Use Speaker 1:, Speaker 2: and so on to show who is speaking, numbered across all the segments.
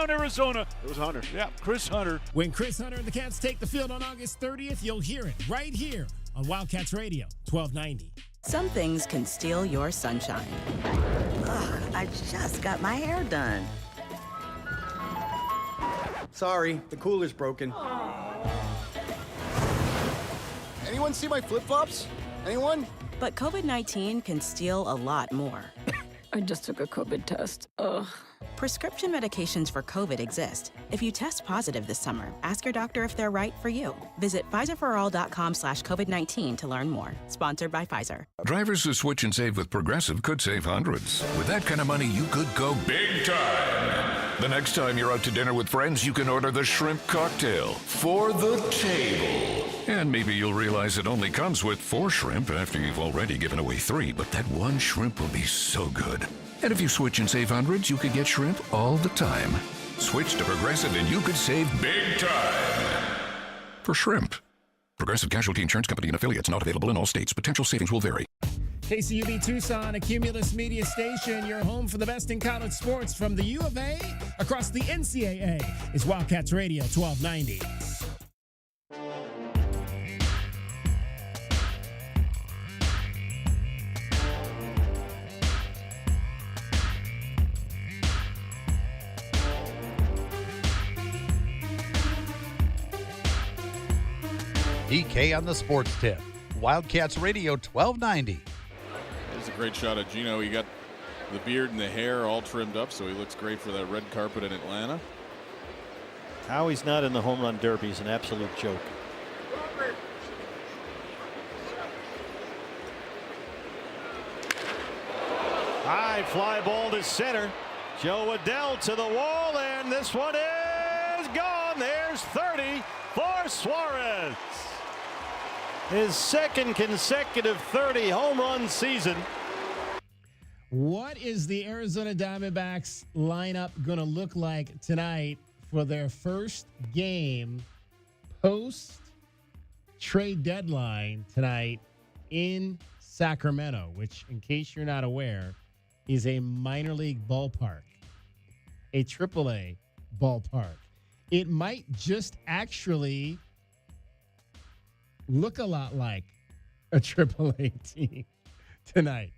Speaker 1: down Arizona.
Speaker 2: It was Hunter.
Speaker 1: Yeah, Chris Hunter.
Speaker 3: When Chris Hunter and the Cats take the field on August 30th, you'll hear it right here on Wildcats Radio, 1290.
Speaker 4: Some things can steal your sunshine. Ugh, I just got my hair done.
Speaker 5: Sorry, the cooler's broken. Anyone see my flip-flops? Anyone?
Speaker 4: But COVID-19 can steal a lot more.
Speaker 6: I just took a COVID test. Ugh.
Speaker 4: Prescription medications for COVID exist. If you test positive this summer, ask your doctor if they're right for you. Visit PfizerForAll.com/COVID-19 to learn more. Sponsored by Pfizer.
Speaker 7: Drivers who switch and save with Progressive could save hundreds. With that kind of money, you could go big time. The next time you're out to dinner with friends, you can order the shrimp cocktail for the table. And maybe you'll realize it only comes with 4 shrimp after you've already given away 3, but that one shrimp will be so good. And if you switch and save hundreds, you could get shrimp all the time. Switch to Progressive and you could save big time. For shrimp. Progressive Casualty Insurance Company and affiliates, not available in all states. Potential savings will vary.
Speaker 3: KCUB Tucson, a Cumulus media station, your home for the best in college sports from the U of A across the NCAA. It's Wildcats Radio 1290.
Speaker 8: DK on the sports tip. Wildcats Radio 1290.
Speaker 2: There's a great shot of Gino. He got the beard and the hair all trimmed up, so he looks great for that red carpet in Atlanta.
Speaker 9: How he's not in the home run derby is an absolute joke. High fly ball to center. Joe Waddell to the wall, and this one is gone. There's 30 for Suarez. His second consecutive 30 home run season.
Speaker 3: What is the Arizona Diamondbacks lineup going to look like tonight for their first game post-trade deadline tonight in Sacramento, which, in case you're not aware, is a minor league ballpark, a AAA ballpark. It might just actually look a lot like a AAA team tonight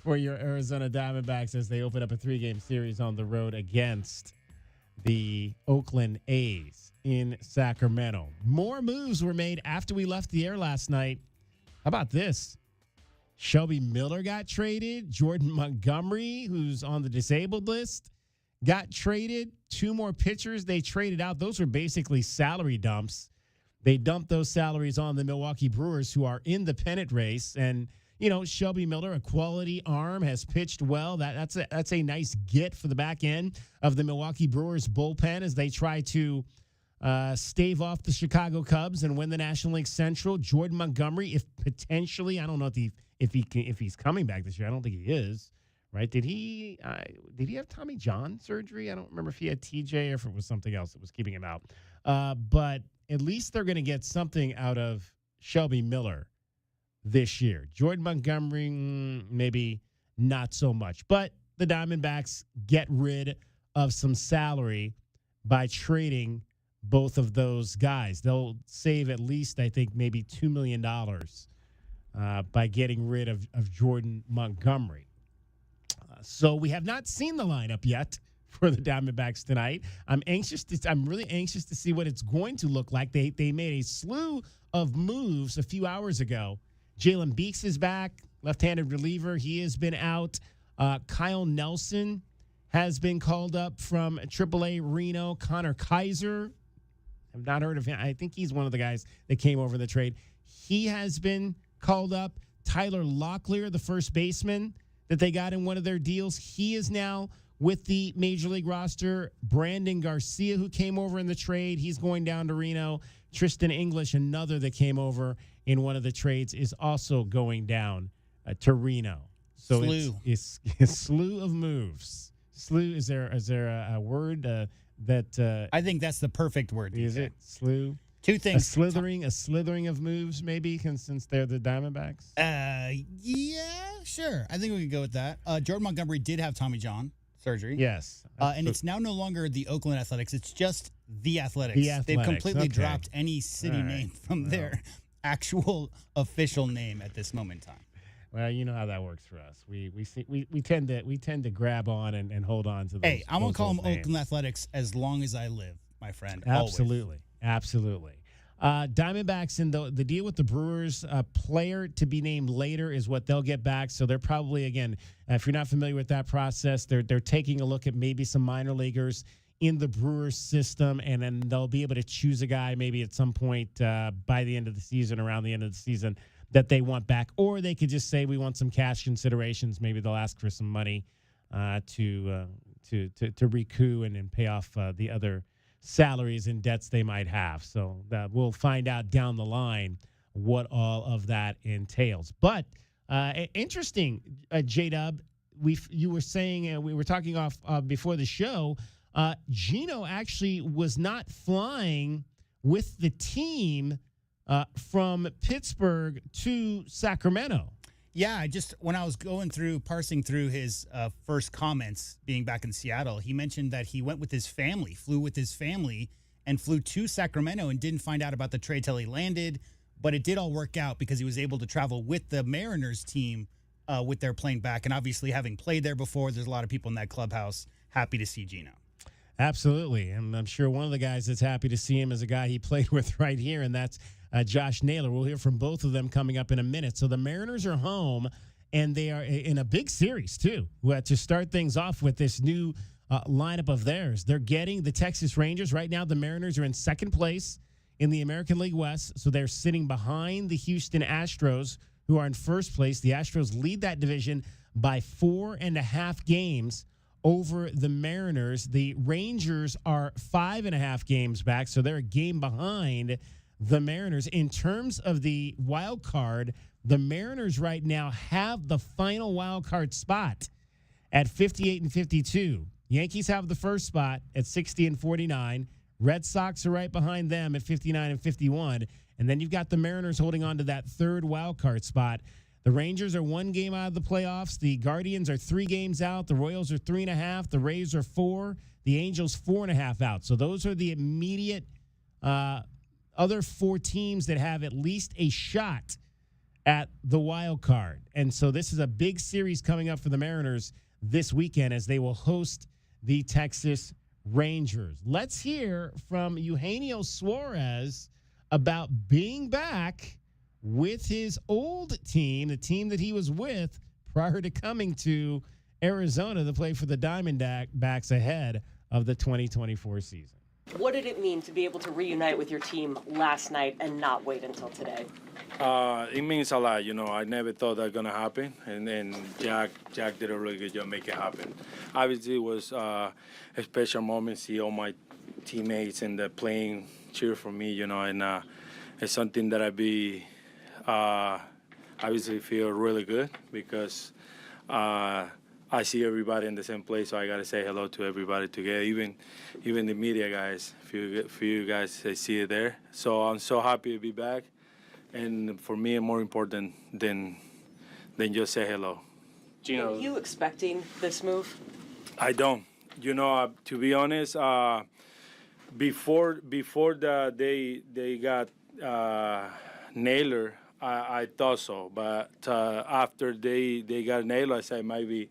Speaker 3: for your Arizona Diamondbacks as they open up a 3-game series on the road against the Oakland A's in Sacramento. More moves were made after we left the air last night. How about this? Shelby Miller got traded. Jordan Montgomery, who's on the disabled list, got traded. 2 more pitchers they traded out. Those were basically salary dumps. They dumped those salaries on the Milwaukee Brewers, who are in the pennant race. And, you know, Shelby Miller, a quality arm, has pitched well. That's a nice get for the back end of the Milwaukee Brewers bullpen as they try to stave off the Chicago Cubs and win the National League Central. Jordan Montgomery, if potentially, I don't know if he's coming back this year. I don't think he is. Right? Did he have Tommy John surgery? I don't remember if he had TJ or if it was something else that was keeping him out. But at least they're going to get something out of Shelby Miller this year. Jordan Montgomery, maybe not so much. But the Diamondbacks get rid of some salary by trading both of those guys. They'll save at least, I think, maybe $2 million by getting rid of Jordan Montgomery. So we have not seen the lineup yet for the Diamondbacks tonight. I'm really anxious to see what it's going to look like. They made a slew of moves a few hours ago. Jalen Beeks is back, left-handed reliever. He has been out. Kyle Nelson has been called up from AAA Reno. Connor Kaiser, I've not heard of him. I think he's one of the guys that came over the trade. He has been called up. Tyler Locklear, the first baseman that they got in one of their deals, he is now with the Major League roster. Brandon Garcia, who came over in the trade, he's going down to Reno. Tristan English, another that came over in one of the trades, is also going down to Reno. So it's a slew of moves. Slew, is there a word that
Speaker 10: I think that's the perfect word.
Speaker 3: Is it slew?
Speaker 10: 2 things.
Speaker 3: A slithering of moves, maybe, since they're the Diamondbacks?
Speaker 10: Yeah, sure. I think we could go with that. Jordan Montgomery did have Tommy John,
Speaker 1: surgery.
Speaker 3: Yes.
Speaker 1: And it's now no longer the Oakland Athletics. It's just the Athletics.
Speaker 3: The Athletics,
Speaker 1: They've completely
Speaker 3: okay.
Speaker 1: dropped any city name from their actual official name at this moment in time.
Speaker 3: Well, you know how that works for us. We tend to grab on and hold on to those.
Speaker 1: Hey, I'm gonna call them
Speaker 3: names.
Speaker 1: Oakland Athletics as long as I live, my friend.
Speaker 3: Absolutely, absolutely. Diamondbacks and the deal with the Brewers, player to be named later is what they'll get back. So they're probably, again, if you're not familiar with that process, they're taking a look at maybe some minor leaguers in the Brewers system, and then they'll be able to choose a guy maybe at some point by the end of the season, around the end of the season, that they want back. Or they could just say we want some cash considerations. Maybe they'll ask for some money to recoup and pay off the other salaries and debts they might have. So we'll find out down the line what all of that entails. But interesting, J-Dub, you were saying, we were talking off before the show, Gino actually was not flying with the team from Pittsburgh to Sacramento.
Speaker 1: Yeah, when I was parsing through his first comments being back in Seattle, he mentioned that he went with his family, flew with his family, and flew to Sacramento and didn't find out about the trade till he landed. But it did all work out because he was able to travel with the Mariners team with their plane back. And obviously, having played there before, there's a lot of people in that clubhouse happy to see Gino.
Speaker 3: Absolutely. And I'm sure one of the guys that's happy to see him is a guy he played with right here, and that's Josh Naylor. We'll hear from both of them coming up in a minute. So the Mariners are home, and they are in a big series, too, to start things off with this new lineup of theirs. They're getting the Texas Rangers. Right now, the Mariners are in second place in the American League West, so they're sitting behind the Houston Astros, who are in first place. The Astros lead that division by 4.5 games over the Mariners. The Rangers are 5.5 games back, so they're a game behind the Mariners. In terms of the wild card, the Mariners right now have the final wild card spot at 58 and 52. Yankees have the first spot at 60 and 49. Red Sox are right behind them at 59 and 51. And then you've got the Mariners holding on to that third wild card spot. The Rangers are 1 game out of the playoffs. The Guardians are 3 games out. The Royals are 3.5. The Rays are 4. The Angels 4.5 out. So those are the immediate other 4 teams that have at least a shot at the wild card. And so this is a big series coming up for the Mariners this weekend as they will host the Texas Rangers. Let's hear from Eugenio Suarez about being back with his old team, the team that he was with prior to coming to Arizona to play for the Diamondbacks ahead of the 2024 season.
Speaker 10: What did it mean to be able to reunite with your team last night and not wait until today?
Speaker 11: It means a lot. You know, I never thought that was going to happen. And then Jack did a really good job making it happen. Obviously, it was a special moment, see all my teammates and the playing cheer for me, you know, and it's something that obviously feel really good because I see everybody in the same place, so I gotta say hello to everybody together, even the media guys. Few guys, I see it there. So I'm so happy to be back, and for me, more important than just say hello.
Speaker 10: Are you expecting this move?
Speaker 11: I don't. You know, to be honest, before they got Naylor, I thought so, but after they got Naylor, I said maybe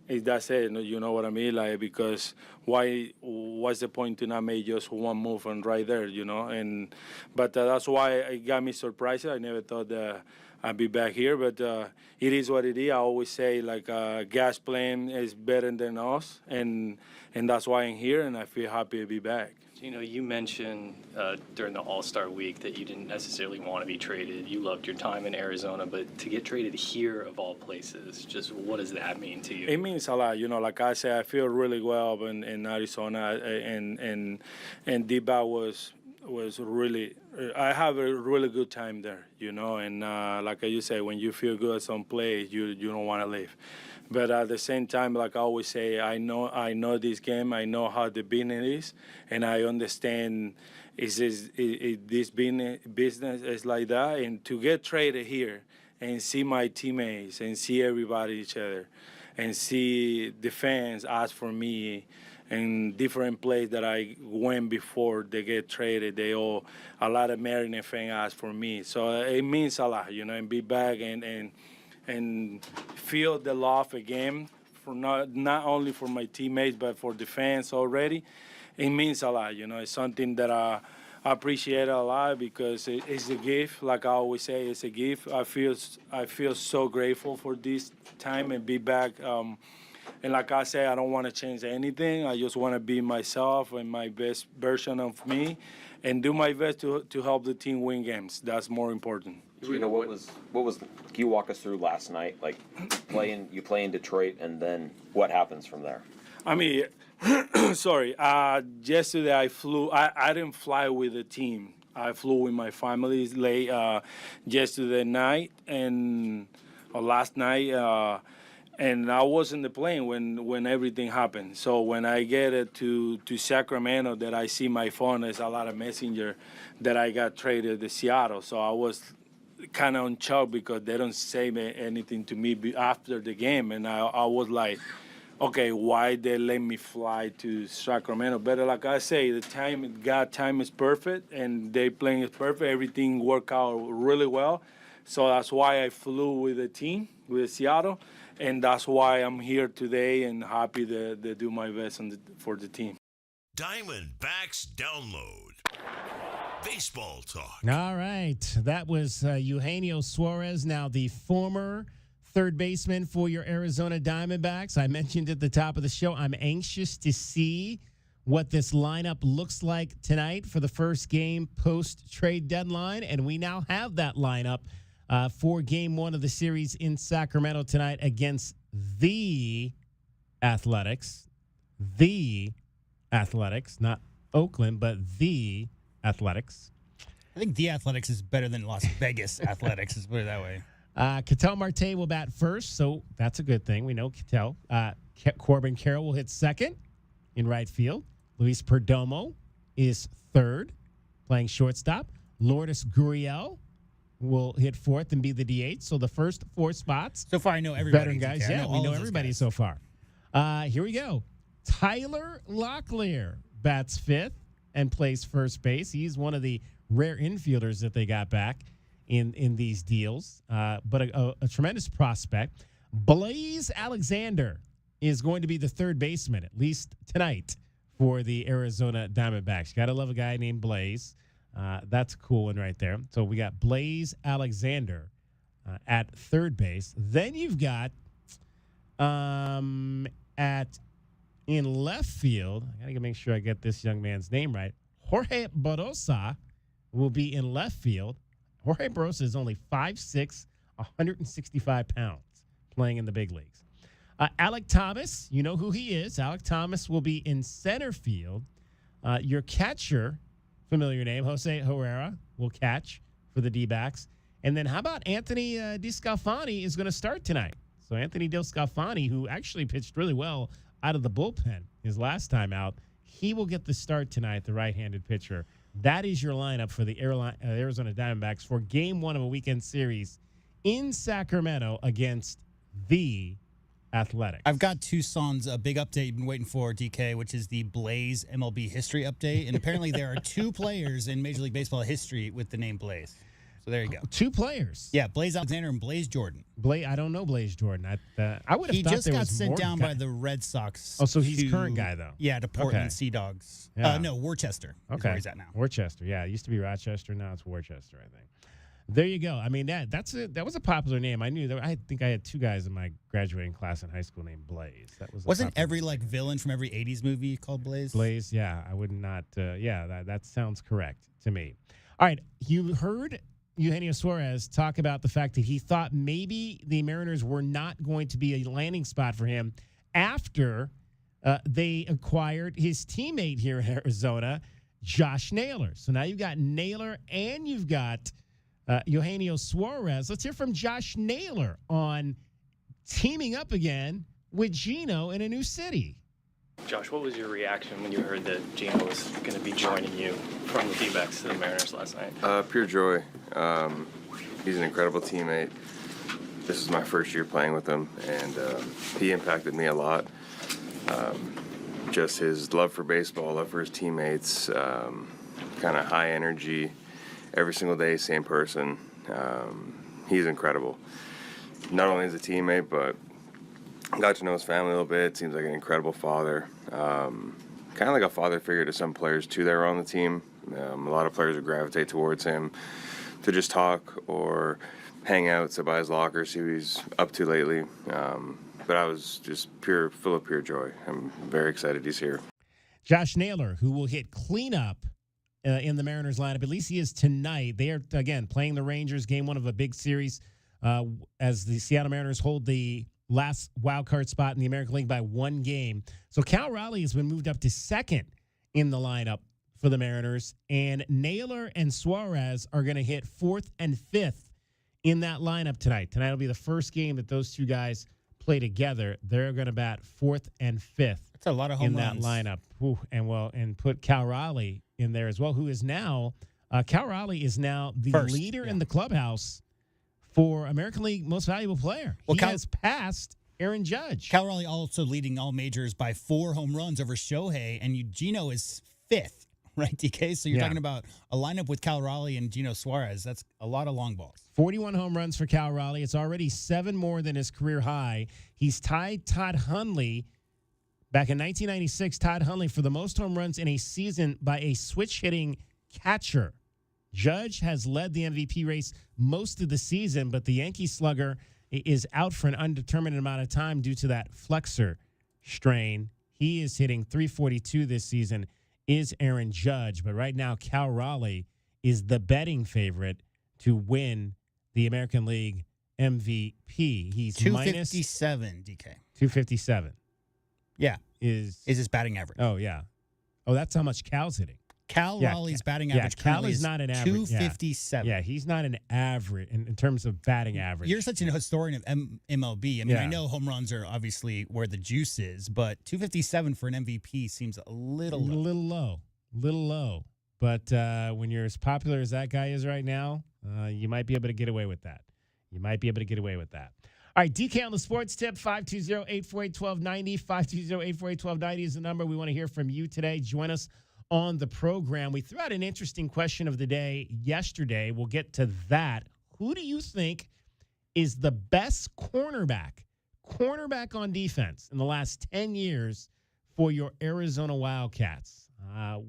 Speaker 11: that's it. You know what I mean? Like, because what's the point to not make just one move and right there, you know? But that's why it got me surprised. I never thought that I'd be back here, but it is what it is. I always say, like, gas playing is better than us, and that's why I'm here, and I feel happy to be back.
Speaker 12: You know, you mentioned during the All-Star week that you didn't necessarily want to be traded. You loved your time in Arizona, but to get traded here of all places, just what does that mean to you?
Speaker 11: It means a lot. You know, like I said, I feel really well in Arizona, and D-Bag was really, I have a really good time there, you know, and like you say, when you feel good at some place, you don't want to leave. But at the same time, like I always say, I know this game. I know how the business is, and I understand this business is like that. And to get traded here and see my teammates and see everybody each other, and see the fans ask for me in different places that I went before they get traded. A lot of Mariners fans ask for me. So it means a lot, and be back and feel the love again for not only for my teammates but for the fans already. It means a lot, It's something that I appreciate a lot because it's a gift. Like I always say, it's a gift. I feel so grateful for this time and be back. And like I say, I don't want to change anything. I just want to be myself and my best version of me, and do my best to help the team win games. That's more important.
Speaker 13: What was? Can you walk us through last night? Like you play in Detroit, and then what happens from there?
Speaker 11: I mean, sorry. Yesterday I flew. I didn't fly with the team. I flew with my family late yesterday night or last night. And I was in the plane when everything happened. So when I get to Sacramento, that I see my phone, there's a lot of messenger that I got traded to Seattle. So I was kind of on shock because they don't say anything to me after the game. And I was like, okay, why they let me fly to Sacramento? But like I say, the time is perfect, and they playing is perfect. Everything worked out really well. So that's why I flew with the team, with Seattle. And that's why I'm here today and happy to do my best for the team.
Speaker 14: Diamondbacks Download. Baseball talk.
Speaker 3: All right. That was Eugenio Suarez, now the former third baseman for your Arizona Diamondbacks. I mentioned at the top of the show, I'm anxious to see what this lineup looks like tonight for the first game post-trade deadline. And we now have that lineup for game one of the series in Sacramento tonight against the Athletics. The Athletics, not Oakland, but the Athletics.
Speaker 1: I think the Athletics is better than Las Vegas Athletics, let's put it that way.
Speaker 3: Ketel Marte will bat first, so that's a good thing. We know Ketel. Corbin Carroll will hit second in right field. Luis Perdomo is third, playing shortstop. Lourdes Gurriel will hit fourth and be the DH. So the first four spots.
Speaker 1: So far, I know everybody.
Speaker 3: Veteran guys, yeah, we know everybody so far. Here we go. Tyler Locklear bats fifth and plays first base. He's one of the rare infielders that they got back in these deals, but a tremendous prospect. Blaze Alexander is going to be the third baseman, at least tonight, for the Arizona Diamondbacks. Got to love a guy named Blaze. That's a cool one right there. So we got Blaze Alexander at third base. Then you've got in left field, I got to make sure I get this young man's name right. Jorge Barosa will be in left field. Jorge Barosa is only 5'6", 165 pounds, playing in the big leagues. Alec Thomas, you know who he is. Alec Thomas will be in center field. Your catcher, familiar name, Jose Herrera, will catch for the D-backs. And then how about Anthony DeScalfani is going to start tonight. So Anthony DeScalfani, who actually pitched really well out of the bullpen his last time out, he will get the start tonight, the right-handed pitcher. That is your lineup for the Arizona Diamondbacks for game one of a weekend series in Sacramento against the Athletics.
Speaker 1: I've got Tucson's big update you've been waiting for, DK, which is the Blaze MLB history update. And apparently there are two players in Major League Baseball history with the name Blaze. So there you go.
Speaker 3: Two players.
Speaker 1: Yeah, Blaze Alexander and Blaze Jordan.
Speaker 3: I don't know Blaze Jordan. I would have
Speaker 1: He
Speaker 3: thought
Speaker 1: just
Speaker 3: there
Speaker 1: got
Speaker 3: was
Speaker 1: sent
Speaker 3: more
Speaker 1: down by the Red Sox.
Speaker 3: Oh, so he's current guy, though.
Speaker 1: Yeah, to Portland
Speaker 3: Okay.
Speaker 1: Sea Dogs.
Speaker 3: Yeah.
Speaker 1: No, Worcester.
Speaker 3: Okay.
Speaker 1: Is where he's at now.
Speaker 3: Worcester, yeah. It used to be Rochester. Now it's Worcester, I think. There you go. I mean, that was a popular name. I knew that. I think I had two guys in my graduating class in high school named Blaze. That was
Speaker 1: Wasn't every villain from every 80s movie called Blaze?
Speaker 3: Blaze, yeah. I would not. That sounds correct to me. All right, you heard Eugenio Suarez talk about the fact that he thought maybe the Mariners were not going to be a landing spot for him after they acquired his teammate here in Arizona, Josh Naylor. So now you've got Naylor and you've got Eugenio Suarez. Let's hear from Josh Naylor on teaming up again with Gino in a new city.
Speaker 12: Josh, what was your reaction when you heard that Gino was going to be joining you from the D-backs to the Mariners last night?
Speaker 15: Pure joy. He's an incredible teammate. This is my first year playing with him, and he impacted me a lot. Just his love for baseball, love for his teammates, kind of high energy, every single day, same person. He's incredible. Not only as a teammate, but got to know his family a little bit. Seems like an incredible father. Kind of like a father figure to some players, too, that are on the team. A lot of players would gravitate towards him to just talk or hang out, sit by his locker, see what he's up to lately. But I was just full of pure joy. I'm very excited he's here.
Speaker 3: Josh Naylor, who will hit cleanup in the Mariners lineup. At least he is tonight. They are, again, playing the Rangers, game one of a big series as the Seattle Mariners hold the last wild card spot in the American League by 1 game. So Cal Raleigh has been moved up to second in the lineup for the Mariners, and Naylor and Suarez are going to hit 4th and 5th in that lineup tonight. Tonight will be the first game that those two guys play together. They're going to bat 4th and 5th.
Speaker 1: That's a lot of home
Speaker 3: in
Speaker 1: runs.
Speaker 3: that lineup. Ooh, and put Cal Raleigh in there as well, who is now Cal Raleigh is now the leader in the clubhouse for American League Most Valuable Player. Well, he has passed Aaron Judge.
Speaker 1: Cal Raleigh also leading all majors by 4 home runs over Shohei, and Gino is 5th. Right, DK? So you're talking about a lineup with Cal Raleigh and Gino Suarez. That's a lot of long balls.
Speaker 3: 41 home runs for Cal Raleigh. It's already 7 more than his career high. He's tied Todd Hundley. Back in 1996, Todd Hundley for the most home runs in a season by a switch-hitting catcher. Judge has led the MVP race most of the season, but the Yankee slugger is out for an undetermined amount of time due to that flexor strain. He is hitting .342 this season. Is Aaron Judge, but right now Cal Raleigh is the betting favorite to win the American League MVP. He's
Speaker 1: 257, DK.
Speaker 3: 257.
Speaker 1: Yeah.
Speaker 3: Is
Speaker 1: his batting average.
Speaker 3: Oh, yeah. Oh, that's how much Cal's hitting.
Speaker 1: Cal Raleigh's batting average
Speaker 3: Cal is not an average.
Speaker 1: 257.
Speaker 3: Yeah, he's not an average in terms of batting average.
Speaker 1: You're such an historian of MLB. I mean, I know home runs are obviously where the juice is, but 257 for an MVP seems a little low.
Speaker 3: Little low. But when you're as popular as that guy is right now, you might be able to get away with that. All right, DK on the sports tip, 520-848-1290. 520-848-1290 is the number. We want to hear from you today. Join us on the program. We threw out an interesting question of the day yesterday. We'll get to that. Who do you think is the best cornerback on defense in the last 10 years for your Arizona Wildcats?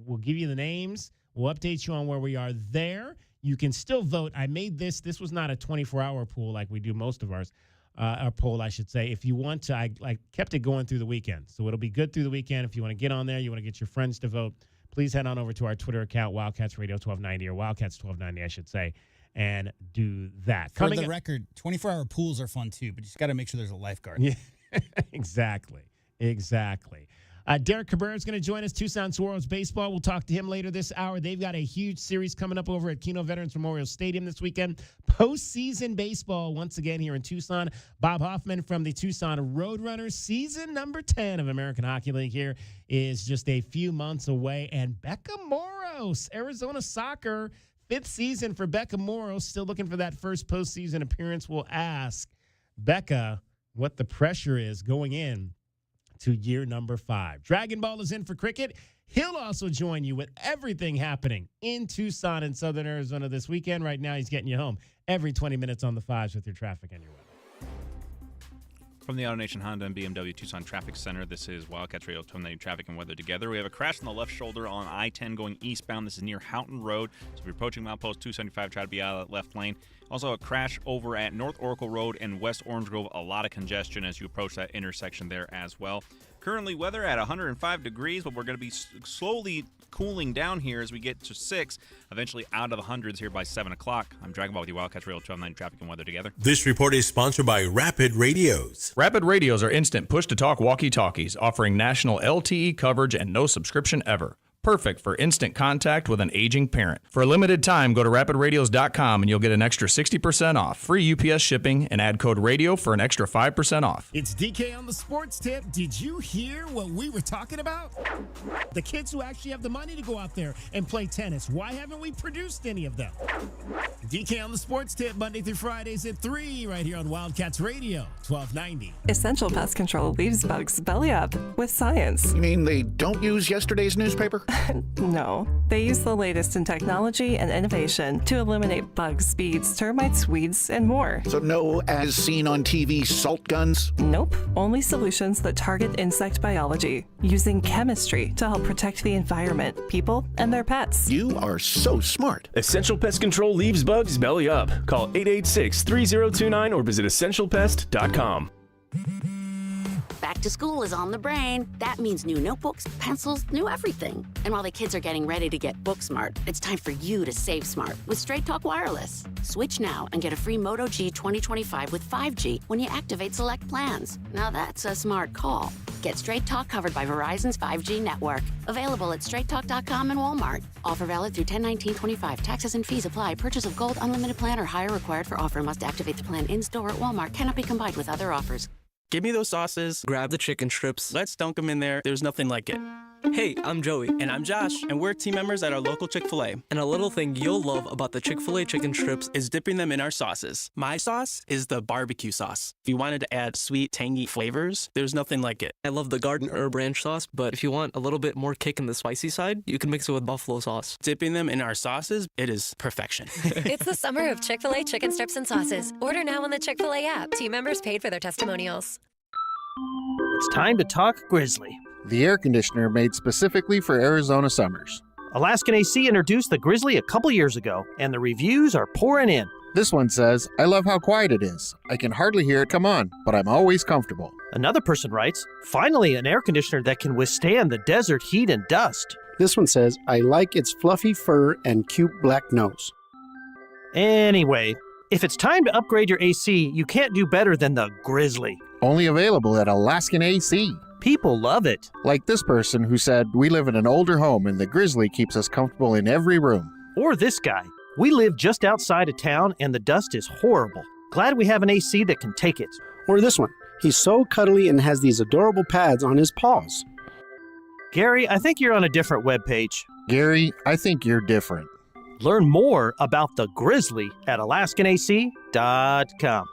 Speaker 3: We'll give you the names. We'll update you on where we are there. You can still vote. I made this. This was not a 24-hour pool like we do most of ours. Our poll, I should say. If you want to, I kept it going through the weekend. So it'll be good through the weekend. If you want to get on there, you want to get your friends to vote, please head on over to our Twitter account, Wildcats Radio 1290, or Wildcats 1290, I should say, and do that.
Speaker 1: For the record, 24-hour pools are fun too, but you just got to make sure there's a lifeguard.
Speaker 3: Yeah, exactly. Derek Cabrera is going to join us, Tucson Saguaros Baseball. We'll talk to him later this hour. They've got a huge series coming up over at Keno Veterans Memorial Stadium this weekend. Postseason baseball once again here in Tucson. Bob Hoffman from the Tucson Roadrunners. Season number 10 of American Hockey League here is just a few months away. And Becca Moros, Arizona Soccer, 5th season for Becca Moros, still looking for that first postseason appearance. We'll ask Becca what the pressure is going in to year number 5. Dragon Ball is in for cricket. He'll also join you with everything happening in Tucson and Southern Arizona this weekend. Right now, he's getting you home every 20 minutes on the 5s with your traffic and your weather.
Speaker 16: From the AutoNation Honda and BMW Tucson Traffic Center, this is Wildcats Radio 1290 traffic and weather together. We have a crash on the left shoulder on I-10 going eastbound. This is near Houghton Road. So if you're approaching milepost 275, try to be out of that left lane. Also a crash over at North Oracle Road and West Orange Grove. A lot of congestion as you approach that intersection there as well. Currently weather at 105 degrees, but we're going to be slowly cooling down here as we get to 6, eventually out of the hundreds here by 7 o'clock. I'm Dragon Ball with you, Wildcats Radio 1290 traffic and weather together.
Speaker 14: This report is sponsored by Rapid Radios.
Speaker 17: Rapid Radios are instant push-to-talk walkie-talkies offering national LTE coverage and no subscription ever. Perfect for instant contact with an aging parent. For a limited time, go to rapidradios.com and you'll get an extra 60% off, free UPS shipping, and add code radio for an extra 5% off.
Speaker 3: It's DK on the Sports Tip. Did you hear what we were talking about? The kids who actually have the money to go out there and play tennis. Why haven't we produced any of them? DK on the Sports Tip, Monday through Fridays at 3, right here on Wildcats Radio, 1290.
Speaker 18: Essential Pest Control leaves bugs belly up with science.
Speaker 5: You mean they don't use yesterday's newspaper?
Speaker 18: No, they use the latest in technology and innovation to eliminate bugs, bees, termites, weeds, and more.
Speaker 5: So no as seen on TV salt guns?
Speaker 18: Nope, only solutions that target insect biology, using chemistry to help protect the environment, people, and their pets.
Speaker 5: You are so smart.
Speaker 19: Essential Pest Control leaves bugs belly up. Call 886-3029 or visit essentialpest.com.
Speaker 20: Back to school is on the brain. That means new notebooks, pencils, new everything. And while the kids are getting ready to get book smart, it's time for you to save smart with Straight Talk Wireless. Switch now and get a free Moto G 2025 with 5G when you activate select plans. Now that's a smart call. Get Straight Talk covered by Verizon's 5G network. Available at straighttalk.com and Walmart. Offer valid through 10/19/25. Taxes and fees apply. Purchase of gold unlimited plan or higher required for offer. Must activate the plan in-store at Walmart. Cannot be combined with other offers.
Speaker 21: Give me those sauces, grab the chicken strips, let's dunk them in there. There's nothing like it. Hey, I'm Joey. And I'm Josh. And we're team members at our local Chick-fil-A. And a little thing you'll love about the Chick-fil-A chicken strips is dipping them in our sauces. My sauce is the barbecue sauce. If you wanted to add sweet, tangy flavors, there's nothing like it.
Speaker 22: I love the garden herb ranch sauce, but if you want a little bit more kick in the spicy side, you can mix it with buffalo sauce.
Speaker 21: Dipping them in our sauces, it is perfection.
Speaker 23: It's the summer of Chick-fil-A chicken strips and sauces. Order now on the Chick-fil-A app. Team members paid for their testimonials.
Speaker 24: It's time to talk Grizzly.
Speaker 25: The air conditioner made specifically for Arizona summers.
Speaker 24: Alaskan AC introduced the Grizzly a couple years ago, and the reviews are pouring in.
Speaker 25: This one says, I love how quiet it is. I can hardly hear it come on, but I'm always comfortable.
Speaker 24: Another person writes, finally an air conditioner that can withstand the desert heat and dust.
Speaker 26: This one says, I like its fluffy fur and cute black nose.
Speaker 24: Anyway, if it's time to upgrade your AC, you can't do better than the Grizzly.
Speaker 25: Only available at Alaskan AC.
Speaker 24: People love it.
Speaker 25: Like this person who said, we live in an older home and the Grizzly keeps us comfortable in every room.
Speaker 24: Or this guy, we live just outside of town and the dust is horrible. Glad we have an AC that can take it.
Speaker 26: Or this one, he's so cuddly and has these adorable pads on his paws.
Speaker 24: Gary, I think you're on a different webpage.
Speaker 25: Gary, I think you're different.
Speaker 24: Learn more about the Grizzly at alaskanac.com.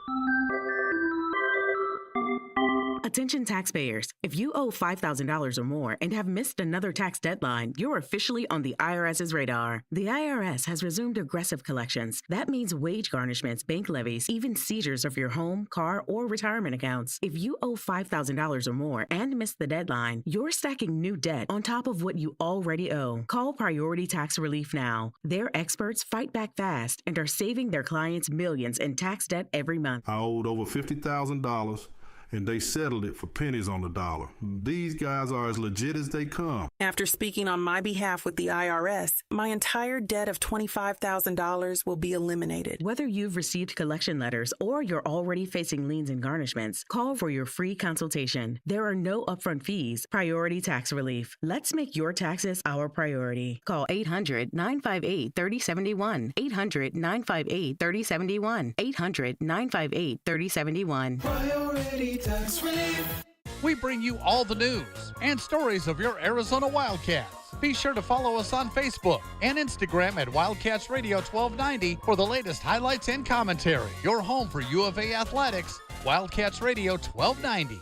Speaker 4: Attention taxpayers. If you owe $5,000 or more and have missed another tax deadline, you're officially on the IRS's radar. The IRS has resumed aggressive collections. That means wage garnishments, bank levies, even seizures of your home, car, or retirement accounts. If you owe $5,000 or more and missed the deadline, you're stacking new debt on top of what you already owe. Call Priority Tax Relief now. Their experts fight back fast and are saving their clients millions in tax debt every month.
Speaker 27: I owed over $50,000. And they settled it for pennies on the dollar. These guys are as legit as they come.
Speaker 28: After speaking on my behalf with the IRS, my entire debt of $25,000 will be eliminated.
Speaker 4: Whether you've received collection letters or you're already facing liens and garnishments, call for your free consultation. There are no upfront fees. Priority Tax Relief. Let's make your taxes our priority. Call 800-958-3071. 800-958-3071. 800-958-3071.
Speaker 29: Priority Tax Relief. We bring you all the news and stories of your Arizona Wildcats. Be sure to follow us on Facebook and Instagram at Wildcats Radio 1290 for the latest highlights and commentary. Your home for U of A athletics, Wildcats Radio 1290.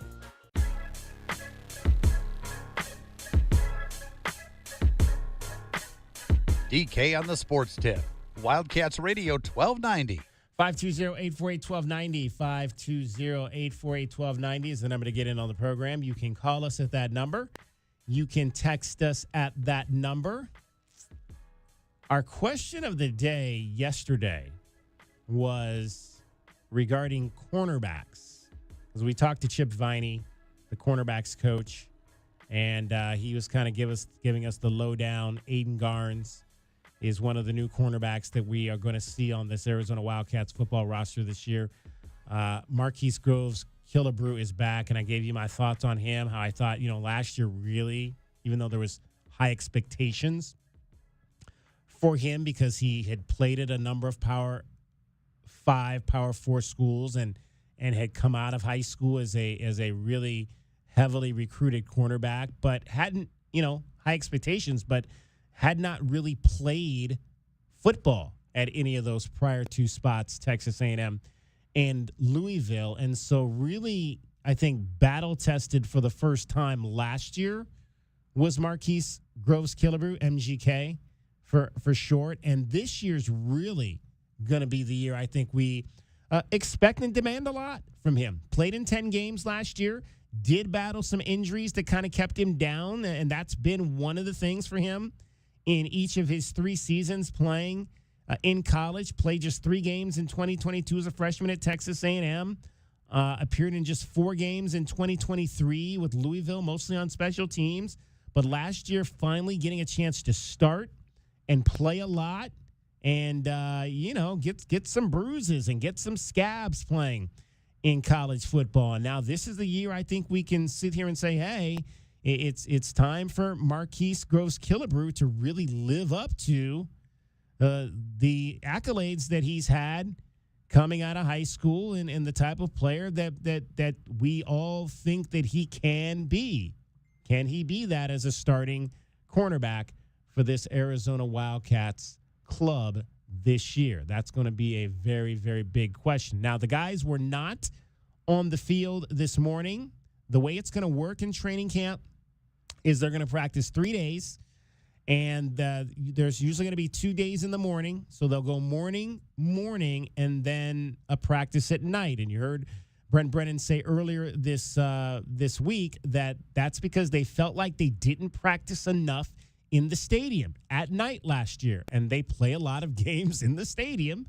Speaker 8: DK on the Sports Tip, Wildcats Radio 1290.
Speaker 3: 520-848-1290. 520-848-1290 is the number to get in on the program. You can call us at that number. You can text us at that number. Our question of the day yesterday was regarding cornerbacks. As we talked to Chip Viney, the cornerbacks coach, and he was kind of giving us the lowdown. Aiden Garnes is one of the new cornerbacks that we are going to see on this Arizona Wildcats football roster this year. Marquise Groves Killebrew is back, and I gave you my thoughts on him, how I thought, last year really, even though there was high expectations for him because he had played at a number of Power 5, Power 4 schools and had come out of high school as a really heavily recruited cornerback, but hadn't, high expectations, but had not really played football at any of those prior two spots, Texas A&M and Louisville. And so really, I think battle-tested for the first time last year was Marquise Groves-Killebrew, MGK for short. And this year's really going to be the year I think we expect and demand a lot from him. Played in 10 games last year, did battle some injuries that kind of kept him down, and that's been one of the things for him in each of his 3 seasons playing in college. Played just 3 games in 2022 as a freshman at Texas A&M. Appeared in just 4 games in 2023 with Louisville, mostly on special teams. But last year, finally getting a chance to start and play a lot and, get some bruises and get some scabs playing in college football. And now this is the year I think we can sit here and say, hey, it's time for Marquise Groves-Killebrew to really live up to the accolades that he's had coming out of high school and the type of player that we all think that he can be. Can he be that as a starting cornerback for this Arizona Wildcats club this year? That's going to be a very, very big question. Now, the guys were not on the field this morning. The way it's going to work in training camp is they're going to practice 3 days, and there's usually going to be 2 days in the morning. So they'll go morning, and then a practice at night. And you heard Brent Brennan say earlier this week that that's because they felt like they didn't practice enough in the stadium at night last year. And they play a lot of games in the stadium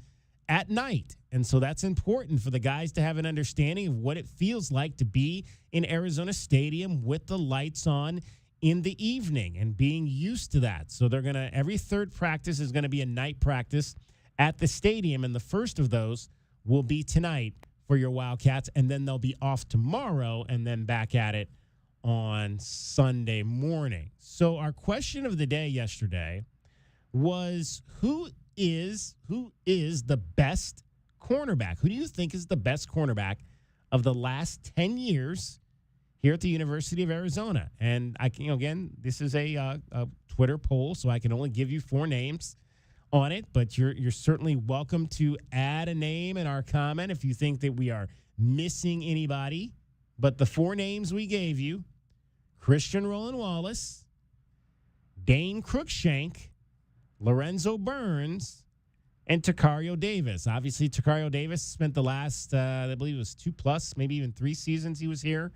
Speaker 3: at night. And so that's important for the guys to have an understanding of what it feels like to be in Arizona Stadium with the lights on in the evening and being used to that. So they're going to, every third practice is going to be a night practice at the stadium. And the first of those will be tonight for your Wildcats. And then they'll be off tomorrow and then back at it on Sunday morning. So our question of the day yesterday was, who is the best cornerback? Who do you think is the best cornerback of the last 10 years here at the University of Arizona? And I can, again, this is a Twitter poll, so I can only give you 4 names on it, but you're certainly welcome to add a name in our comment if you think that we are missing anybody. But the 4 names we gave you: Christian Roland Wallace, Dane Cruikshank, Lorenzo Burns, and Tacario Davis. Obviously, Tacario Davis spent the last, I believe it was 2+, maybe even 3 seasons he was here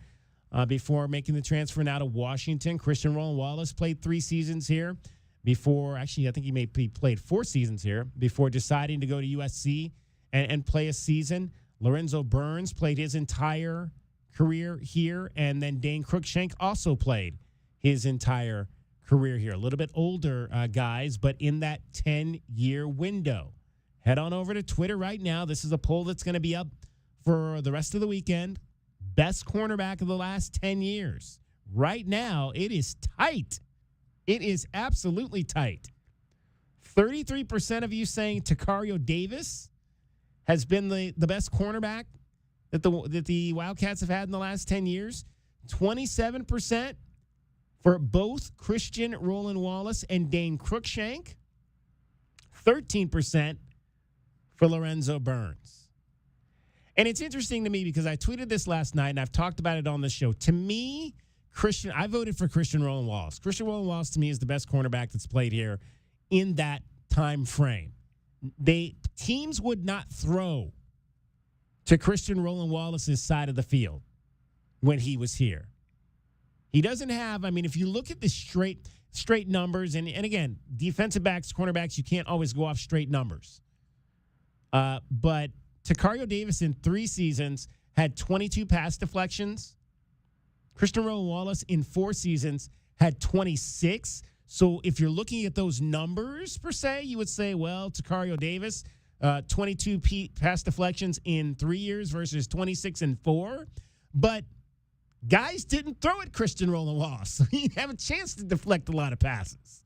Speaker 3: before making the transfer now to Washington. Christian Roland Wallace played 3 seasons here before, actually, I think he played 4 seasons here before deciding to go to USC and play a season. Lorenzo Burns played his entire career here, and then Dane Cruikshank also played his entire career here. A little bit older guys, but in that 10-year window. Head on over to Twitter right now. This is a poll that's going to be up for the rest of the weekend. Best cornerback of the last 10 years. Right now, it is tight. It is absolutely tight. 33% of you saying Tacario Davis has been the best cornerback that the Wildcats have had in the last 10 years. 27% for both Christian Roland Wallace and Dane Cruikshank. 13% for Lorenzo Burns. And it's interesting to me because I tweeted this last night and I've talked about it on the show. To me, I voted for Christian Roland Wallace. Christian Roland Wallace, to me, is the best cornerback that's played here in that time frame. Teams would not throw to Christian Roland Wallace's side of the field when he was here. He doesn't have, if you look at the straight numbers, and again, defensive backs, cornerbacks, you can't always go off straight numbers. But Tacario Davis in 3 seasons had 22 pass deflections. Christian Roland Wallace in 4 seasons had 26. So if you're looking at those numbers per se, you would say, well, Tacario Davis, 22 pass deflections in 3 years versus 26 in 4. But Guys didn't throw at Christian Roland Wallace. So he didn't have a chance to deflect a lot of passes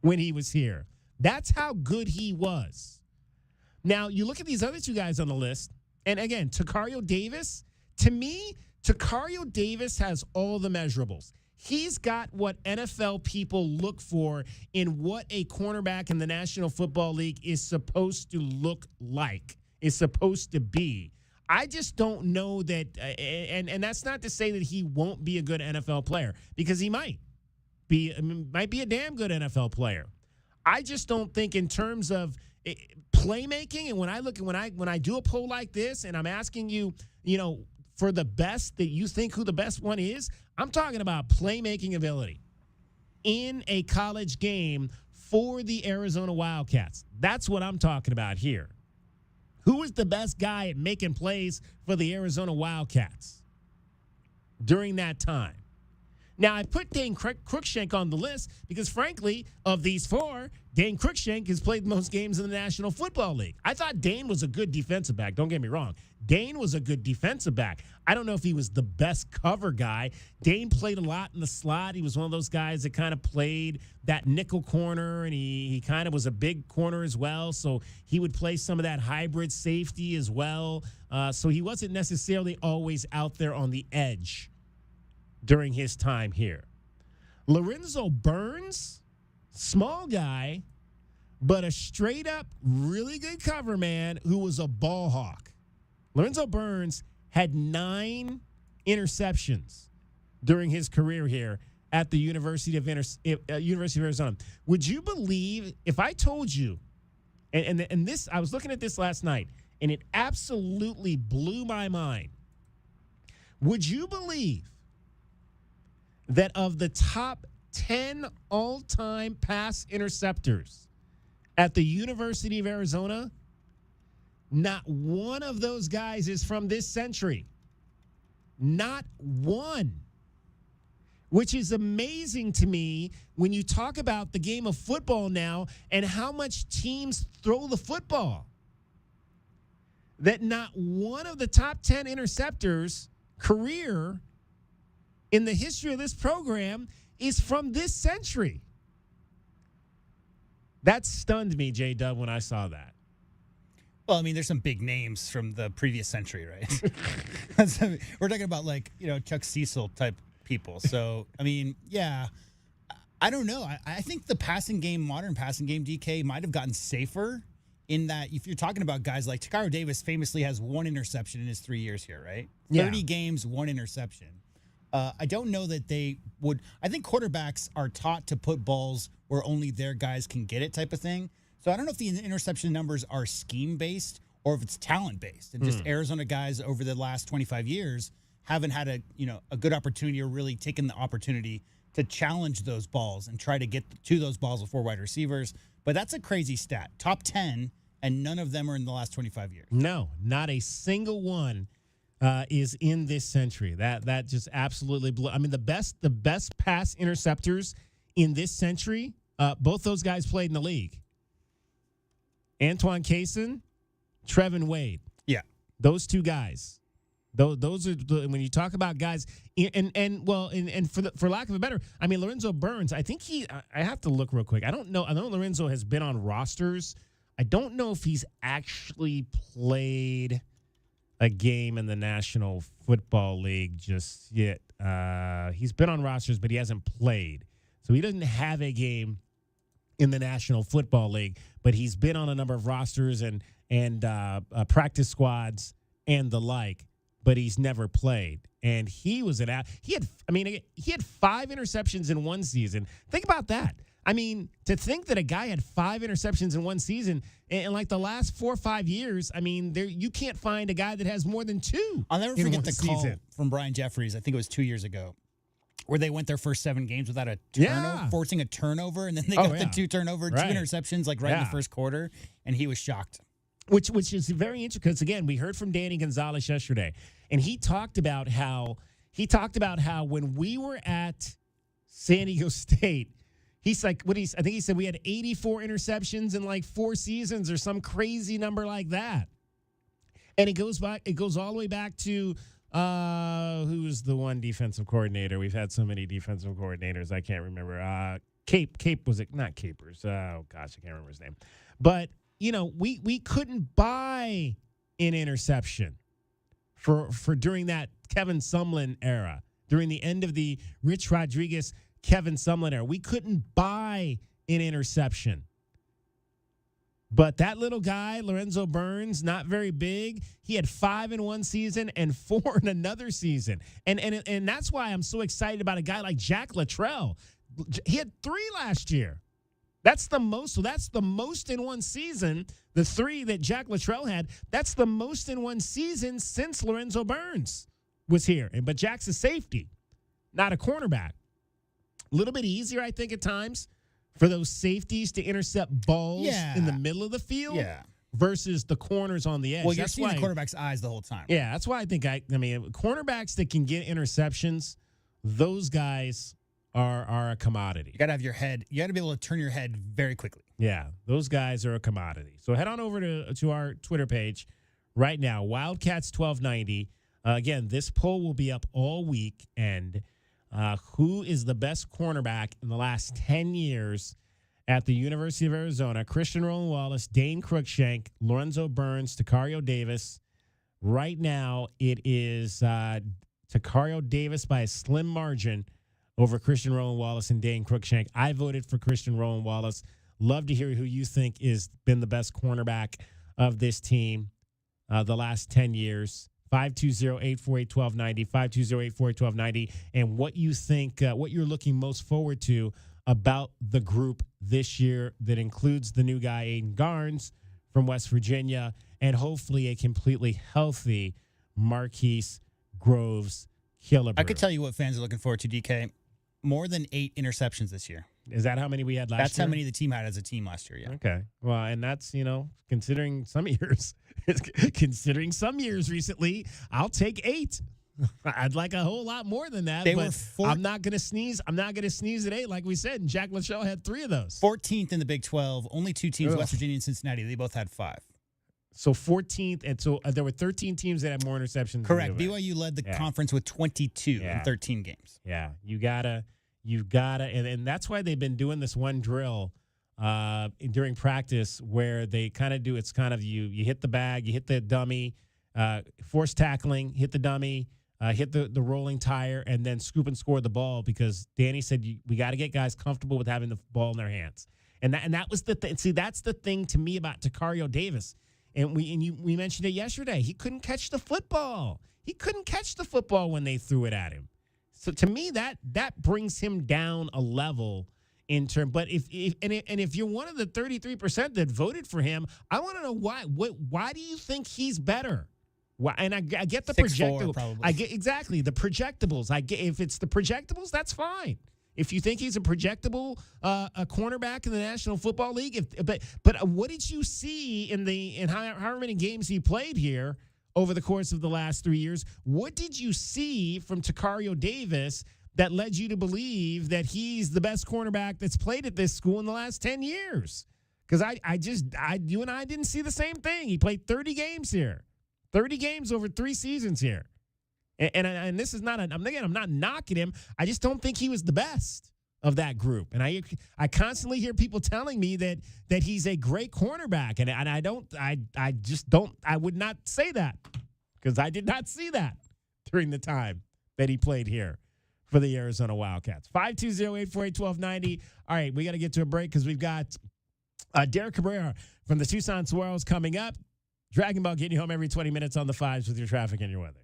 Speaker 3: when he was here. That's how good he was. Now, you look at these other two guys on the list, and again, Takario Davis, to me, Takario Davis has all the measurables. He's got what NFL people look for in what a cornerback in the National Football League is supposed to look like, is supposed to be. I just don't know that, and that's not to say that he won't be a good NFL player, because he might be a damn good NFL player. I just don't think in terms of playmaking, and when I do a poll like this, and I'm asking you, for the best that you think who the best one is, I'm talking about playmaking ability in a college game for the Arizona Wildcats. That's what I'm talking about here. Who is the best guy at making plays for the Arizona Wildcats during that time? Now, I put Dane Cruikshank on the list because, frankly, of these four, Dane Cruikshank has played the most games in the National Football League. I thought Dane was a good defensive back. Don't get me wrong. Dane was a good defensive back. I don't know if he was the best cover guy. Dane played a lot in the slot. He was one of those guys that kind of played that nickel corner, and he kind of was a big corner as well. So he would play some of that hybrid safety as well. So he wasn't necessarily always out there on the edge during his time here. Lorenzo Burns, small guy, but a straight-up really good cover man who was a ball hawk. Lorenzo Burns had 9 interceptions during his career here at the University of Arizona. Would you believe if I told you, and this, I was looking at this last night, and it absolutely blew my mind. Would you believe that of the top 10 all-time pass interceptors at the University of Arizona, not one of those guys is from this century? Not one. Which is amazing to me when you talk about the game of football now and how much teams throw the football. That not one of the top 10 interceptors career in the history of this program is from this century. That stunned me, J-Dub, when I saw that.
Speaker 1: Well, I mean, there's some big names from the previous century, right? We're talking about, Chuck Cecil type people. So, I mean, yeah, I don't know. I think the modern passing game, DK, might have gotten safer in that if you're talking about guys like Takario Davis famously has 1 interception in his 3 years here, right?
Speaker 3: Yeah.
Speaker 1: 30 games, 1 interception. I don't know that they would. I think quarterbacks are taught to put balls where only their guys can get it type of thing. So I don't know if the interception numbers are scheme-based or if it's talent-based. And just Arizona guys over the last 25 years haven't had a good opportunity or really taken the opportunity to challenge those balls and try to get to those balls with 4 wide receivers. But that's a crazy stat. Top 10, and none of them are in the last 25 years.
Speaker 3: No, not a single one is in this century. That just absolutely blew. I mean, the best pass interceptors in this century, both those guys played in the league. Antoine Cason, Trevin Wade.
Speaker 1: Yeah.
Speaker 3: Those two guys. Those are when you talk about guys and for lack of a better, I mean, Lorenzo Burns, I think I have to look real quick. I don't know. I know Lorenzo has been on rosters. I don't know if he's actually played a game in the National Football League just yet. He's been on rosters, but he hasn't played. So he doesn't have a game in the National Football League, but he's been on a number of rosters and practice squads and the like, but he's never played. And he was he had 5 interceptions in one season. Think about that. I mean, to think that a guy had 5 interceptions in one season in like the last 4 or 5 years, I mean, you can't find a guy that has more than 2.
Speaker 1: I'll never forget the call from Brian Jeffries. I think it was 2 years ago, where they went their first 7 games without a turnover, forcing a turnover, and then they got the 2 turnover, 2 interceptions, in the first quarter, and he was shocked.
Speaker 3: Which is very interesting because, again, we heard from Danny Gonzalez yesterday, and he talked about how when we were at San Diego State, he's like, I think he said we had 84 interceptions in like 4 seasons or some crazy number like that. And it goes all the way back to Who's the one defensive coordinator? We've had so many defensive coordinators, I can't remember. Cape was it? Not Capers. Oh gosh, I can't remember his name. But we couldn't buy an interception for during that Kevin Sumlin era, during the end of the Rich Rodriguez Kevin Sumlin era. We couldn't buy an interception. But that little guy, Lorenzo Burns, not very big. He had 5 in one season and 4 in another season. And that's why I'm so excited about a guy like Jack Luttrell. He had 3 last year. That's the most. So that's the most in one season. The 3 that Jack Luttrell had, that's the most in one season since Lorenzo Burns was here. But Jack's a safety, not a cornerback. A little bit easier, I think, at times for those safeties to intercept balls in the middle of the field versus the corners on the edge.
Speaker 1: Well, you're seeing the quarterback's eyes the whole time.
Speaker 3: Yeah, that's why I think cornerbacks that can get interceptions, those guys are a commodity.
Speaker 1: You got to have your head. You got to be able to turn your head very quickly.
Speaker 3: Yeah, those guys are a commodity. So head on over to our Twitter page right now, Wildcats 1290. Again, this poll will be up all week, and who is the best cornerback in the last 10 years at the University of Arizona? Christian Roland Wallace, Dane Cruikshank, Lorenzo Burns, Tacario Davis. Right now, it is Tacario Davis by a slim margin over Christian Roland Wallace and Dane Cruikshank. I voted for Christian Roland Wallace. Love to hear who you think has been the best cornerback of this team the last 10 years. 520-848-1290, 520-848-1290, and what you think, what you're looking most forward to about the group this year that includes the new guy, Aiden Garnes from West Virginia, and hopefully a completely healthy Marquise Groves Killebrew.
Speaker 1: I could tell you what fans are looking forward to, DK. More than 8 interceptions this year.
Speaker 3: Is that how many we had last year?
Speaker 1: That's how many the team had as a team last year, yeah.
Speaker 3: Okay. Well, and that's, considering some years, recently, I'll take 8. I'd like a whole lot more than that. I'm not going to sneeze. I'm not going to sneeze at 8, like we said. And Jack Luttrell had 3 of those.
Speaker 1: 14th in the Big 12. Only 2 teams, West Virginia and Cincinnati. They both had 5.
Speaker 3: So 14th, and so there were 13 teams that had more interceptions.
Speaker 1: Correct. BYU led the conference with 22 in 13 games.
Speaker 3: Yeah, you've got to, and that's why they've been doing this one drill during practice where they kind of do, it's kind of you hit the bag, you hit the dummy, force tackling, hit the dummy, hit the rolling tire, and then scoop and score the ball, because Danny said we got to get guys comfortable with having the ball in their hands. And that was the thing. See, that's the thing to me about Tacario Davis. And we mentioned it yesterday. He couldn't catch the football. He couldn't catch the football when they threw it at him. So to me, that brings him down a level in term. But if you're one of the 33% that voted for him, I want to know why. Why do you think he's better? Why? And I get the projectables. I get exactly the projectables. I get, if it's the projectables, that's fine. If you think he's a projectable a cornerback in the National Football League, but what did you see in however many games he played here over the course of the last 3 years? What did you see from Tacario Davis that led you to believe that he's the best cornerback that's played at this school in the last 10 years? Because you and I didn't see the same thing. He played 30 games here, 30 games over 3 seasons here. And this is not I'm not knocking him. I just don't think he was the best of that group. And I constantly hear people telling me that he's a great cornerback, and I would not say that, because I did not see that during the time that he played here for the Arizona Wildcats. 520-848-1290. All right, we got to get to a break because we've got Derek Cabrera from the Tucson Swirls coming up. Dragon Ball getting you home every 20 minutes on the 5s with your traffic and your weather.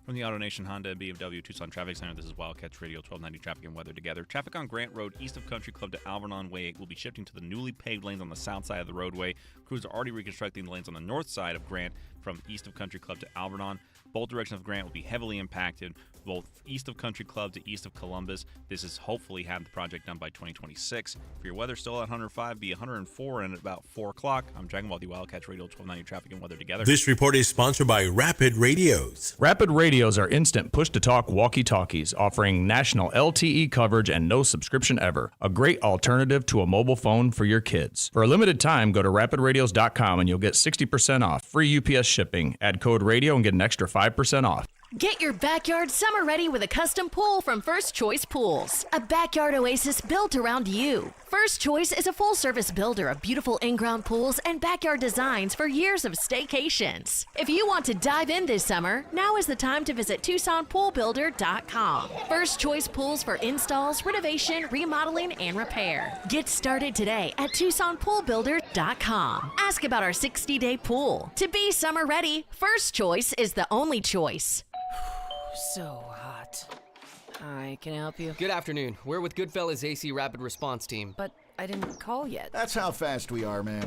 Speaker 16: From the AutoNation Honda and BMW Tucson Traffic Center, this is Wildcats Radio 1290 Traffic and Weather Together. Traffic on Grant Road east of Country Club to Alvernon Way will be shifting to the newly paved lanes on the south side of the roadway. Crews are already reconstructing the lanes on the north side of Grant from east of Country Club to Alvernon. Both directions of Grant will be heavily impacted, both east of Country Club to east of Columbus. This is hopefully have the project done by 2026. For your weather, still at 105, be 104, and at about 4 o'clock. I'm Dragon Ball, the Wildcats Radio 1290 Traffic and Weather Together.
Speaker 14: This report is sponsored by Rapid Radios.
Speaker 17: Rapid Radios are instant push-to-talk walkie-talkies offering national LTE coverage and no subscription ever. A great alternative to a mobile phone for your kids. For a limited time, go to rapidradios.com and you'll get 60% off. Free UPS shipping. Add code radio and get an extra 5% off.
Speaker 2: Get your backyard summer ready with a custom pool from First Choice Pools. A backyard oasis built around you. First Choice is a full-service builder of beautiful in-ground pools and backyard designs for years of staycations. If you want to dive in this summer, now is the time to visit TucsonPoolBuilder.com. First Choice Pools for installs, renovation, remodeling, and repair. Get started today at TucsonPoolBuilder.com. Ask about our 60-day pool. To be summer ready, First Choice is the only choice.
Speaker 6: So hot. Hi, can I help you? Good afternoon. We're with Goodfellas AC Rapid Response Team. But I didn't call yet.
Speaker 5: That's how fast we are, man.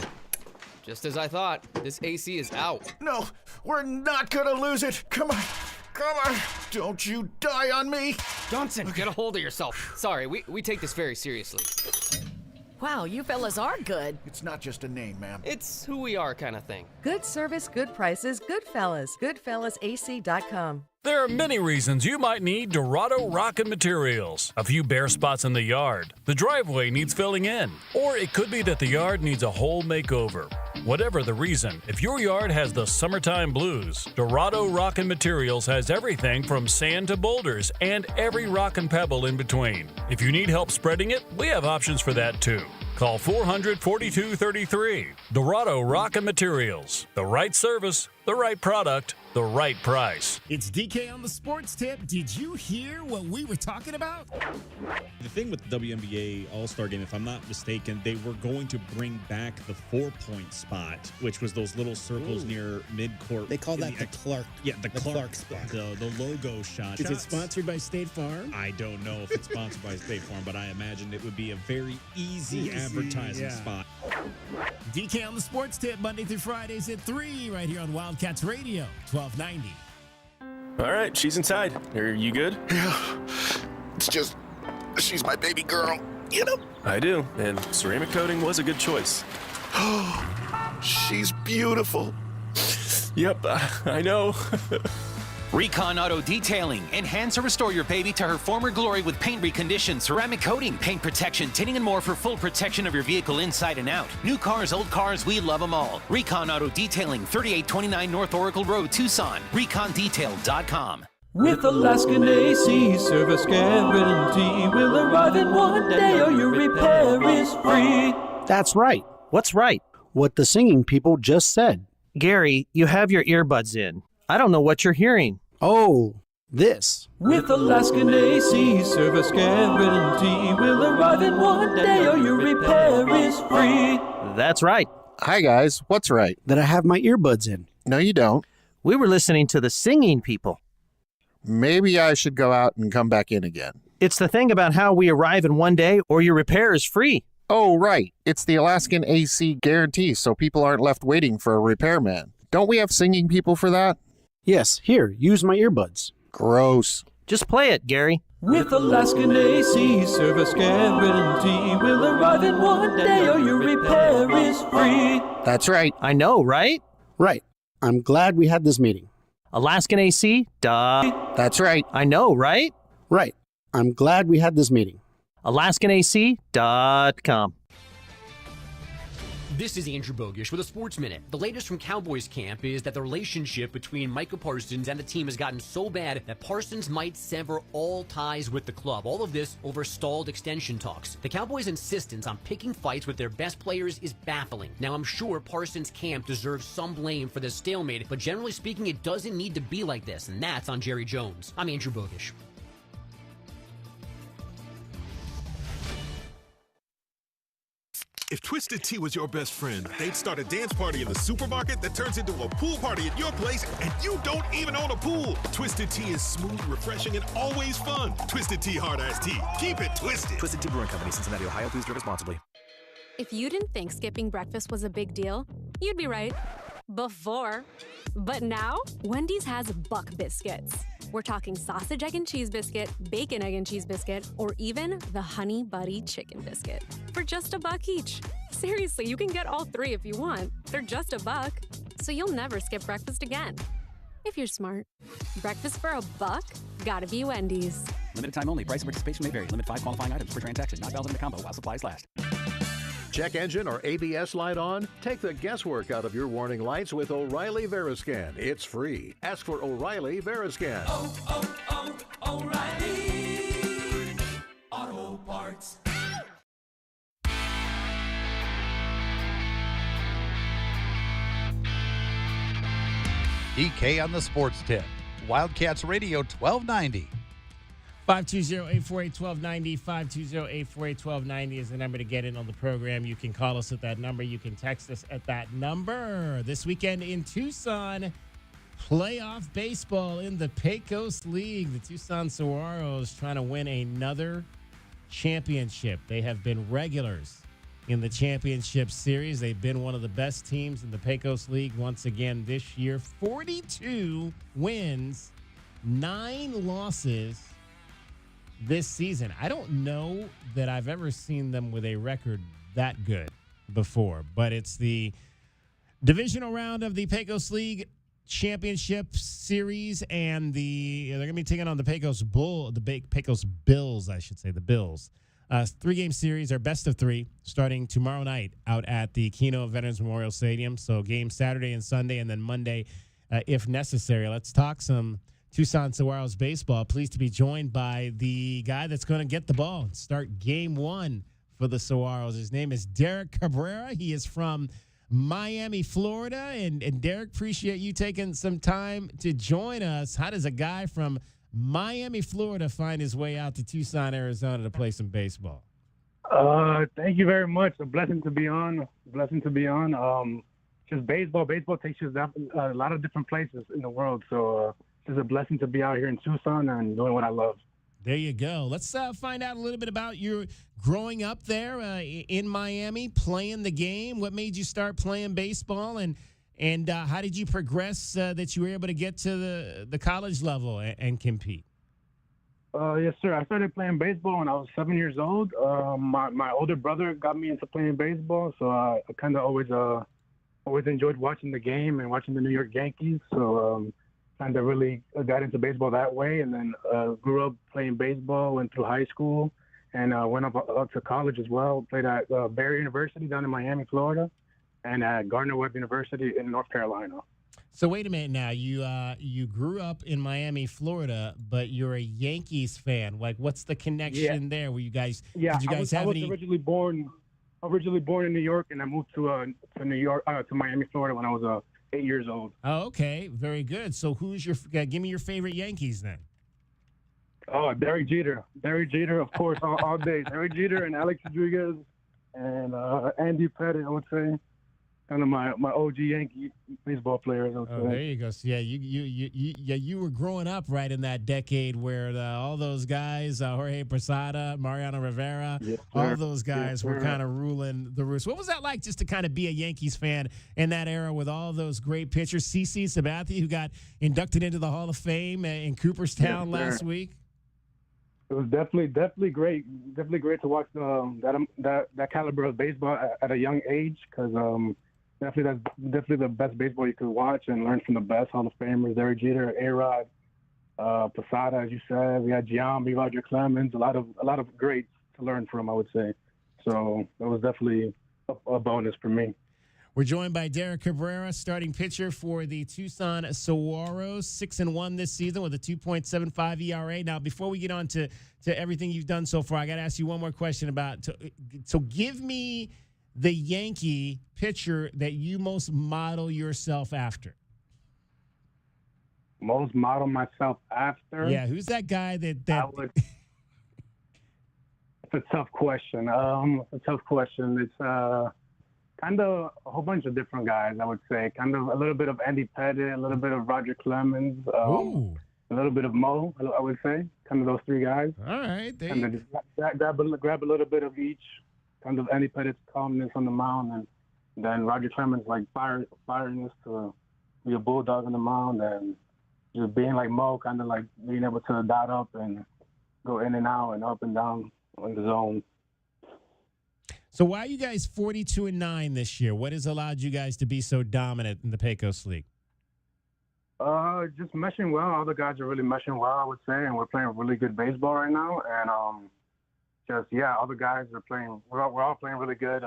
Speaker 6: Just as I thought. This AC is out.
Speaker 5: No, we're not gonna lose it. Come on. Come on. Don't you die on me.
Speaker 6: Johnson, get a hold of yourself. Sorry, we take this very seriously.
Speaker 2: Wow, you fellas are good.
Speaker 5: It's not just a name, ma'am.
Speaker 6: It's who we are kind of thing.
Speaker 7: Good service, good prices, Goodfellas. GoodfellasAC.com.
Speaker 9: There are many reasons you might need Dorado Rockin' Materials. A few bare spots in the yard, the driveway needs filling in, or it could be that the yard needs a whole makeover. Whatever the reason, if your yard has the summertime blues, Dorado Rockin' Materials has everything from sand to boulders and every rock and pebble in between. If you need help spreading it, we have options for that too. Call 400-4233. Dorado Rockin' Materials. The right service, the right product, the right price.
Speaker 10: It's DK on the sports tip. Did you hear what we were talking about?
Speaker 11: The thing with the WNBA All-Star Game, if I'm not mistaken, they were going to bring back the 4-point spot, which was those little circles near midcourt.
Speaker 1: They call that the Clark.
Speaker 11: Yeah, the Clark spot. The logo shot.
Speaker 10: Is it sponsored by State Farm?
Speaker 11: I don't know if it's sponsored by State Farm, but I imagine it would be a very easy advertising spot.
Speaker 10: DK on the sports tip, Monday through Fridays at 3, right here on Wildcats Radio, 1290.
Speaker 19: All right, she's inside. Are you good?
Speaker 5: Yeah. It's just, she's my baby girl, you know?
Speaker 19: I do, and ceramic coating was a good choice.
Speaker 5: Oh, she's beautiful.
Speaker 19: Yep, I know.
Speaker 12: Recon Auto Detailing. Enhance or restore your baby to her former glory with paint recondition, ceramic coating, paint protection, tinting, and more for full protection of your vehicle inside and out. New cars, old cars, we love them all. Recon Auto Detailing, 3829 North Oracle Road, Tucson. ReconDetail.com.
Speaker 13: With Alaskan AC service guarantee, we'll arrive in one day or your repair is free.
Speaker 24: That's right. What's right? What the singing people just said. Gary, you have your earbuds in. I don't know what you're hearing. Oh, this.
Speaker 13: With Alaskan AC service guarantee, we'll arrive in one day or your repair is free.
Speaker 24: That's right.
Speaker 25: Hi, guys. What's right?
Speaker 24: That I have my earbuds in.
Speaker 25: No, you don't.
Speaker 24: We were listening to the singing people.
Speaker 25: Maybe I should go out and come back in again.
Speaker 24: It's the thing about how we arrive in one day or your repair is free.
Speaker 25: Oh, right. It's the Alaskan AC guarantee, so people aren't left waiting for a repairman. Don't we have singing people for that?
Speaker 24: Yes, here, use my earbuds.
Speaker 25: Gross.
Speaker 24: Just play it, Gary.
Speaker 13: With Alaskan AC service guarantee, we'll arrive in one day or your repair is free.
Speaker 25: That's right.
Speaker 24: I know, right?
Speaker 26: Right. I'm glad we had this meeting.
Speaker 24: Alaskan AC? Duh.
Speaker 25: That's right.
Speaker 24: I know, right?
Speaker 26: Right. I'm glad we had this meeting.
Speaker 24: AlaskanAC.com.
Speaker 15: This is Andrew Bogish with a Sports Minute. The latest from Cowboys camp is that the relationship between Micah Parsons and the team has gotten so bad that Parsons might sever all ties with the club. All of this over stalled extension talks. The Cowboys' insistence on picking fights with their best players is baffling. Now, I'm sure Parsons' camp deserves some blame for this stalemate, but generally speaking, it doesn't need to be like this, and that's on Jerry Jones. I'm Andrew Bogish.
Speaker 30: If Twisted Tea was your best friend, they'd start a dance party in the supermarket that turns into a pool party at your place, and you don't even own a pool. Twisted Tea is smooth, refreshing, and always fun. Twisted Tea Hard Iced Tea. Keep it twisted.
Speaker 31: Twisted Tea Brewing Company, Cincinnati, Ohio. Please drink responsibly.
Speaker 32: If you didn't think skipping breakfast was a big deal, you'd be right.
Speaker 4: Before. But now, Wendy's has Buck Biscuits. We're talking sausage, egg, and cheese biscuit, bacon, egg, and cheese biscuit, or even the Honey Buddy chicken biscuit for just $1 each. Seriously, you can get all 3 if you want. They're just $1, so you'll never skip breakfast again. If you're smart. Breakfast for $1? Gotta be Wendy's.
Speaker 8: Limited time only. Price and participation may vary. Limit 5 qualifying items per transaction. Not valid in a combo while supplies last.
Speaker 18: Check engine or ABS light on? Take the guesswork out of your warning lights with O'Reilly Veriscan. It's free. Ask for O'Reilly Veriscan.
Speaker 13: O'Reilly Auto Parts.
Speaker 20: DK on the Sports Tip. Wildcats Radio 1290.
Speaker 3: 520-848-1290, 520-848-1290 is the number to get in on the program. You can call us at that number. You can text us at that number. This weekend in Tucson, playoff baseball in the Pecos League. The Tucson Saguaros trying to win another championship. They have been regulars in the championship series. They've been one of the best teams in the Pecos League once again this year. 42 wins, 9 losses this season. I don't know that I've ever seen them with a record that good before, but it's the divisional round of the Pecos League Championship Series, and they're going to be taking on the Pecos Bills, I should say, the Bills. 3-game series, or best of 3, starting tomorrow night out at the Keno Veterans Memorial Stadium. So game Saturday and Sunday, and then Monday if necessary. Let's talk some Tucson Saguaros baseball. Pleased to be joined by the guy that's going to get the ball and start game 1 for the Saguaros. His name is Derek Cabrera. He is from Miami, Florida. And Derek, appreciate you taking some time to join us. How does a guy from Miami, Florida find his way out to Tucson, Arizona to play some baseball?
Speaker 21: Thank you very much. A blessing to be on. Just baseball. Baseball takes you a lot of different places in the world. So it's a blessing to be out here in Tucson and doing what I love.
Speaker 3: There you go. Let's find out a little bit about your growing up there in Miami, playing the game. What made you start playing baseball, and how did you progress that you were able to get to the college level and compete?
Speaker 21: Yes, sir. I started playing baseball when I was 7 years old. My older brother got me into playing baseball, so I kind of always enjoyed watching the game and watching the New York Yankees. So kind of really got into baseball that way, and then grew up playing baseball, went through high school, and went up to college as well. Played at Barry University down in Miami, Florida, and at Gardner-Webb University in North Carolina.
Speaker 3: So wait a minute now. You grew up in Miami, Florida, but you're a Yankees fan. Like, what's the connection there? Were you guys? Yeah, did you guys have any?
Speaker 21: I was originally born in New York, and I moved to New York to Miami, Florida when I was 8 years old.
Speaker 3: Oh, okay, very good. So who's your? Give me your favorite Yankees then.
Speaker 21: Oh, Derek Jeter. Derek Jeter, of course, all day. Derek Jeter and Alex Rodriguez and Andy Pettit, I would say. Kind of my OG Yankee baseball players.
Speaker 3: There you go. So you were growing up right in that decade where all those guys, Jorge Posada, Mariano Rivera, all those guys were kind of ruling the roost. What was that like, just to kind of be a Yankees fan in that era with all those great pitchers? CC Sabathia, who got inducted into the Hall of Fame in Cooperstown last week.
Speaker 21: It was definitely great. Definitely great to watch that caliber of baseball at a young age, because that's definitely the best baseball you could watch and learn from the best Hall of Famers. Derek Jeter, A-Rod, Posada, as you said. We had Giambi, Roger Clemens, a lot of greats to learn from, I would say. So that was definitely a bonus for me.
Speaker 3: We're joined by Derek Cabrera, starting pitcher for the Tucson Saguaros, 6-1 this season with a 2.75 ERA. Now, before we get on to everything you've done so far, I got to ask you one more question about. So give me the Yankee pitcher that you most model yourself after.
Speaker 21: Most model myself after?
Speaker 3: Yeah, who's that guy that
Speaker 21: It's a tough question. It's kind of a whole bunch of different guys, I would say. Kind of a little bit of Andy Pettit, a little bit of Roger Clemens, a little bit of Mo, I would say. Kind of those three guys.
Speaker 3: All right.
Speaker 21: Kind of just grab a little bit of each. Kind of Andy Pettit's calmness on the mound, and Then Roger Clemens like firing us to be a bulldog on the mound, and just being like Mo, kind of like being able to dot up and go in and out and up and down in the zone.
Speaker 3: So why are you guys 42-9 this year? What has allowed you guys to be so dominant in the Pecos League?
Speaker 21: Just meshing well. All the guys are really meshing well, I would say, and we're playing really good baseball right now. And all the guys are playing. We're all playing really good.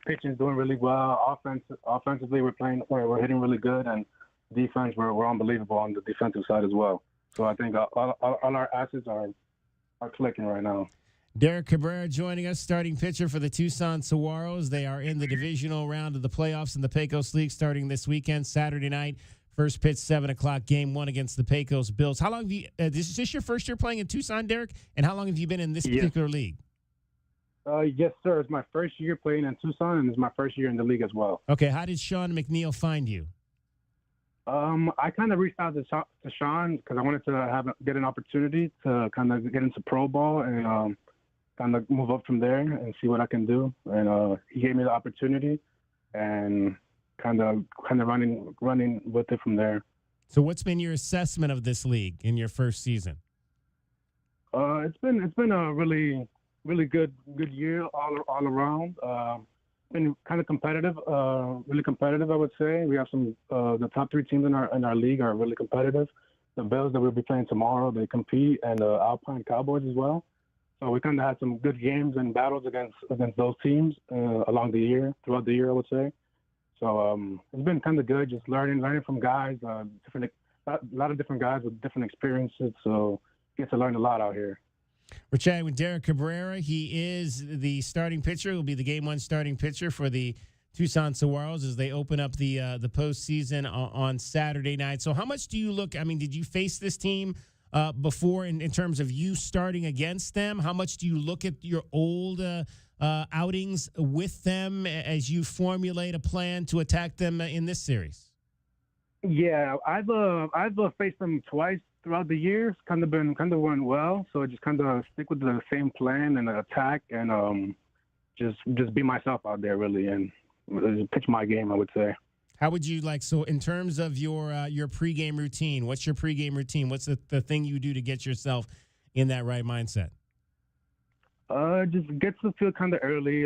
Speaker 21: Pitching's doing really well. Offensively, we're hitting really good, and defense, we're unbelievable on the defensive side as well. So I think all our assets are clicking right now.
Speaker 3: Derek Cabrera joining us, starting pitcher for the Tucson Saguaros. They are in the divisional round of the playoffs in the Pecos League starting this weekend, Saturday night. First pitch, 7 o'clock, game 1 against the Pecos Bills. How long have you, is this your first year playing in Tucson, Derek? And how long have you been in this particular league?
Speaker 21: Yes, sir. It's my first year playing in Tucson, and it's my first year in the league as well.
Speaker 3: Okay, how did Sean McNeil find you?
Speaker 21: I kind of reached out to Sean because I wanted to get an opportunity to kind of get into pro ball and kind of move up from there and see what I can do. And he gave me the opportunity, and kind of running with it from there.
Speaker 3: So, what's been your assessment of this league in your first season?
Speaker 21: It's been a really good year all around. Been kind of competitive, really competitive, I would say. We have some the top 3 teams in our league are really competitive. The Bills that we'll be playing tomorrow, they compete, and the Alpine Cowboys as well. So we kind of had some good games and battles against those teams throughout the year, I would say. So it's been kind of good, just learning from guys, a lot of different guys with different experiences. So get to learn a lot out here.
Speaker 3: We're chatting with Derek Cabrera. He is the starting pitcher. He'll be the game 1 starting pitcher for the Tucson Saguaros as they open up the postseason on Saturday night. So how much do you look? I mean, did you face this team before in terms of you starting against them? How much do you look at your old outings with them as you formulate a plan to attack them in this series?
Speaker 21: Yeah, I've faced them twice throughout the years. Kind of went well. So I just kind of stick with the same plan and attack, and just be myself out there really, and pitch my game, I would say.
Speaker 3: How would you so in terms of your pregame routine, what's your pregame routine? What's the thing you do to get yourself in that right mindset?
Speaker 21: Just get to the field kind of early,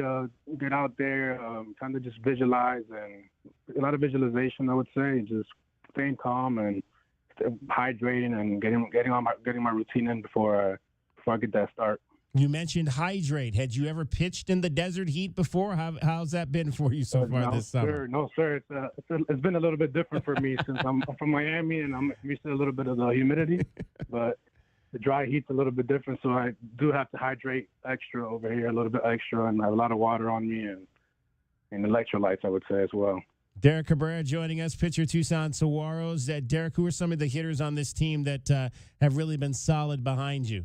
Speaker 21: get out there, kind of just visualize, and a lot of visualization, I would say, just staying calm and hydrating and getting my routine in before I get that start.
Speaker 3: You mentioned hydrate. Had you ever pitched in the desert heat before? How's that been for you so far this summer?
Speaker 21: No, sir. It's been a little bit different for me since I'm from Miami and I'm used to a little bit of the humidity, but the dry heat's a little bit different, so I do have to hydrate extra over here, a little bit extra, and I have a lot of water on me and electrolytes, I would say, as well.
Speaker 3: Derek Cabrera joining us, pitcher Tucson Saguaros. Derek, who are some of the hitters on this team that have really been solid behind you?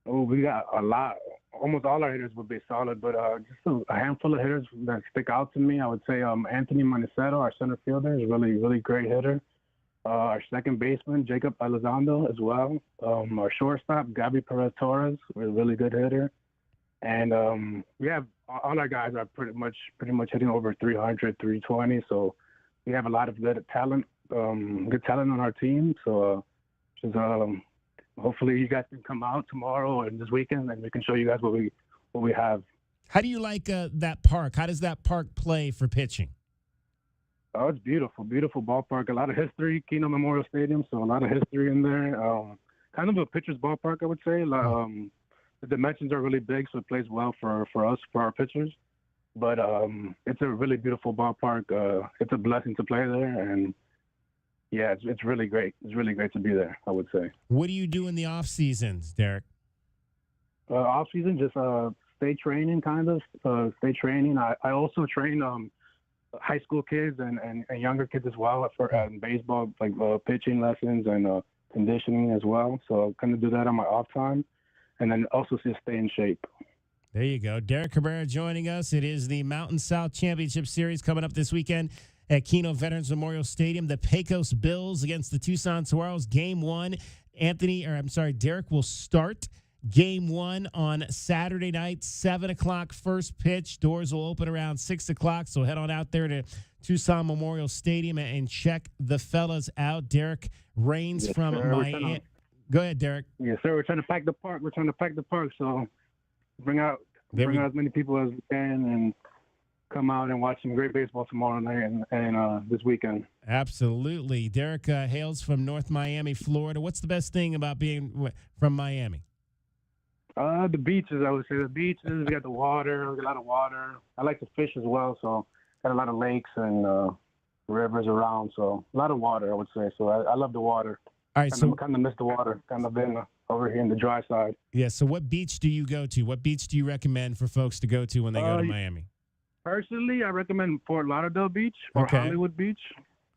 Speaker 21: Oh, we got a lot. Almost all our hitters would be solid, but just a handful of hitters that stick out to me. I would say Anthony Maniceto, our center fielder, is a really, really great hitter. Our second baseman, Jacob Elizondo, as well. Our shortstop, Gabby Perez-Torres, a really good hitter. And we have all our guys are pretty much hitting over 300, 320. So we have a lot of good talent on our team. So just hopefully you guys can come out tomorrow and this weekend, and we can show you guys what we have.
Speaker 3: How do you like that park? How does that park play for pitching?
Speaker 21: Oh, it's beautiful, beautiful ballpark. A lot of history, Keno Memorial Stadium, so a lot of history in there. Kind of a pitcher's ballpark, I would say. The dimensions are really big, so it plays well for us, for our pitchers. But it's a really beautiful ballpark. It's a blessing to play there, and yeah, it's really great. It's really great to be there, I would say.
Speaker 3: What do you do in the off seasons, Derek?
Speaker 21: Off season, just stay training, kind of. Stay training. I also train high school kids and younger kids as well for baseball, like pitching lessons and conditioning as well. So I kind of do that on my off time, and then also just stay in shape.
Speaker 3: There you go. Derek Cabrera joining us. It is the Mountain South Championship Series coming up this weekend at Keno Veterans Memorial Stadium. The Pecos Bills against the Tucson Saguaros. Game 1. Derek will start Game 1 on Saturday night, 7 o'clock first pitch. Doors will open around 6 o'clock, so head on out there to Tucson Memorial Stadium and check the fellas out. Derek Rains from Miami. Go ahead, Derek.
Speaker 21: Yes, sir. We're trying to pack the park. So bring out as many people as we can and come out and watch some great baseball tomorrow night and this weekend.
Speaker 3: Absolutely. Derek hails from North Miami, Florida. What's the best thing about being from Miami?
Speaker 21: The beaches, I would say. The beaches, we got the water, we got a lot of water. I like to fish as well, so got a lot of lakes and rivers around, so a lot of water, I would say. So I love the water.
Speaker 3: All right,
Speaker 21: kind of miss the water. Kind of been over here in the dry side.
Speaker 3: Yeah, so what beach do you go to? What beach do you recommend for folks to go to when they go to Miami?
Speaker 21: Personally, I recommend Fort Lauderdale Beach or Hollywood Beach.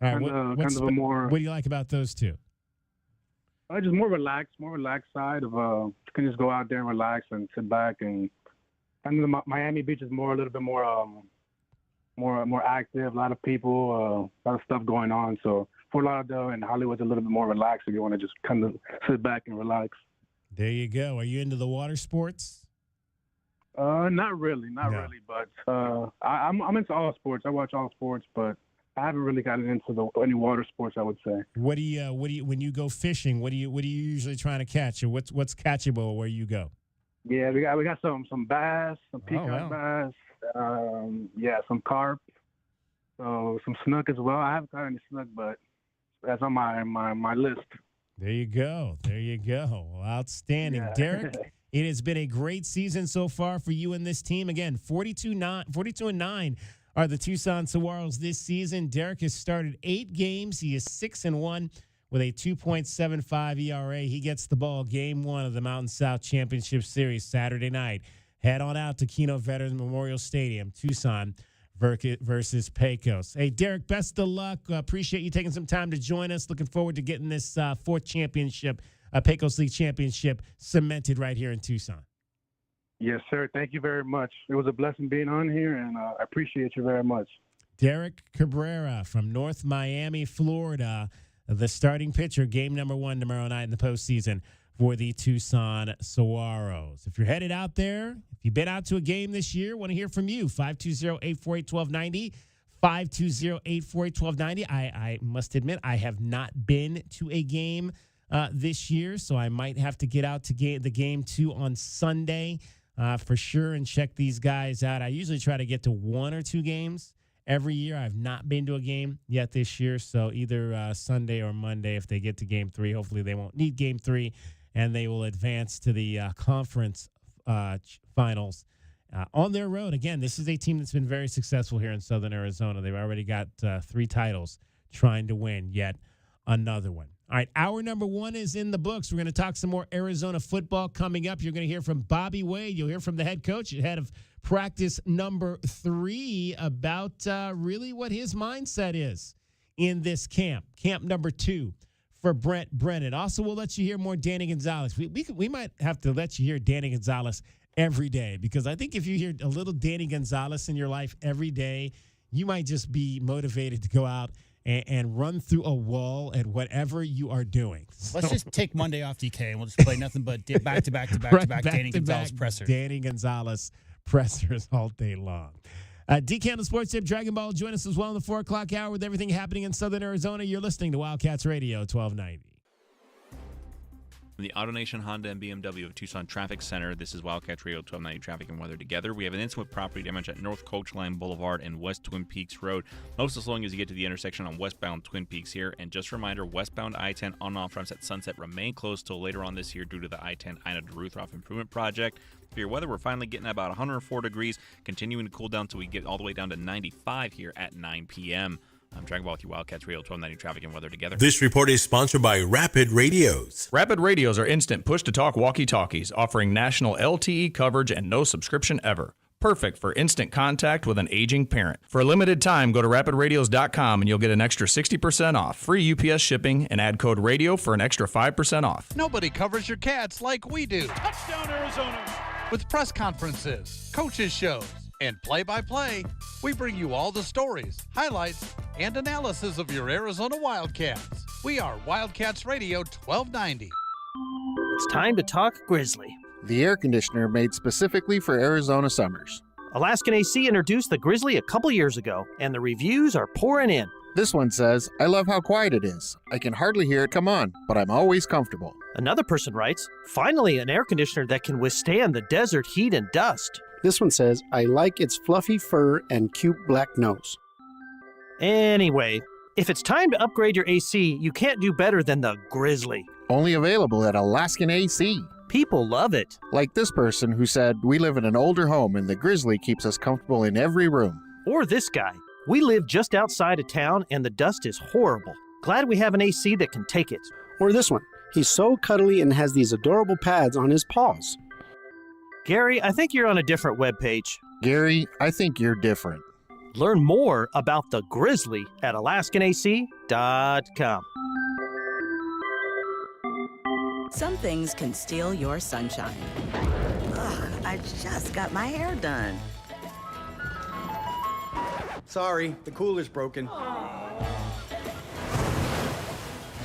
Speaker 3: All right, what do you like about those two?
Speaker 21: Just more relaxed side of you can just go out there and relax and sit back and the Miami Beach is a little bit more active, a lot of people, a lot of stuff going on. So Fort Lauderdale and Hollywood's a little bit more relaxed if you want to just kind of sit back and relax.
Speaker 3: There you go. Are you into the water sports?
Speaker 21: Not really, but I'm into all sports. I watch all sports, but I haven't really gotten into any water sports, I would say.
Speaker 3: What do you when you go fishing? What are you usually trying to catch, or what's catchable where you go?
Speaker 21: Yeah, we got some bass, some peacock bass, some carp, so some snook as well. I haven't caught any snook, but that's on my list.
Speaker 3: There you go. Well, outstanding, yeah. Derek. It has been a great season so far for you and this team. Again, 42-9 are the Tucson Saguaros this season. Derek has started 8 games. He is 6-1 with a 2.75 ERA. He gets the ball game 1 of the Mountain South Championship Series Saturday night. Head on out to Keno Veterans Memorial Stadium, Tucson versus Pecos. Hey, Derek, best of luck. Appreciate you taking some time to join us. Looking forward to getting this 4th championship, Pecos League championship, cemented right here in Tucson.
Speaker 21: Yes, sir. Thank you very much. It was a blessing being on here, and I appreciate you very much.
Speaker 3: Derek Cabrera from North Miami, Florida, the starting pitcher, game number 1 tomorrow night in the postseason for the Tucson Saguaros. If you're headed out there, if you've been out to a game this year, want to hear from you. 520-848-1290, 520-848-1290. I must admit, I have not been to a game this year, so I might have to get out to the game 2 on Sunday. For sure, and check these guys out. I usually try to get to 1 or 2 games every year. I've not been to a game yet this year, so either Sunday or Monday, if they get to game 3, hopefully they won't need game 3, and they will advance to the conference finals on their road. Again, this is a team that's been very successful here in Southern Arizona. They've already got 3 titles, trying to win yet another one. All right, hour number 1 is in the books. We're going to talk some more Arizona football coming up. You're going to hear from Bobby Wade. You'll hear from the head coach, head of practice number 3, about really what his mindset is in this camp number 2 for Brent Brennan. Also, we'll let you hear more Danny Gonzalez. We might have to let you hear Danny Gonzalez every day, because I think if you hear a little Danny Gonzalez in your life every day, you might just be motivated to go out and run through a wall at whatever you are doing.
Speaker 1: Let's just take Monday off, DK, and we'll just play nothing but back-to-back Danny Gonzalez pressers.
Speaker 3: Danny Gonzalez pressers all day long. DK on the Sports Tip, Dragon Ball, join us as well in the 4 o'clock hour with everything happening in Southern Arizona. You're listening to Wildcats Radio 1290.
Speaker 2: From the AutoNation Honda and BMW of Tucson Traffic Center, this is Wildcats Radio 1290 Traffic and Weather Together. We have an incident with property damage at North Coach Line Boulevard and West Twin Peaks Road. Most of the slowing as you get to the intersection on westbound Twin Peaks here. And just a reminder, westbound I-10 on-off ramps at Sunset remain closed till later on this year due to the I-10 Ina DeRuthroff Improvement Project. For your weather, we're finally getting about 104 degrees, continuing to cool down until we get all the way down to 95 here at 9 p.m. I'm Dragon Ball with you, Wildcats Radio 1290 Traffic and Weather Together.
Speaker 6: This report is sponsored by Rapid Radios.
Speaker 14: Rapid Radios are instant push-to-talk walkie-talkies, offering national LTE coverage and no subscription ever. Perfect for instant contact with an aging parent. For a limited time, go to rapidradios.com and you'll get an extra 60% off, free UPS shipping, and add code RADIO for an extra 5% off.
Speaker 20: Nobody covers your cats like we do.
Speaker 30: Touchdown, Arizona!
Speaker 20: With press conferences, coaches shows, and play-by-play, we bring you all the stories, highlights, and analysis of your Arizona Wildcats. We are Wildcats Radio 1290.
Speaker 24: It's time to talk Grizzly.
Speaker 25: the air conditioner made specifically for Arizona summers.
Speaker 24: Alaskan AC introduced the Grizzly a couple years ago, and the reviews are pouring in.
Speaker 25: This one says, I love how quiet it is. I can hardly hear it come on, but I'm always comfortable.
Speaker 24: Another person writes, finally an air conditioner that can withstand the desert heat and dust.
Speaker 26: This one says, I like its fluffy fur and cute black nose.
Speaker 24: Anyway, if it's time to upgrade your AC, you can't do better than the Grizzly.
Speaker 25: Only available at Alaskan AC.
Speaker 24: People love it.
Speaker 25: Like this person who said, we live in an older home and the Grizzly keeps us comfortable in every room.
Speaker 24: Or this guy, we live just outside of town and the dust is horrible. Glad we have an AC that can take it.
Speaker 26: Or this one, he's so cuddly and has these adorable pads on his paws.
Speaker 24: Gary, I think you're on a different webpage.
Speaker 25: Gary, I think you're different.
Speaker 24: Learn more about the Grizzly at AlaskanAC.com.
Speaker 7: Some things can steal your sunshine. Ugh, I just got my hair done.
Speaker 9: Sorry, the cooler's broken.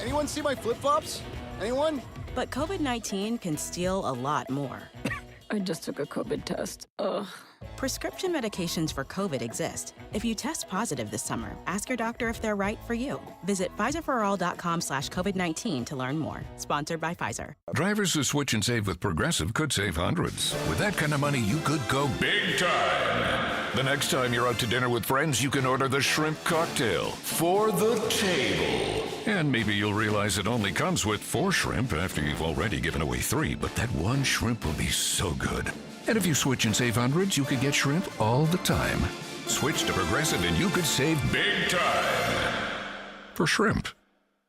Speaker 9: Anyone see my flip-flops? Anyone?
Speaker 7: But COVID-19 can steal a lot more.
Speaker 11: I just took a COVID test. Ugh.
Speaker 7: Prescription medications for COVID exist. If you test positive this summer, ask your doctor if they're right for you. Visit PfizerForAll.com/COVID-19 to learn more. Sponsored by Pfizer.
Speaker 16: Drivers who switch and save with Progressive could save hundreds. With that kind of money, you could go big time. The next time you're out to dinner with friends, you can order the shrimp cocktail for the table. And maybe you'll realize it only comes with 4 shrimp after you've already given away 3, but that one shrimp will be so good. And if you switch and save hundreds, you could get shrimp all the time. Switch to Progressive and you could save big time. For shrimp.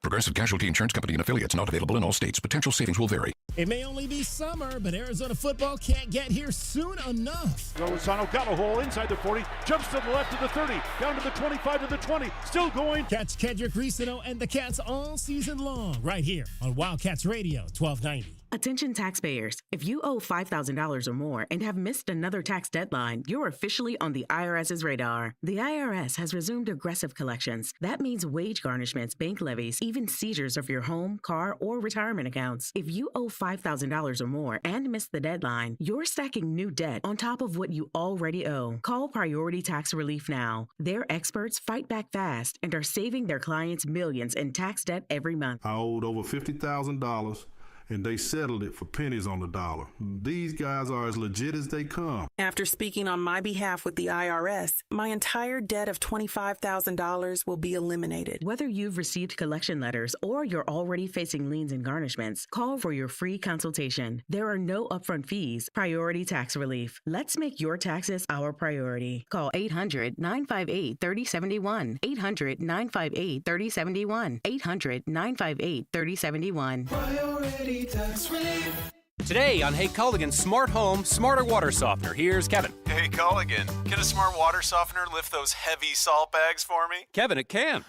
Speaker 16: Progressive Casualty Insurance Company and affiliates, not available in all states. Potential savings will vary.
Speaker 10: It may only be summer, but Arizona football can't get here soon enough.
Speaker 17: Lozano got a hole inside the 40, jumps to the left of the 30, down to the 25 to the 20, still going.
Speaker 10: Catch Kendrick Risano and the Cats all season long, right here on Wildcats Radio 1290.
Speaker 22: Attention taxpayers, if you owe $5,000 or more and have missed another tax deadline, you're officially on the IRS's radar. The IRS has resumed aggressive collections. That means wage garnishments, bank levies, even seizures of your home, car, or retirement accounts. If you owe $5,000 or more and missed the deadline, you're stacking new debt on top of what you already owe. Call Priority Tax Relief now. Their experts fight back fast and are saving their clients millions in tax debt every month.
Speaker 17: I owed over $50,000. And they settled it for pennies on the dollar. These guys are as legit as they come.
Speaker 23: After speaking on my behalf with the IRS, my entire debt of $25,000 will be eliminated.
Speaker 22: Whether you've received collection letters or you're already facing liens and garnishments, call for your free consultation. There are no upfront fees. Priority Tax Relief. Let's make your taxes our priority. Call 800-958-3071. 800-958-3071. 800-958-3071.
Speaker 27: Priority Tax Relief.
Speaker 15: Today on Hey Culligan Smart Home, Smarter Water Softener. Here's Kevin.
Speaker 28: Hey Culligan, can a smart water softener lift those heavy salt bags for me?
Speaker 15: Kevin, it can.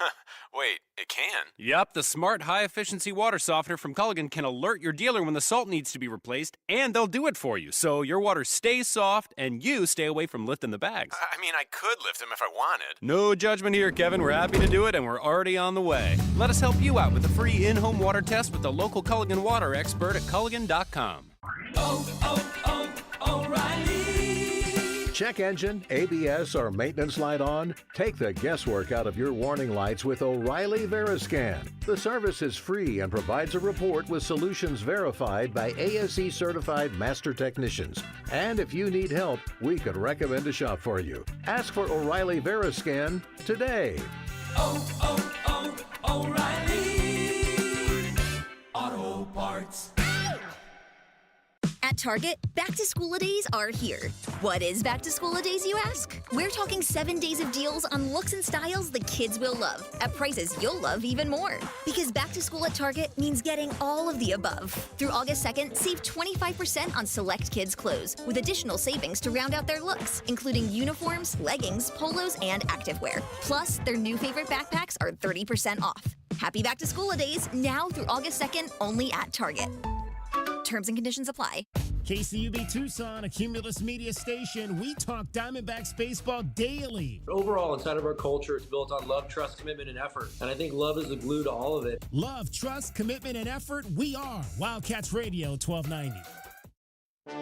Speaker 28: Wait, it can?
Speaker 15: Yep, the smart high-efficiency water softener from Culligan can alert your dealer when the salt needs to be replaced, and they'll do it for you, so your water stays soft and you stay away from lifting the bags.
Speaker 28: I mean, I could lift them if I wanted.
Speaker 15: No judgment here, Kevin. We're happy to do it, and we're already on the way. Let us help you out with a free in-home water test with the local Culligan water expert at Culligan.com.
Speaker 18: O'Reilly. Check engine, ABS, or maintenance light on? Take the guesswork out of your warning lights with O'Reilly Veriscan. The service is free and provides a report with solutions verified by ASE certified master technicians. And if you need help, we could recommend a shop for you. Ask for O'Reilly Veriscan today.
Speaker 27: O'Reilly Auto Parts.
Speaker 29: At Target, back-to-school-a-days are here. What is back-to-school-a-days, you ask? We're talking 7 days of deals on looks and styles the kids will love, at prices you'll love even more. Because back-to-school at Target means getting all of the above. Through August 2nd, save 25% on select kids' clothes, with additional savings to round out their looks, including uniforms, leggings, polos, and activewear. Plus, their new favorite backpacks are 30% off. Happy back-to-school-a-days, now through August 2nd, only at Target. Terms and conditions apply.
Speaker 10: KCUB Tucson, a Cumulus media station. We talk Diamondbacks baseball daily.
Speaker 31: Overall, inside of our culture, it's built on love, trust, commitment, and effort. And I think love is the glue to all of it.
Speaker 10: Love, trust, commitment, and effort. We are Wildcats Radio 1290.
Speaker 20: DK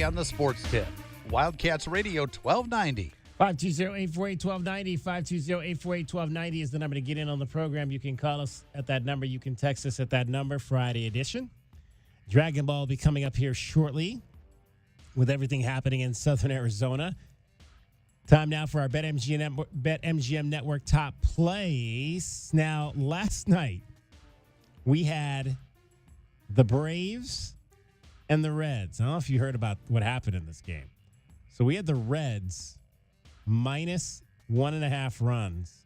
Speaker 20: on the sports tip. Wildcats Radio 1290.
Speaker 10: 520-848-1290. 520-848-1290 is the number to get in on the program. You can call us at that number. You can text us at that number. Friday edition. Dragon Ball will be coming up here shortly with everything happening in Southern Arizona. Time now for our BetMGM Network top plays. Now, last night, we had the Braves and the Reds. I don't know if you heard about what happened in this game. So we had the Reds minus 1.5 runs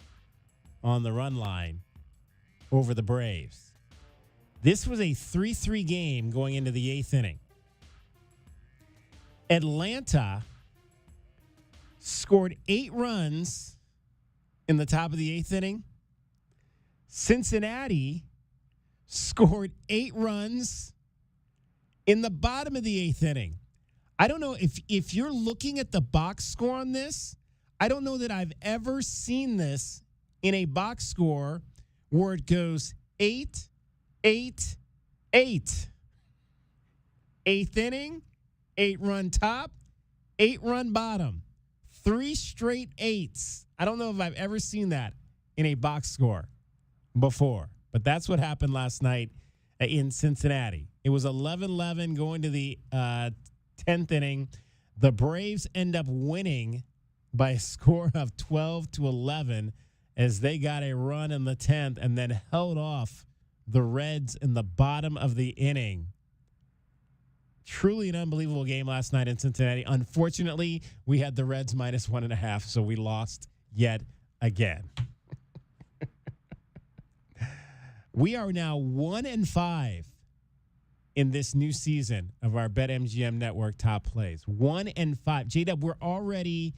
Speaker 10: on the run line over the Braves. This was a 3-3 game going into the 8th inning. Atlanta scored 8 runs in the top of the 8th inning. Cincinnati scored 8 runs in the bottom of the 8th inning. I don't know if you're looking at the box score on this, I don't know that I've ever seen this in a box score where it goes 8, 8, 8. 8th inning, 8-run top, 8-run bottom. 3 straight 8s. I don't know if I've ever seen that in a box score before, but that's what happened last night in Cincinnati. It was 11-11 going to the 10th inning. The Braves end up winning by a score of 12-11 as they got a run in the 10th and then held off the Reds in the bottom of the inning. Truly an unbelievable game last night in Cincinnati. Unfortunately, we had the Reds minus 1.5, so we lost yet again. We are now 1-5 in this new season of our BetMGM Network top plays. 1-5. J-Dub, we're already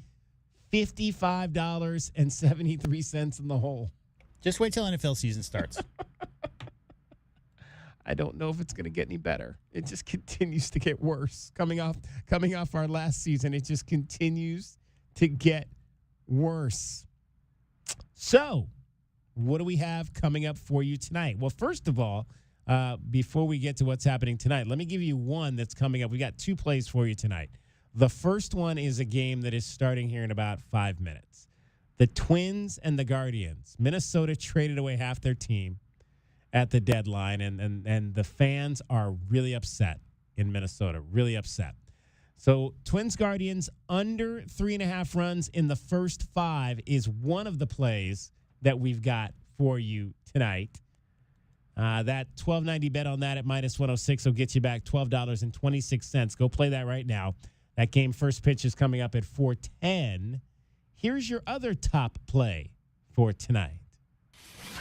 Speaker 10: $55.73 in the hole.
Speaker 1: Just wait till NFL season starts.
Speaker 10: I don't know if it's going to get any better. It just continues to get worse. Coming off our last season, it just continues to get worse. So, what do we have coming up for you tonight? Well, first of all, before we get to what's happening tonight, let me give you one that's coming up. We got 2 plays for you tonight. The first one is a game that is starting here in about 5 minutes. The Twins and the Guardians. Minnesota traded away half their team at the deadline, and the fans are really upset in Minnesota, really upset. So Twins Guardians under 3.5 runs in the first 5 is one of the plays that we've got for you tonight. That $12.90 bet on that at minus 106 will get you back $12.26. Go play that right now. That game first pitch is coming up at 4:10. Here's your other top play for tonight.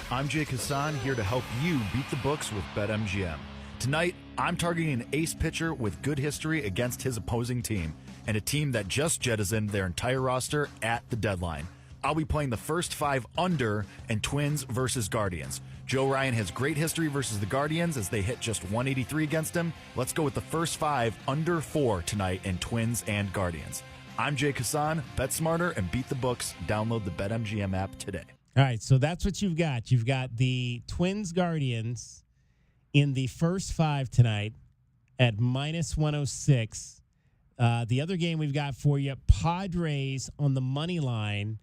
Speaker 2: I'm Jake Hassan, here to help you beat the books with BetMGM. Tonight, I'm targeting an ace pitcher with good history against his opposing team, and a team that just jettisoned their entire roster at the deadline. I'll be playing the first 5 under and Twins versus Guardians. Joe Ryan has great history versus the Guardians as they hit just 183 against him. Let's go with the first 5 under 4 tonight in Twins and Guardians. I'm Jake Hassan. Bet smarter and beat the books. Download the BetMGM app today.
Speaker 10: All right, so that's what you've got. You've got the Twins Guardians in the first 5 tonight at minus 106. The other game we've got for you, Padres on the money line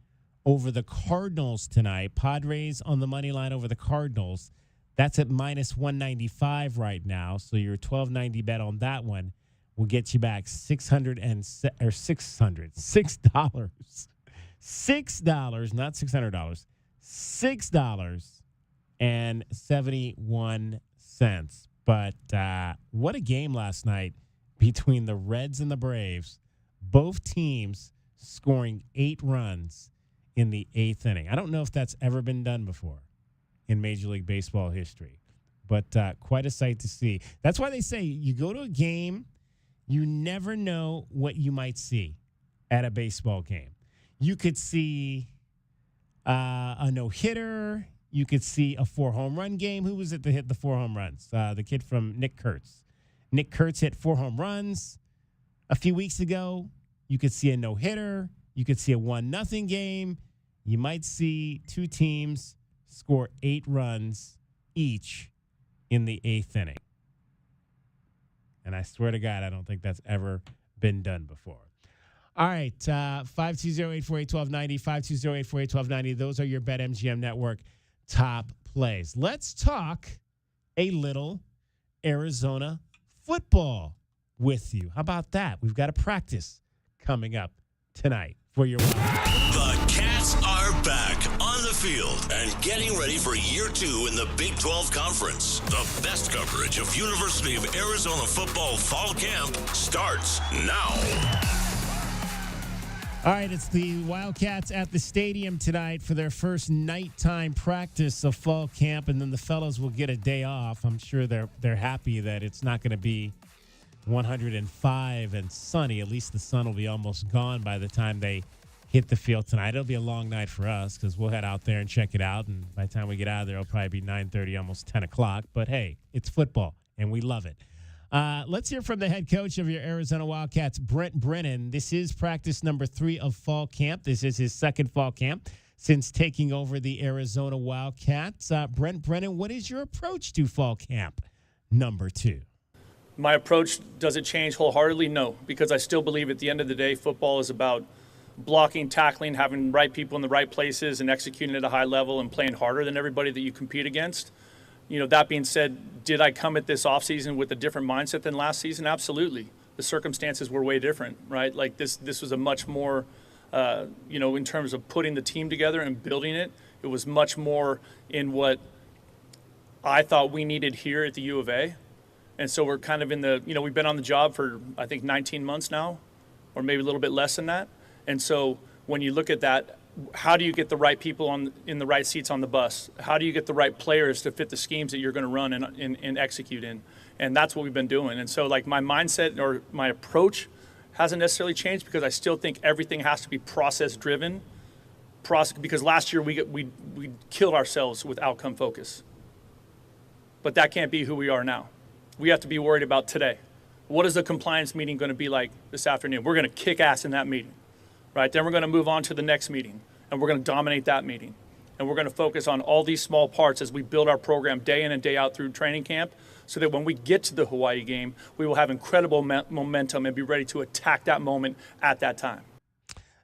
Speaker 10: over the Cardinals tonight. Padres on the money line over the Cardinals. That's at minus 195 right now. So your $12.90 bet on that one will get you back $600, not $600. $6.71. But what a game last night between the Reds and the Braves. Both teams scoring 8 runs in the 8th inning. I don't know if that's ever been done before in Major League Baseball history, but quite a sight to see. That's why they say you go to a game, you never know what you might see at a baseball game. You could see a no-hitter. You could see a 4-home-run game. Who was it that hit the 4 home runs? The kid from Nick Kurtz. Nick Kurtz hit 4 home runs a few weeks ago. You could see a no-hitter. You could see a 1-0 game. You might see two teams score 8 runs each in the 8th inning. And I swear to God, I don't think that's ever been done before. All right, 520-848-1290, 520-848-1290. Those are your BetMGM Network top plays. Let's talk a little Arizona football with you. How about that? We've got a practice coming up tonight for your
Speaker 3: The Cats are back on the field and getting ready for year 2 in the Big 12 Conference. The best coverage of University of Arizona football fall camp starts now.
Speaker 10: All right, it's the Wildcats at the stadium tonight for their first nighttime practice of fall camp, and then the fellows will get a day off. I'm sure they're happy that it's not going to be 105 and sunny. At least the sun will be almost gone by the time they hit the field tonight. It'll be a long night for us because we'll head out there and check it out, and by the time we get out of there, it'll probably be 9:30, almost 10 o'clock. But, hey, it's football, and we love it. Let's hear from the head coach of your Arizona Wildcats, Brent Brennan. This is practice number 3 of fall camp. This is his second fall camp since taking over the Arizona Wildcats. Brent Brennan, what is your approach to fall camp number 2?
Speaker 4: My approach, does it change wholeheartedly? No, because I still believe at the end of the day, football is about blocking, tackling, having the right people in the right places, and executing at a high level and playing harder than everybody that you compete against. You know, that being said, did I come at this offseason with a different mindset than last season? Absolutely. The circumstances were way different, right? Like this was a much more, in terms of putting the team together and building it, it was much more in what I thought we needed here at the U of A. And so we're kind of in the, we've been on the job for, I think, 19 months now, or maybe a little bit less than that. And so when you look at that, how do you get the right people in the right seats on the bus? How do you get the right players to fit the schemes that you're going to run and execute in? And that's what we've been doing. And so, like, my mindset or my approach hasn't necessarily changed because I still think everything has to be process-driven. Because last year we killed ourselves with outcome focus. But that can't be who we are now. We have to be worried about today. What is the compliance meeting going to be like this afternoon? We're going to kick ass in that meeting. Right, then we're going to move on to the next meeting, and we're going to dominate that meeting. And we're going to focus on all these small parts as we build our program day in and day out through training camp so that when we get to the Hawaii game, we will have incredible momentum and be ready to attack that moment at that time.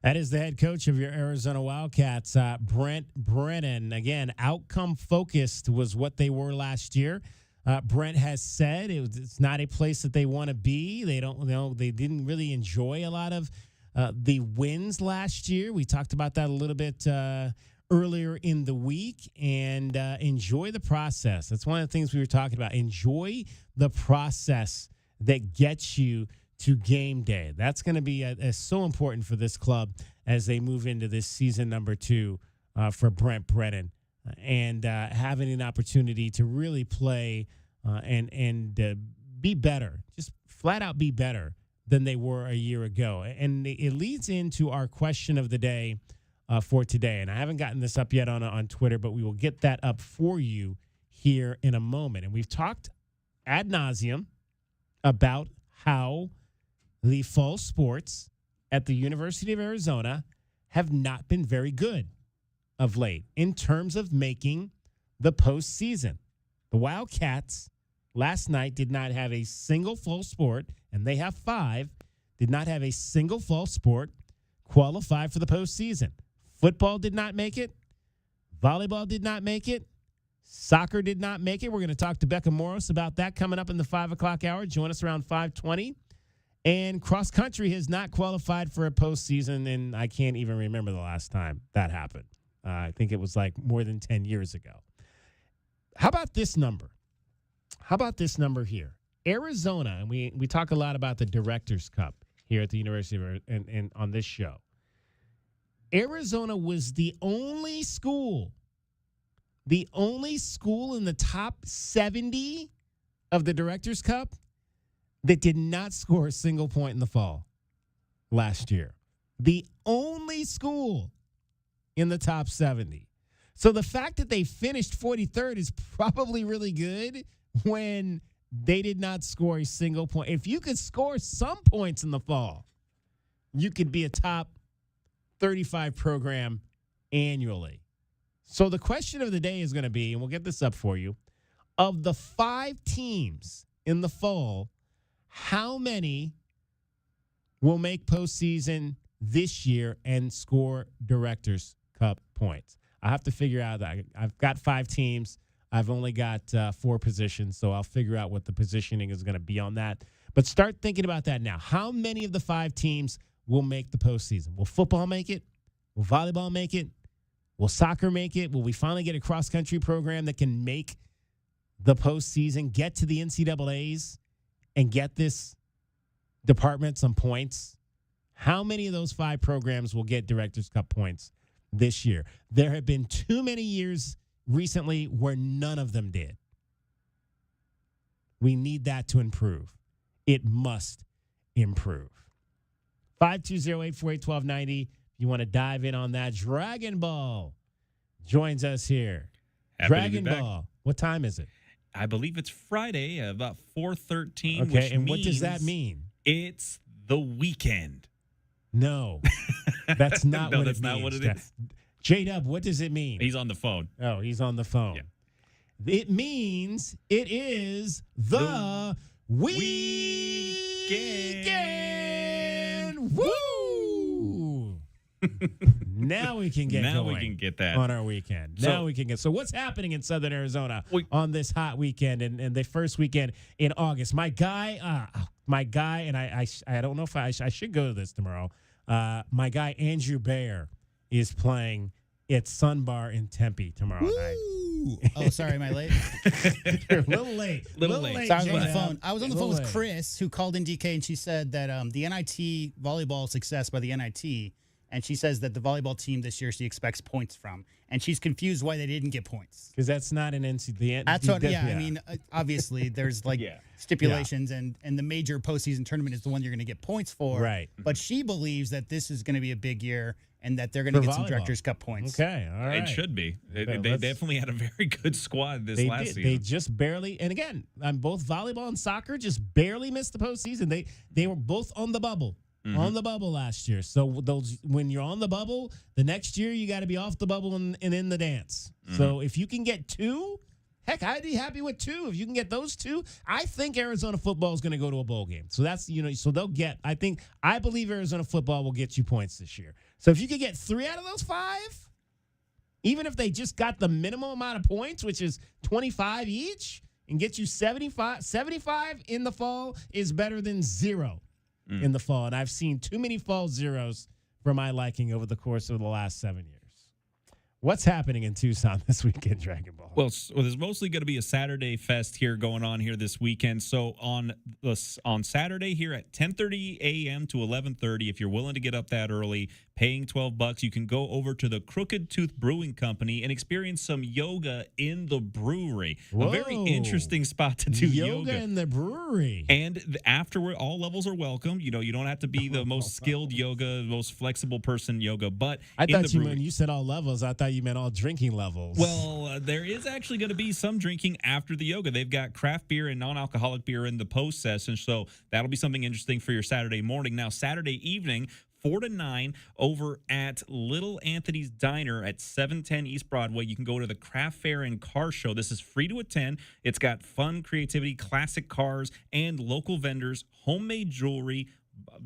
Speaker 10: That is the head coach of your Arizona Wildcats, Brent Brennan. Again, outcome-focused was what they were last year. Brent has said it's not a place that they want to be. They didn't really enjoy a lot of the wins last year. We talked about that a little bit earlier in the week, and enjoy the process. That's one of the things we were talking about. Enjoy the process that gets you to game day. That's going to be so important for this club as they move into this season number 2 for Brent Brennan, and having an opportunity to really play and be better, just flat out be better than they were a year ago. And it leads into our question of the day for today. And I haven't gotten this up yet on Twitter, but we will get that up for you here in a moment. And we've talked ad nauseum about how the fall sports at the University of Arizona have not been very good of late in terms of making the postseason. The Wildcats last night did not have a single fall sport, and they have 5, did not have a single fall sport qualify for the postseason. Football did not make it. Volleyball did not make it. Soccer did not make it. We're going to talk to Becca Morris about that coming up in the 5 o'clock hour. Join us around 5:20. And cross country has not qualified for a postseason, and I can't even remember the last time that happened. I think it was like more than 10 years ago. How about this number? How about this number here? Arizona, and we talk a lot about the Directors' Cup here at the University of Arizona and on this show. Arizona was the only school in the top 70 of the Directors' Cup that did not score a single point in the fall last year. The only school in the top 70. So the fact that they finished 43rd is probably really good when they did not score a single point. If you could score some points in the fall, you could be a top 35 program annually. So the question of the day is going to be, and we'll get this up for you, of the 5 teams in the fall, how many will make postseason this year and score Directors' Cup points? I have to figure out that. I've got 5 teams. I've only got 4 positions, so I'll figure out what the positioning is going to be on that. But start thinking about that now. How many of the 5 teams will make the postseason? Will football make it? Will volleyball make it? Will soccer make it? Will we finally get a cross-country program that can make the postseason, get to the NCAAs, and get this department some points? How many of those 5 programs will get Directors' Cup points this year? There have been too many years recently where none of them did. We need that to improve. It must improve. 520-848-1290. If you want to dive in on that, Dragon Ball joins us here.
Speaker 5: Happy
Speaker 10: Dragon
Speaker 5: to be back.
Speaker 10: Ball. What time is it?
Speaker 5: I believe it's Friday, about 4:13.
Speaker 10: Okay,
Speaker 5: which
Speaker 10: and what does
Speaker 5: means
Speaker 10: that mean?
Speaker 5: It's the weekend.
Speaker 10: No, that's not
Speaker 5: No,
Speaker 10: what
Speaker 5: that's
Speaker 10: it means.
Speaker 5: not what it is.
Speaker 10: J-Dub, what does it mean?
Speaker 5: He's on the phone.
Speaker 10: Oh, he's on the phone.
Speaker 5: Yeah.
Speaker 10: It means it is the weekend. Woo! Now we can get
Speaker 5: Now
Speaker 10: going
Speaker 5: we can get that
Speaker 10: on our weekend. Now we can get. So what's happening in Southern Arizona on this hot weekend and the first weekend in August? My guy, and I don't know if I should go to this tomorrow. My guy Andrew Baer is playing at Sun Bar in Tempe tomorrow night.
Speaker 1: Oh, sorry, am I late?
Speaker 10: You're a little late.
Speaker 5: Little late.
Speaker 1: So I was on the
Speaker 10: J-Dub.
Speaker 1: phone. I was on the phone with Chris, who called in DK, and she said that the NIT volleyball success by the NIT, and she says that the volleyball team this year she expects points from, and she's confused why they didn't get points.
Speaker 10: Because that's not an NCAA.
Speaker 1: That's what. Yeah, I mean, obviously there's like stipulations, and the major postseason tournament is the one you're going to get points for.
Speaker 10: Right.
Speaker 1: But she believes that this is going to be a big year, and that they're going to
Speaker 10: For
Speaker 1: get some
Speaker 10: volleyball.
Speaker 1: Directors' Cup points.
Speaker 10: Okay, all right.
Speaker 5: It should be. They
Speaker 10: let's-
Speaker 5: definitely had a very good squad this last season.
Speaker 10: They just barely, and again, both volleyball and soccer just barely missed the postseason. They were both on the bubble. On the bubble last year. So those when you're on the bubble, the next year you got to be off the bubble and in the dance. So if you can get 2, heck, I'd be happy with 2. If you can get those 2, I think Arizona football is going to go to a bowl game. So that's, so they'll get, I believe Arizona football will get you points this year. So if you could get 3 out of those 5, even if they just got the minimum amount of points, which is 25 each, and get you 75 in the fall is better than 0 in the fall. And I've seen too many fall zeros for my liking over the course of the last 7 years. What's happening in Tucson this weekend, Dragon Ball?
Speaker 5: Well, there's mostly going to be a Saturday fest here going on here this weekend. So on Saturday here at 10:30 a.m. to 11:30, if you're willing to get up that early, paying $12, you can go over to the Crooked Tooth Brewing Company and experience some yoga in the brewery.
Speaker 10: Whoa.
Speaker 5: A very interesting spot to do yoga
Speaker 10: in the brewery.
Speaker 5: And afterward, all levels are welcome. You don't have to be the most skilled yoga, most flexible person yoga, but
Speaker 10: I
Speaker 5: in
Speaker 10: thought
Speaker 5: the
Speaker 10: you
Speaker 5: brewery.
Speaker 10: meant you said all levels. I thought you meant all drinking levels.
Speaker 5: Well, there is actually going to be some drinking after the yoga. They've got craft beer and non-alcoholic beer in the post session, so that'll be something interesting for your Saturday morning. Now, Saturday evening, 4 to 9, over at Little Anthony's Diner at 710 East Broadway. You can go to the Craft Fair and Car Show. This is free to attend. It's got fun, creativity, classic cars, and local vendors, homemade jewelry,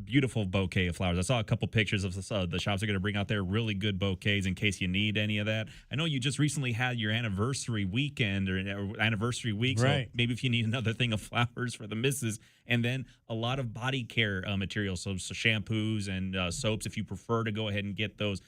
Speaker 5: beautiful bouquet of flowers. I saw a couple pictures of the shops are going to bring out there really good bouquets in case you need any of that. I know you just recently had your anniversary weekend or anniversary week,
Speaker 10: Right.
Speaker 5: so maybe if you need another thing of flowers for the missus, and then a lot of body care materials, so shampoos and soaps if you prefer to go ahead and get those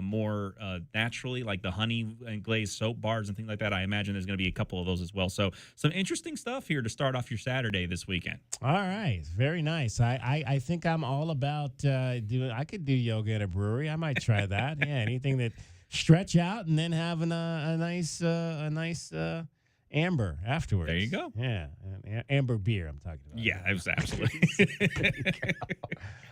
Speaker 5: more naturally, like the honey and glazed soap bars and things like that. I imagine there's going to be a couple of those as well. So some interesting stuff here to start off your Saturday this weekend.
Speaker 10: All right. Very nice. I think I'm all about doing. I could do yoga at a brewery. I might try that. Yeah, anything that stretch out and then have a nice amber afterwards.
Speaker 5: There you go.
Speaker 10: Yeah, amber beer I'm talking about.
Speaker 5: Yeah, absolutely.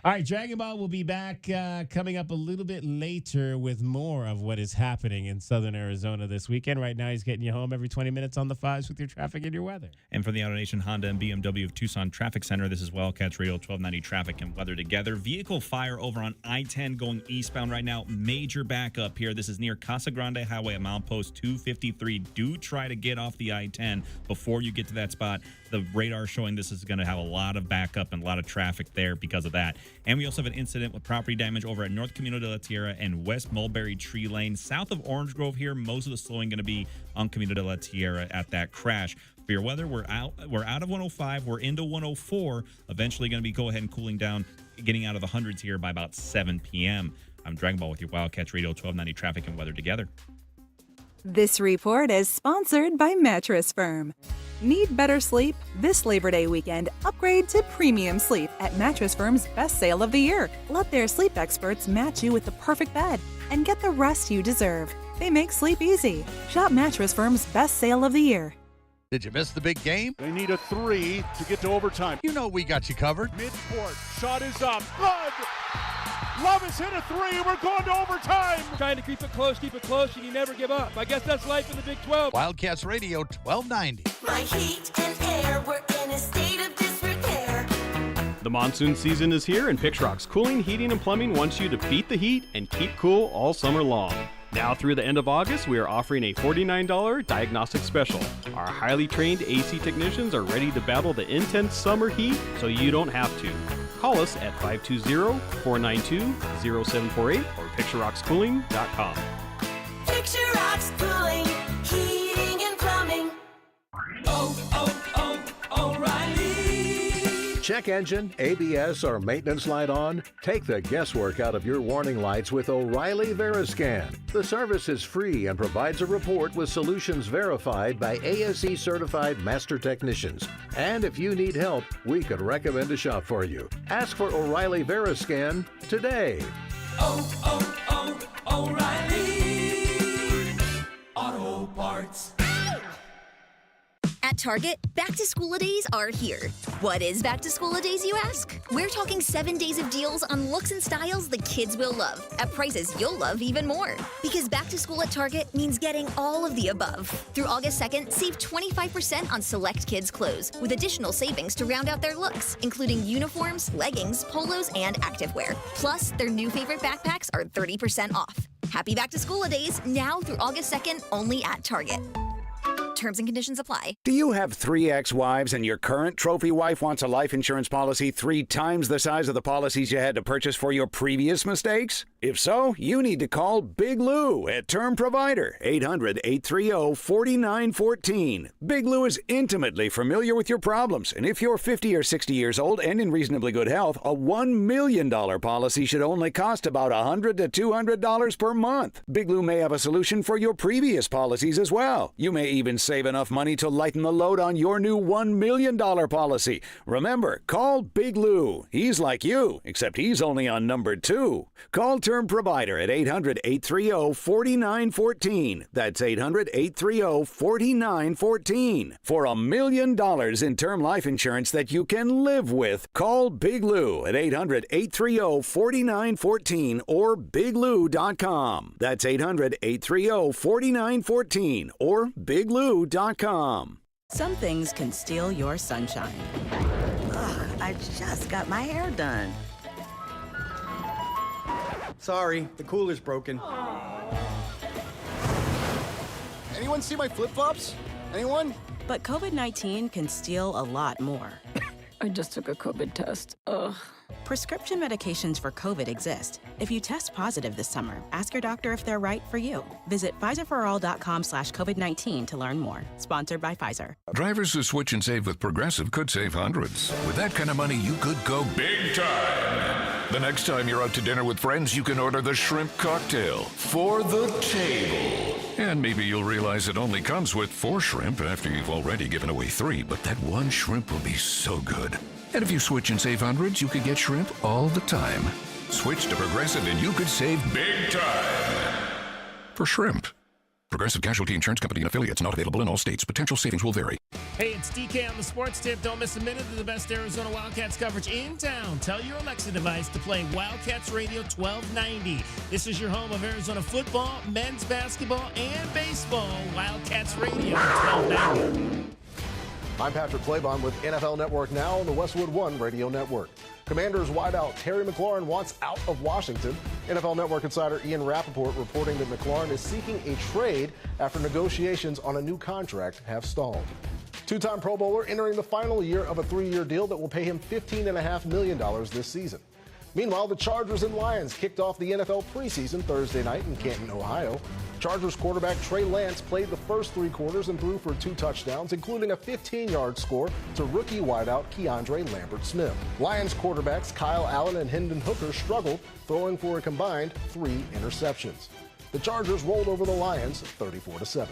Speaker 10: All right, Dragon Ball will be back coming up a little bit later with more of what is happening in southern Arizona this weekend. Right now, he's getting you home every 20 minutes on the 5s with your traffic and your weather.
Speaker 5: And for the AutoNation Honda and BMW of Tucson Traffic Center, this is Wildcats Radio 1290 traffic and weather together. Vehicle fire over on I-10 going eastbound right now. Major backup here. This is near Casa Grande Highway at milepost 253. Do try to get off the I-10 before you get to that spot. The radar showing this is going to have a lot of backup and a lot of traffic there because of that. And we also have an incident with property damage over at North Camino de la Tierra and West Mulberry Tree Lane. South of Orange Grove here, most of the slowing going to be on Camino de la Tierra at that crash. For your weather, we're out of 105. We're into 104. Eventually going to be go ahead and cooling down, getting out of the hundreds here by about 7 p.m. I'm Dragon Ball with your Wildcats Radio 1290 traffic and weather together.
Speaker 6: This report is sponsored by Mattress Firm. Need better sleep? This Labor Day weekend, upgrade to premium sleep at Mattress Firm's best sale of the year. Let their sleep experts match you with the perfect bed and get the rest you deserve. They make sleep easy. Shop Mattress Firm's best sale of the year.
Speaker 20: Did you miss the big game?
Speaker 8: They need a 3 to get to overtime.
Speaker 20: You know we got you covered.
Speaker 8: Mid-court, shot is up. Good! Love has hit a 3. We're going to overtime.
Speaker 12: Trying to keep it close, and you never give up. I guess that's life in the Big 12.
Speaker 20: Wildcats Radio 1290.
Speaker 27: My heat and air were in a state of disrepair.
Speaker 13: The monsoon season is here, and Pixrock's Cooling, Heating, and Plumbing wants you to beat the heat and keep cool all summer long. Now through the end of August, we are offering a $49 diagnostic special. Our highly trained AC technicians are ready to battle the intense summer heat, so you don't have to. Call us at 520-492-0748 or PictureRocksCooling.com.
Speaker 27: Picture Rocks Cooling, Heating, and Plumbing.
Speaker 18: O'Reilly. Check engine, ABS, or maintenance light on? Take the guesswork out of your warning lights with O'Reilly Veriscan. The service is free and provides a report with solutions verified by ASE certified master technicians. And if you need help, we could recommend a shop for you. Ask for O'Reilly Veriscan today.
Speaker 27: O'Reilly Auto Parts.
Speaker 29: At Target, back-to-school-a-days are here. What is back-to-school-a-days, you ask? We're talking 7 days of deals on looks and styles the kids will love, at prices you'll love even more. Because back-to-school at Target means getting all of the above. Through August 2nd, save 25% on select kids' clothes, with additional savings to round out their looks, including uniforms, leggings, polos, and activewear. Plus, their new favorite backpacks are 30% off. Happy back-to-school-a-days now through August 2nd, only at Target. Terms and conditions apply.
Speaker 14: Do you have 3 ex-wives and your current trophy wife wants a life insurance policy 3 times the size of the policies you had to purchase for your previous mistakes? If so, you need to call Big Lou at Term Provider, 800-830-4914. Big Lou is intimately familiar with your problems, and if you're 50 or 60 years old and in reasonably good health, a $1 million policy should only cost about $100 to $200 per month. Big Lou may have a solution for your previous policies as well. You may even save enough money to lighten the load on your new $1 million policy. Remember, call Big Lou. He's like you, except he's only on number 2. Call Term Provider at 800-830-4914. That's 800-830-4914. For $1 million in term life insurance that you can live with, call Big Lou at 800-830-4914 or biglou.com. That's 800-830-4914 or biglou.com.
Speaker 22: Some things can steal your sunshine. Ugh, I just got my hair done.
Speaker 19: Sorry, the cooler's broken.
Speaker 9: Anyone see my flip-flops? Anyone?
Speaker 22: But COVID-19 can steal a lot more.
Speaker 11: I just took a COVID test. Ugh.
Speaker 7: Prescription medications for COVID exist. If you test positive this summer, ask your doctor if they're right for you. Visit PfizerForAll.com/COVID-19 to learn more. Sponsored by Pfizer.
Speaker 16: Drivers who switch and save with Progressive could save hundreds. With that kind of money, you could go big time. The next time you're out to dinner with friends, you can order the shrimp cocktail for the table. And maybe you'll realize it only comes with 4 shrimp after you've already given away 3, but that one shrimp will be so good. And if you switch and save hundreds, you could get shrimp all the time. Switch to Progressive and you could save big time for shrimp. Progressive Casualty Insurance Company and affiliates, not available in all states. Potential savings will vary.
Speaker 10: Hey, it's DK on the Sports Tip. Don't miss a minute of the best Arizona Wildcats coverage in town. Tell your Alexa device to play Wildcats Radio 1290. This is your home of Arizona football, men's basketball, and baseball. Wildcats Radio 1290.
Speaker 2: I'm Patrick Claybon with NFL Network Now on the Westwood One Radio Network. Commanders wideout Terry McLaurin wants out of Washington. NFL Network insider Ian Rappaport reporting that McLaurin is seeking a trade after negotiations on a new contract have stalled. Two-time Pro Bowler entering the final year of a 3-year deal that will pay him $15.5 million this season. Meanwhile, the Chargers and Lions kicked off the NFL preseason Thursday night in Canton, Ohio. Chargers quarterback Trey Lance played the first 3 quarters and threw for 2 touchdowns, including a 15-yard score to rookie wideout Keandre Lambert-Smith. Lions quarterbacks Kyle Allen and Hendon Hooker struggled, throwing for a combined 3 interceptions. The Chargers rolled over the Lions 34-7.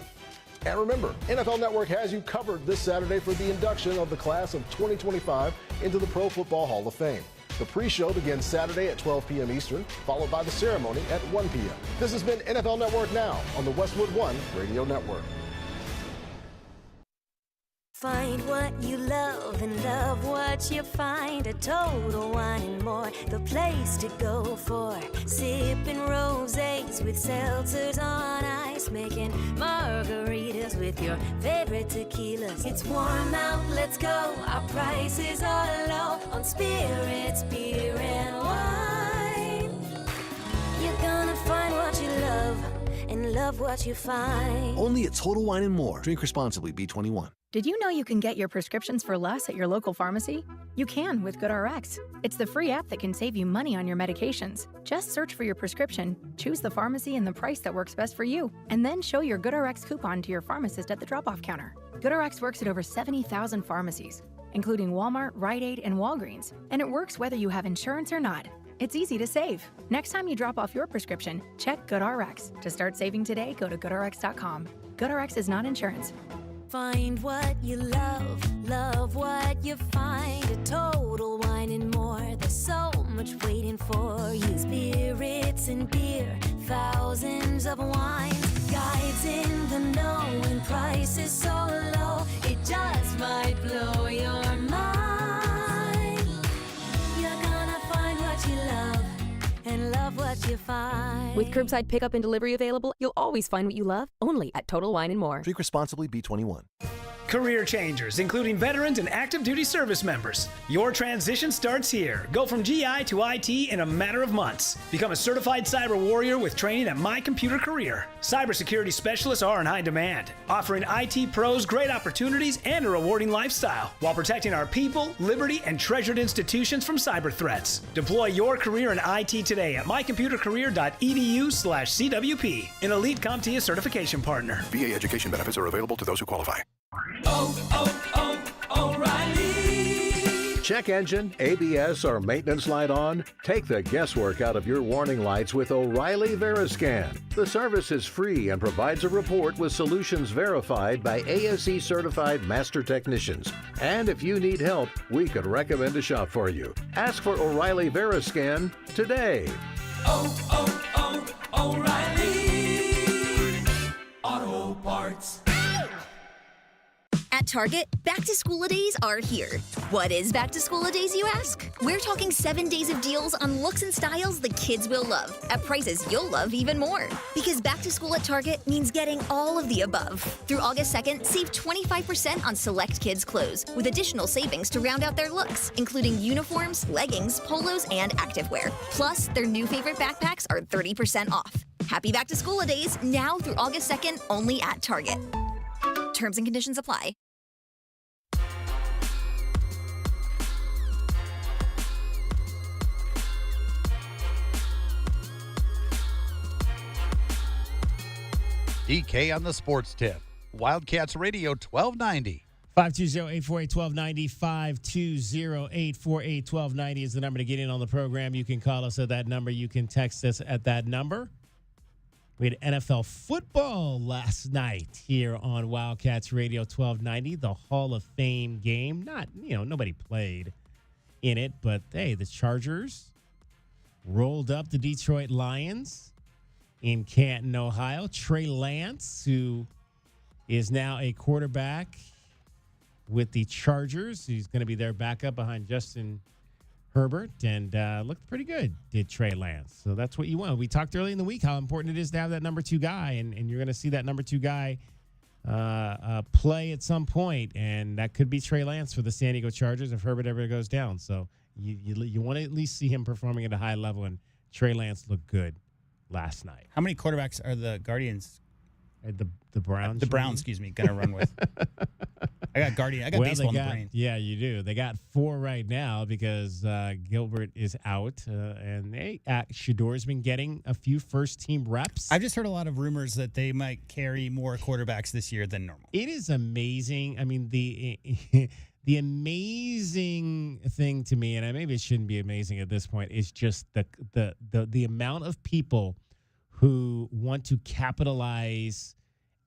Speaker 2: And remember, NFL Network has you covered this Saturday for the induction of the class of 2025 into the Pro Football Hall of Fame. The pre-show begins Saturday at 12 p.m. Eastern, followed by the ceremony at 1 p.m. This has been NFL Network Now on the Westwood One Radio Network.
Speaker 27: Find what you love and love what you find. A Total Wine and More, the place to go for sipping rosés with seltzers on ice, making margaritas with your favorite tequilas. It's warm out, let's go. Our prices are low on spirits, beer, and wine. You're gonna find what you love and love what you find.
Speaker 15: Only at Total Wine and More. Drink responsibly. B21.
Speaker 11: Did you know you can get your prescriptions for less at your local pharmacy? You can with GoodRx. It's the free app that can save you money on your medications. Just search for your prescription, choose the pharmacy and the price that works best for you, and then show your GoodRx coupon to your pharmacist at the drop-off counter. GoodRx works at over 70,000 pharmacies, including Walmart, Rite Aid, and Walgreens, and it works whether you have insurance or not. It's easy to save. Next time you drop off your prescription, check GoodRx. To start saving today, go to GoodRx.com. GoodRx is not insurance.
Speaker 27: Find what you love, love what you find. A Total Wine and More, there's so much waiting for you. Spirits and beer, thousands of wines. Guides in the know and prices so low, it just might blow your mind. You're gonna find what you love and love what you find.
Speaker 17: With curbside pickup and delivery available, you'll always find what you love, only at Total Wine and More.
Speaker 15: Drink responsibly. B21.
Speaker 21: Career changers, including veterans and active duty service members. Your transition starts here. Go from GI to IT in a matter of months. Become a certified cyber warrior with training at My Computer Career. Cybersecurity specialists are in high demand, offering IT pros great opportunities and a rewarding lifestyle while protecting our people, liberty, and treasured institutions from cyber threats. Deploy your career in IT today at mycomputercareer.edu/CWP, an elite CompTIA certification partner.
Speaker 16: VA education benefits are available to those who qualify.
Speaker 18: O'Reilly. Check engine, ABS, or maintenance light on? Take the guesswork out of your warning lights with O'Reilly Veriscan. The service is free and provides a report with solutions verified by ASE certified master technicians. And if you need help, we could recommend a shop for you. Ask for O'Reilly Veriscan today.
Speaker 27: O'Reilly Auto Parts.
Speaker 29: At Target, back-to-school-a-days are here. What is back-to-school-a-days, you ask? We're talking 7 days of deals on looks and styles the kids will love, at prices you'll love even more. Because back-to-school at Target means getting all of the above. Through August 2nd, save 25% on select kids' clothes, with additional savings to round out their looks, including uniforms, leggings, polos, and activewear. Plus, their new favorite backpacks are 30% off. Happy back-to-school-a-days, now through August 2nd, only at Target. Terms and conditions apply.
Speaker 20: DK on the Sports Tip. Wildcats Radio 1290.
Speaker 10: 520-848-1290, 520-848-1290 is the number to get in on the program. You can call us at that number. You can text us at that number. We had NFL football last night here on Wildcats Radio 1290, the Hall of Fame game. Nobody played in it, but hey, the Chargers rolled up the Detroit Lions in Canton, Ohio. Trey Lance, who is now a quarterback with the Chargers. He's going to be their backup behind Justin Herbert, and looked pretty good, did Trey Lance. So that's what you want. We talked early in the week how important it is to have that number 2 guy, and you're going to see that number 2 guy play at some point, and that could be Trey Lance for the San Diego Chargers if Herbert ever goes down. So you want to at least see him performing at a high level, and Trey Lance looked good last night.
Speaker 1: How many quarterbacks are the Guardians?
Speaker 10: The Browns?
Speaker 1: The Browns, going to run with. I got baseball in the brain.
Speaker 10: Yeah, you do. They got 4 right now because Gilbert is out, and Shador's been getting a few first-team reps.
Speaker 1: I've just heard a lot of rumors that they might carry more quarterbacks this year than normal.
Speaker 10: It is amazing. I mean, the amazing thing to me, and maybe it shouldn't be amazing at this point, is just the amount of people who want to capitalize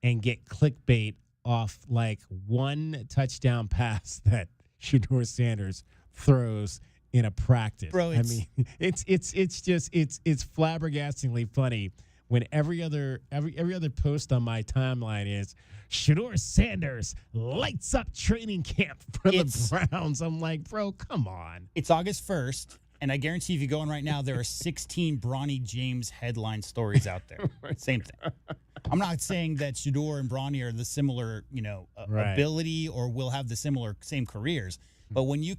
Speaker 10: and get clickbait off like one touchdown pass that Shedeur Sanders throws in a practice.
Speaker 1: Bro,
Speaker 10: I mean, it's flabbergastingly funny when every other post on my timeline is Shedeur Sanders lights up training camp for the Browns. I'm like, bro, come on.
Speaker 1: It's August 1st. And I guarantee if you go in right now, there are 16 Bronny James headline stories out there. Same thing. I'm not saying that Shedeur and Bronny are the similar, ability or will have the same careers. But when you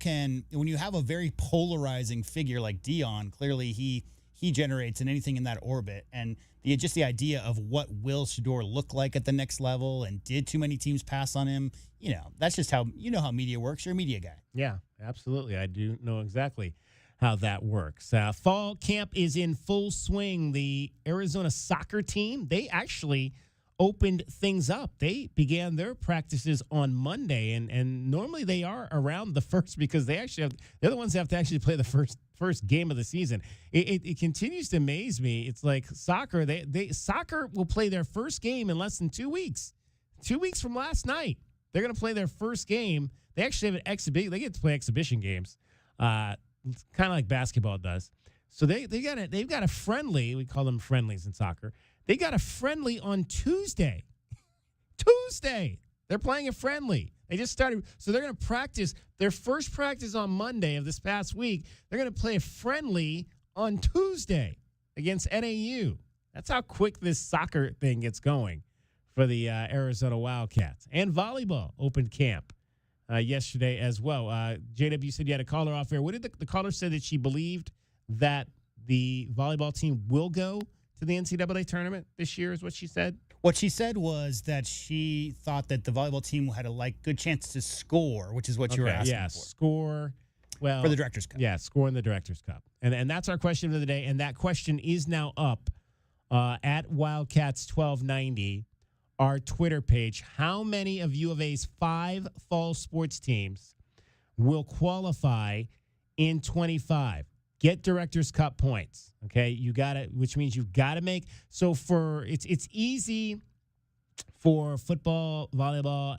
Speaker 1: have a very polarizing figure like Dion, clearly he generates in anything in that orbit. And just the idea of what will Shedeur look like at the next level, and did too many teams pass on him? That's just how how media works. You're a media guy.
Speaker 10: Yeah, absolutely. I do know exactly how that works. Fall camp is in full swing. The Arizona soccer team, they actually opened things up. They began their practices on Monday, and normally they are around the first because they're the ones that have to actually play the first game of the season. It continues to amaze me. It's like soccer. Soccer will play their first game in less than 2 weeks. 2 weeks from last night, they're going to play their first game. They actually have an exhibition. They get to play exhibition games. It's kind of like basketball does. So they've got a friendly. We call them friendlies in soccer. They got a friendly on Tuesday. They're playing a friendly. They just started. So they're going to practice. Their first practice on Monday of this past week. They're going to play a friendly on Tuesday against NAU. That's how quick this soccer thing gets going for the Arizona Wildcats. And volleyball opened camp yesterday as well. JW said you had a caller off air. What did the caller say that she believed that the volleyball team will go to the NCAA tournament this year is what she said?
Speaker 1: What she said was that she thought that the volleyball team had a good chance to score, which is what you were asking for.
Speaker 10: Score. Well,
Speaker 1: for the Directors' Cup.
Speaker 10: Yeah, score in the Directors' Cup. And that's our question of the day, and that question is now up at Wildcats 1290. Our Twitter page. How many of U of A's 5 fall sports teams will qualify in 25? Get Directors Cup points. Okay, you got it, which means you've got to make. So it's easy for football, volleyball,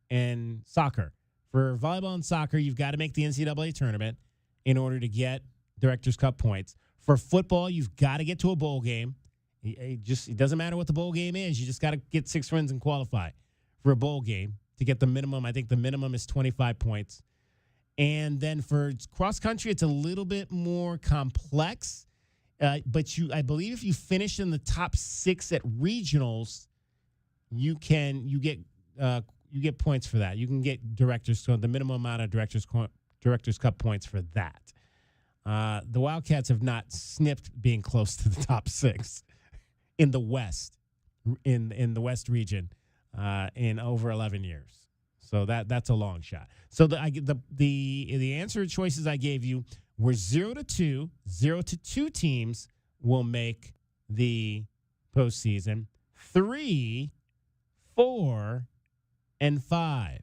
Speaker 10: and soccer. For volleyball and soccer, you've got to make the NCAA tournament in order to get Directors Cup points. For football, you've got to get to a bowl game. It doesn't matter what the bowl game is. You just got to get 6 wins and qualify for a bowl game to get the minimum. I think the minimum is 25 points. And then for cross country, it's a little bit more complex. But I believe if you finish in the top 6 at regionals, you get points for that. You can get the minimum amount of Directors Cup points for that. The Wildcats have not sniffed being close to the top 6. In the West, in the West region, in over 11 years, so that's a long shot. So the answer choices I gave you were 0 to 2. 0 to 2 teams will make the postseason. 3, 4, and 5.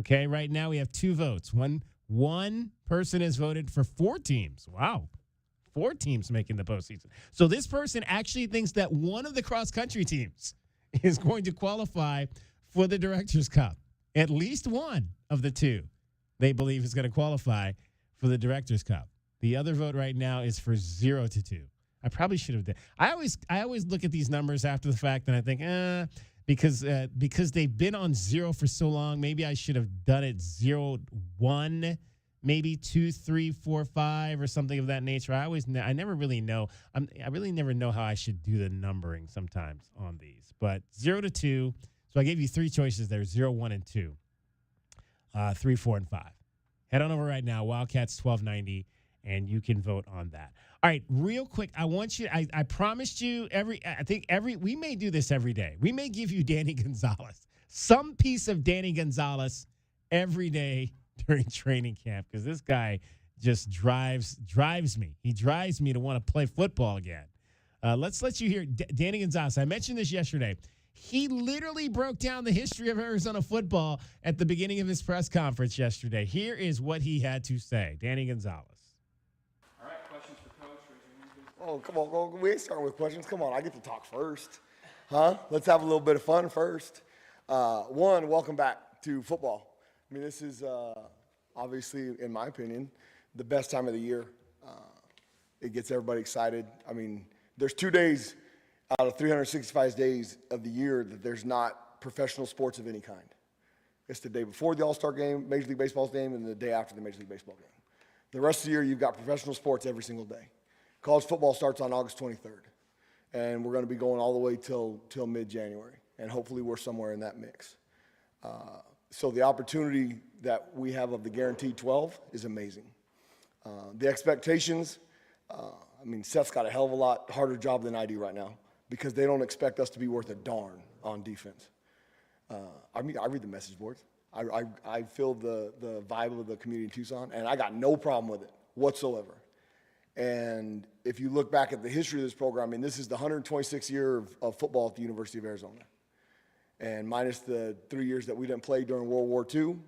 Speaker 10: Okay, right now we have 2 votes. One person has voted for 4 teams. Wow. 4 teams making the postseason. So this person actually thinks that one of the cross-country teams is going to qualify for the Directors' Cup. At least one of the 2 they believe is going to qualify for the Directors' Cup. The other vote right now is for 0 to 2. I probably should have done. I always look at these numbers after the fact, and I think, because they've been on 0 for so long, maybe I should have done it 0, 1, maybe 2, 3, 4, 5, or something of that nature. I never really know. I really never know how I should do the numbering sometimes on these. But 0 to 2. So I gave you 3 choices there: 0, 1, and 2. 3, 4, and 5. Head on over right now, Wildcats 1290, and you can vote on that. All right, real quick, I want you. I promised you we may do this every day. We may give you Danny Gonzalez, some piece of Danny Gonzalez every day during training camp, because this guy just drives me. He drives me to want to play football again. Let's let you hear Danny Gonzalez. I mentioned this yesterday. He literally broke down the history of Arizona football at the beginning of his press conference yesterday. Here is what he had to say. Danny Gonzalez.
Speaker 3: All right, questions for Coach.
Speaker 4: Oh, come on. We ain't starting with questions. Come on, I get to talk first. Huh? Let's have a little bit of fun first. One, welcome back to football. I mean, this is obviously, in my opinion, the best time of the year. It gets everybody excited. I mean, there's 2 days out of 365 days of the year that there's not professional sports of any kind. It's the day before the All-Star game, Major League Baseball's game, and the day after the Major League Baseball game. The rest of the year, you've got professional sports every single day. College football starts on August 23rd, and we're going to be going all the way till mid-January, and hopefully we're somewhere in that mix. So the opportunity that we have of the Guaranteed 12 is amazing. The expectations, I mean, Seth's got a hell of a lot harder job than I do right now, because they don't expect us to be worth a darn on defense. I read the message boards. I feel the vibe of the community in Tucson, and I got no problem with it whatsoever. And if you look back at the history of this program, I mean, this is the 126th year of football at the University of Arizona. And minus the 3 years that we didn't play during World War II,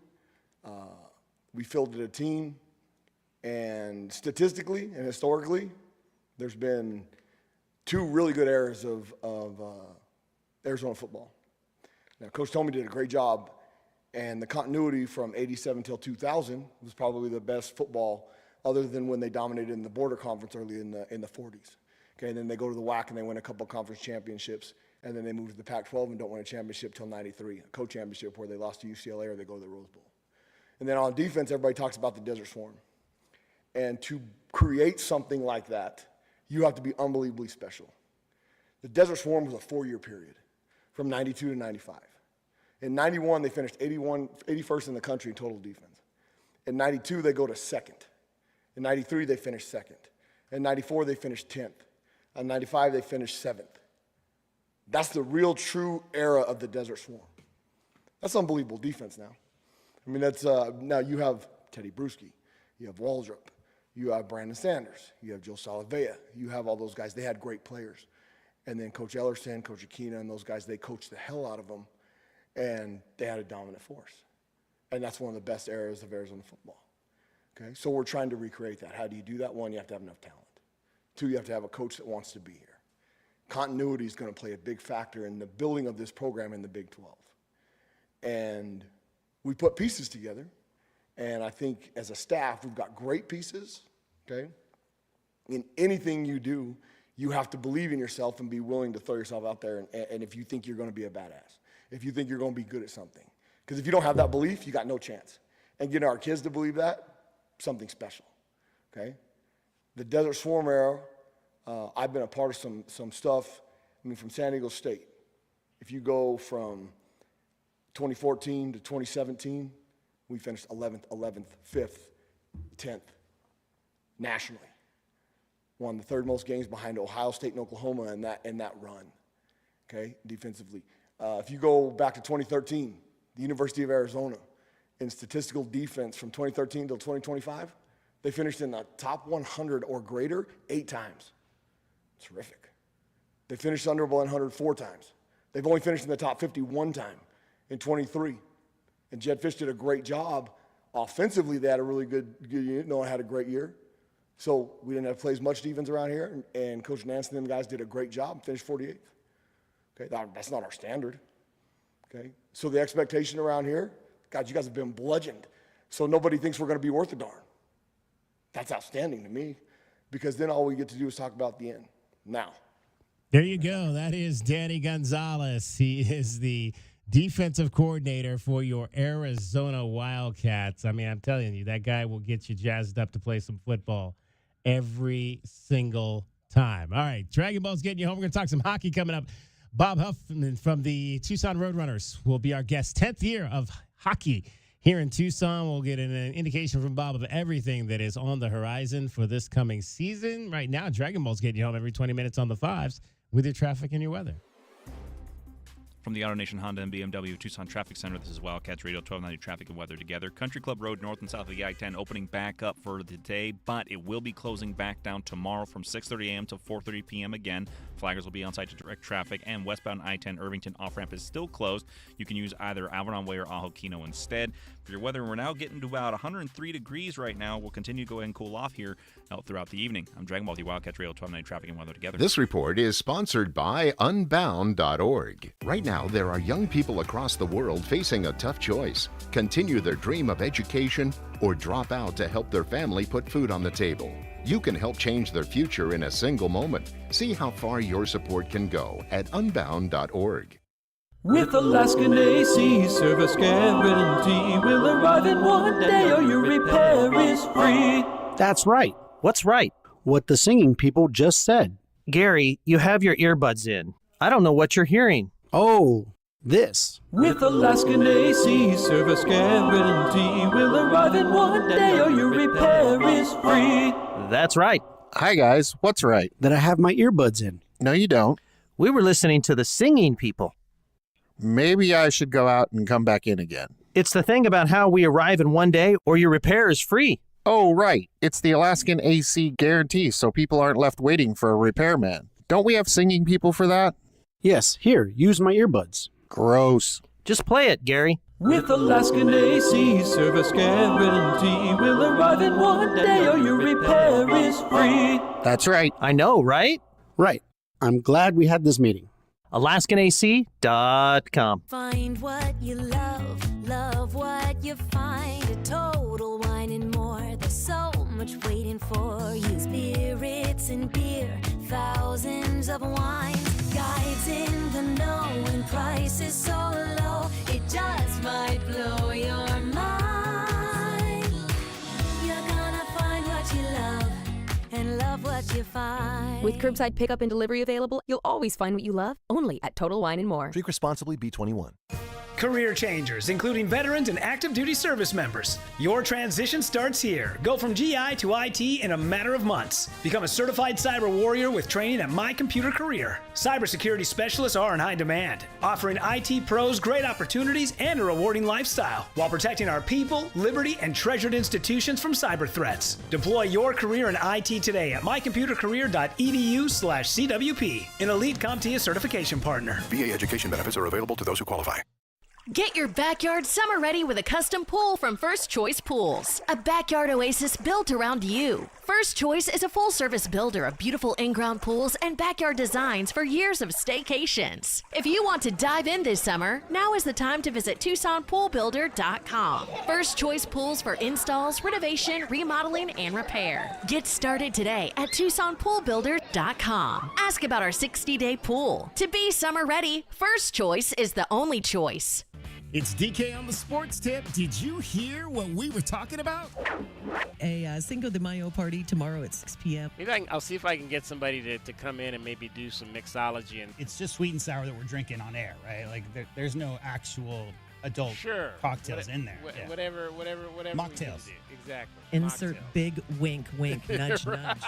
Speaker 4: we fielded a team. And statistically and historically, there's been 2 really good eras of Arizona football. Now, Coach Tomey did a great job, and the continuity from 87 till 2000 was probably the best football, other than when they dominated in the border conference early in the 40s. Okay, and then they go to the WAC and they win a couple conference championships, and then they move to the Pac-12 and don't win a championship till 93, a co-championship where they lost to UCLA or they go to the Rose Bowl. And then on defense, everybody talks about the Desert Swarm. And to create something like that, you have to be unbelievably special. The Desert Swarm was a 4-year period, from 92 to 95. In 91, they finished 81st in the country in total defense. In 92, they go to 2nd. In 93, they finished 2nd. In 94, they finished 10th. In 95, they finished 7th. That's the real true era of the Desert Swarm. That's unbelievable defense now. I mean, that's now you have Teddy Bruschi, you have Waldrop, you have Brandon Sanders, you have Joe Salavea, you have all those guys. They had great players. And then Coach Ellerson, Coach Aquina, and those guys, they coached the hell out of them, and they had a dominant force. And that's one of the best eras of Arizona football. Okay, so we're trying to recreate that. How do you do that? 1, you have to have enough talent. 2, you have to have a coach that wants to be here. Continuity is going to play a big factor in the building of this program in the Big 12. And we put pieces together, and I think as a staff, we've got great pieces, okay? In anything you do, you have to believe in yourself and be willing to throw yourself out there, and if you think you're going to be a badass, if you think you're going to be good at something. Because if you don't have that belief, you got no chance. And getting our kids to believe that, something special, okay? The Desert Swarm era, I've been a part of some stuff, I mean, from San Diego State. If you go from 2014 to 2017, we finished 11th, 5th, 10th, nationally. Won the 3rd most games behind Ohio State and Oklahoma in that run, okay, defensively. If you go back to 2013, the University of Arizona, in statistical defense from 2013 till 2025, they finished in the top 100 or greater 8 times. Terrific. They finished under 100 4 times. They've only finished in the top 50 1 time in 23. And Jed Fish did a great job. Offensively, they had a really good unit. Noah had a great year. So we didn't have to play as much defense around here, and Coach Nance and them guys did a great job and finished 48th. Okay, that's not our standard. Okay, so the expectation around here, God, you guys have been bludgeoned. So nobody thinks we're going to be worth a darn. That's outstanding to me, because then all we get to do is talk about the end. now.
Speaker 10: There you go. That is Danny Gonzalez. He is the defensive coordinator for your Arizona Wildcats. I mean, I'm telling you, that guy will get you jazzed up to play some football every single time. All right, Dragon Ball's getting you home. We're going to talk some hockey coming up. Bob Huffman from the Tucson Roadrunners will be our guest. 10th year of hockey here in Tucson. We'll get an indication from Bob of everything that is on the horizon for this coming season. Right now, Dragon Ball's getting you home every 20 minutes on the 5s with your traffic and your weather.
Speaker 3: From the Auto Nation Honda and BMW Tucson Traffic Center, this is Wildcats Radio 1290 Traffic and Weather together. Country Club Road north and south of the I-10 opening back up for the day, but it will be closing back down tomorrow from 6:30 a.m. to 4:30 p.m. again. Flaggers will be on site to direct traffic, and westbound I-10 Irvington off-ramp is still closed. You can use either Alvarado Way or Ajo Kino instead. For your weather, we're now getting to about 103 degrees right now. We'll continue to go ahead and cool off here out throughout the evening. I'm Dragon Ball, the Wildcats Radio 1290 Traffic and Weather together.
Speaker 5: This report is sponsored by Unbound.org. Right now, there are young people across the world facing a tough choice: continue their dream of education or drop out to help their family put food on the table. You can help change their future in a single moment. See how far your support can go at Unbound.org.
Speaker 6: With Alaskan AC service guarantee, we'll arrive in one day or your repair is free.
Speaker 8: That's right. What's right? What the singing people just said.
Speaker 12: Gary, you have your earbuds in. I don't know what you're hearing.
Speaker 8: Oh, this.
Speaker 6: With Alaskan AC service guarantee, we'll arrive in one day or your repair is free.
Speaker 12: That's right.
Speaker 8: Hi, guys. What's right? That I have my earbuds in. No, you don't.
Speaker 12: We were listening to the singing people.
Speaker 8: Maybe I should go out and come back in again.
Speaker 12: It's the thing about how we arrive in one day or your repair is free.
Speaker 8: Oh, right. It's the Alaskan AC guarantee, so people aren't left waiting for a repairman. Don't we have singing people for that? Yes. Here, use my earbuds. Gross.
Speaker 12: Just play it, Gary.
Speaker 6: With Alaskan AC service guarantee, we'll arrive in one day or your repair is free.
Speaker 8: That's right.
Speaker 12: I know, right?
Speaker 8: Right. I'm glad we had this meeting.
Speaker 12: AlaskanAC.com.
Speaker 27: Find what you love, love what you find. A Total Wine and More. There's so much waiting for you. Spirits and beer, thousands of wines. Guides in the know and prices so low, it just might blow your mind. You're gonna find what you love and love what you find.
Speaker 17: With curbside pickup and delivery available, you'll always find what you love, only at Total Wine & More.
Speaker 15: Drink responsibly, B21.
Speaker 21: Career changers, including veterans and active duty service members. Your transition starts here. Go from GI to IT in a matter of months. Become a certified cyber warrior with training at My Computer Career. Cybersecurity specialists are in high demand, offering IT pros great opportunities and a rewarding lifestyle while protecting our people, liberty, and treasured institutions from cyber threats. Deploy your career in IT today at mycomputercareer.edu/CWP, an elite CompTIA certification partner.
Speaker 23: VA education benefits are available to those who qualify.
Speaker 24: Get your backyard summer ready with a custom pool from First Choice Pools. A backyard oasis built around you. First Choice is a full-service builder of beautiful in-ground pools and backyard designs for years of staycations. If you want to dive in this summer, now is the time to visit TucsonPoolBuilder.com. First Choice Pools for installs, renovation, remodeling, and repair. Get started today at TucsonPoolBuilder.com. Ask about our 60-day pool. To be summer ready, First Choice is the only choice.
Speaker 10: It's DK on the sports tip. Did you hear what we were talking about?
Speaker 25: A Cinco de Mayo party tomorrow at 6 p.m.
Speaker 26: Maybe I'll see if I can get somebody to come in and maybe do some mixology. And
Speaker 1: it's just sweet and sour that we're drinking on air, right? Like there's no actual adult cocktails in there.
Speaker 26: Whatever.
Speaker 1: Mocktails.
Speaker 26: Exactly.
Speaker 25: Insert
Speaker 26: Mocktails.
Speaker 25: Big wink, nudge, nudge.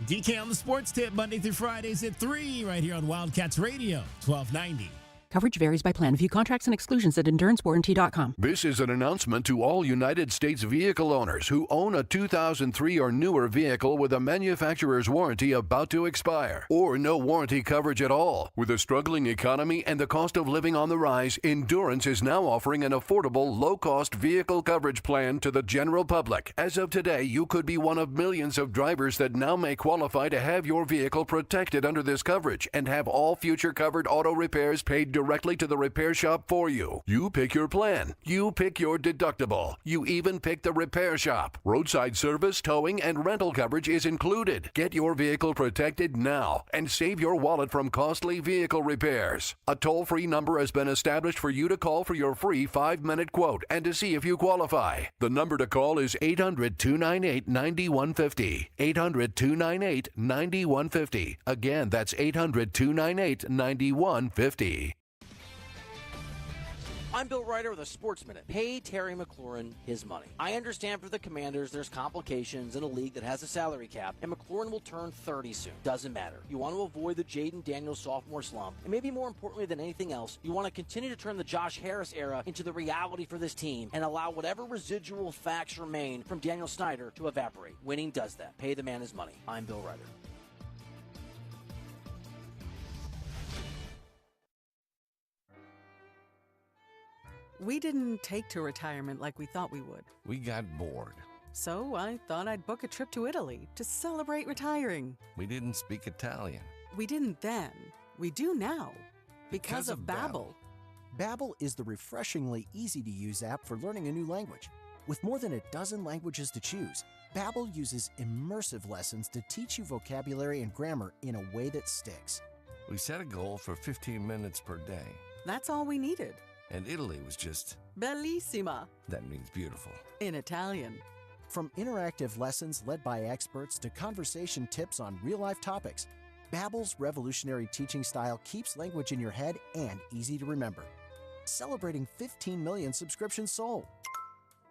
Speaker 10: DK on the sports tip, Monday through Fridays at 3, right here on Wildcats Radio, 1290.
Speaker 28: Coverage varies by plan. View contracts and exclusions at endurancewarranty.com.
Speaker 16: This is an announcement to all United States vehicle owners who own a 2003 or newer vehicle with a manufacturer's warranty about to expire, or no warranty coverage at all. With a struggling economy and the cost of living on the rise, Endurance is now offering an affordable, low-cost vehicle coverage plan to the general public. As of today, you could be one of millions of drivers that now may qualify to have your vehicle protected under this coverage and have all future covered auto repairs paid directly directly to the repair shop for you. You pick your plan. You pick your deductible. You even pick the repair shop. Roadside service, towing, and rental coverage is included. Get your vehicle protected now and save your wallet from costly vehicle repairs. A toll-free number has been established for you to call for your free 5-minute quote and to see if you qualify. The number to call is 800-298-9150. 800-298-9150. Again, that's 800-298-9150.
Speaker 2: I'm Bill Ryder with a Sports Minute. Pay Terry McLaurin his money. I understand for the Commanders there's complications in a league that has a salary cap, and McLaurin will turn 30 soon. Doesn't matter. You want to avoid the Jaden Daniels sophomore slump, and maybe more importantly than anything else, you want to continue to turn the Josh Harris era into the reality for this team and allow whatever residual facts remain from Daniel Snyder to evaporate. Winning does that. Pay the man his money. I'm Bill Ryder.
Speaker 7: We didn't take to retirement like we thought we would.
Speaker 9: We got bored.
Speaker 7: So I thought I'd book a trip to Italy to celebrate retiring.
Speaker 9: We didn't speak Italian.
Speaker 7: We didn't then. We do now. Because of Babbel.
Speaker 11: Babbel is the refreshingly easy-to-use app for learning a new language. With more than a dozen languages to choose, Babbel uses immersive lessons to teach you vocabulary and grammar in a way that sticks.
Speaker 9: We set a goal for 15 minutes per day.
Speaker 7: That's all we needed.
Speaker 9: And Italy was just...
Speaker 7: Bellissima.
Speaker 9: That means beautiful.
Speaker 7: In Italian.
Speaker 11: From interactive lessons led by experts to conversation tips on real-life topics, Babbel's revolutionary teaching style keeps language in your head and easy to remember. Celebrating 15 million subscriptions sold.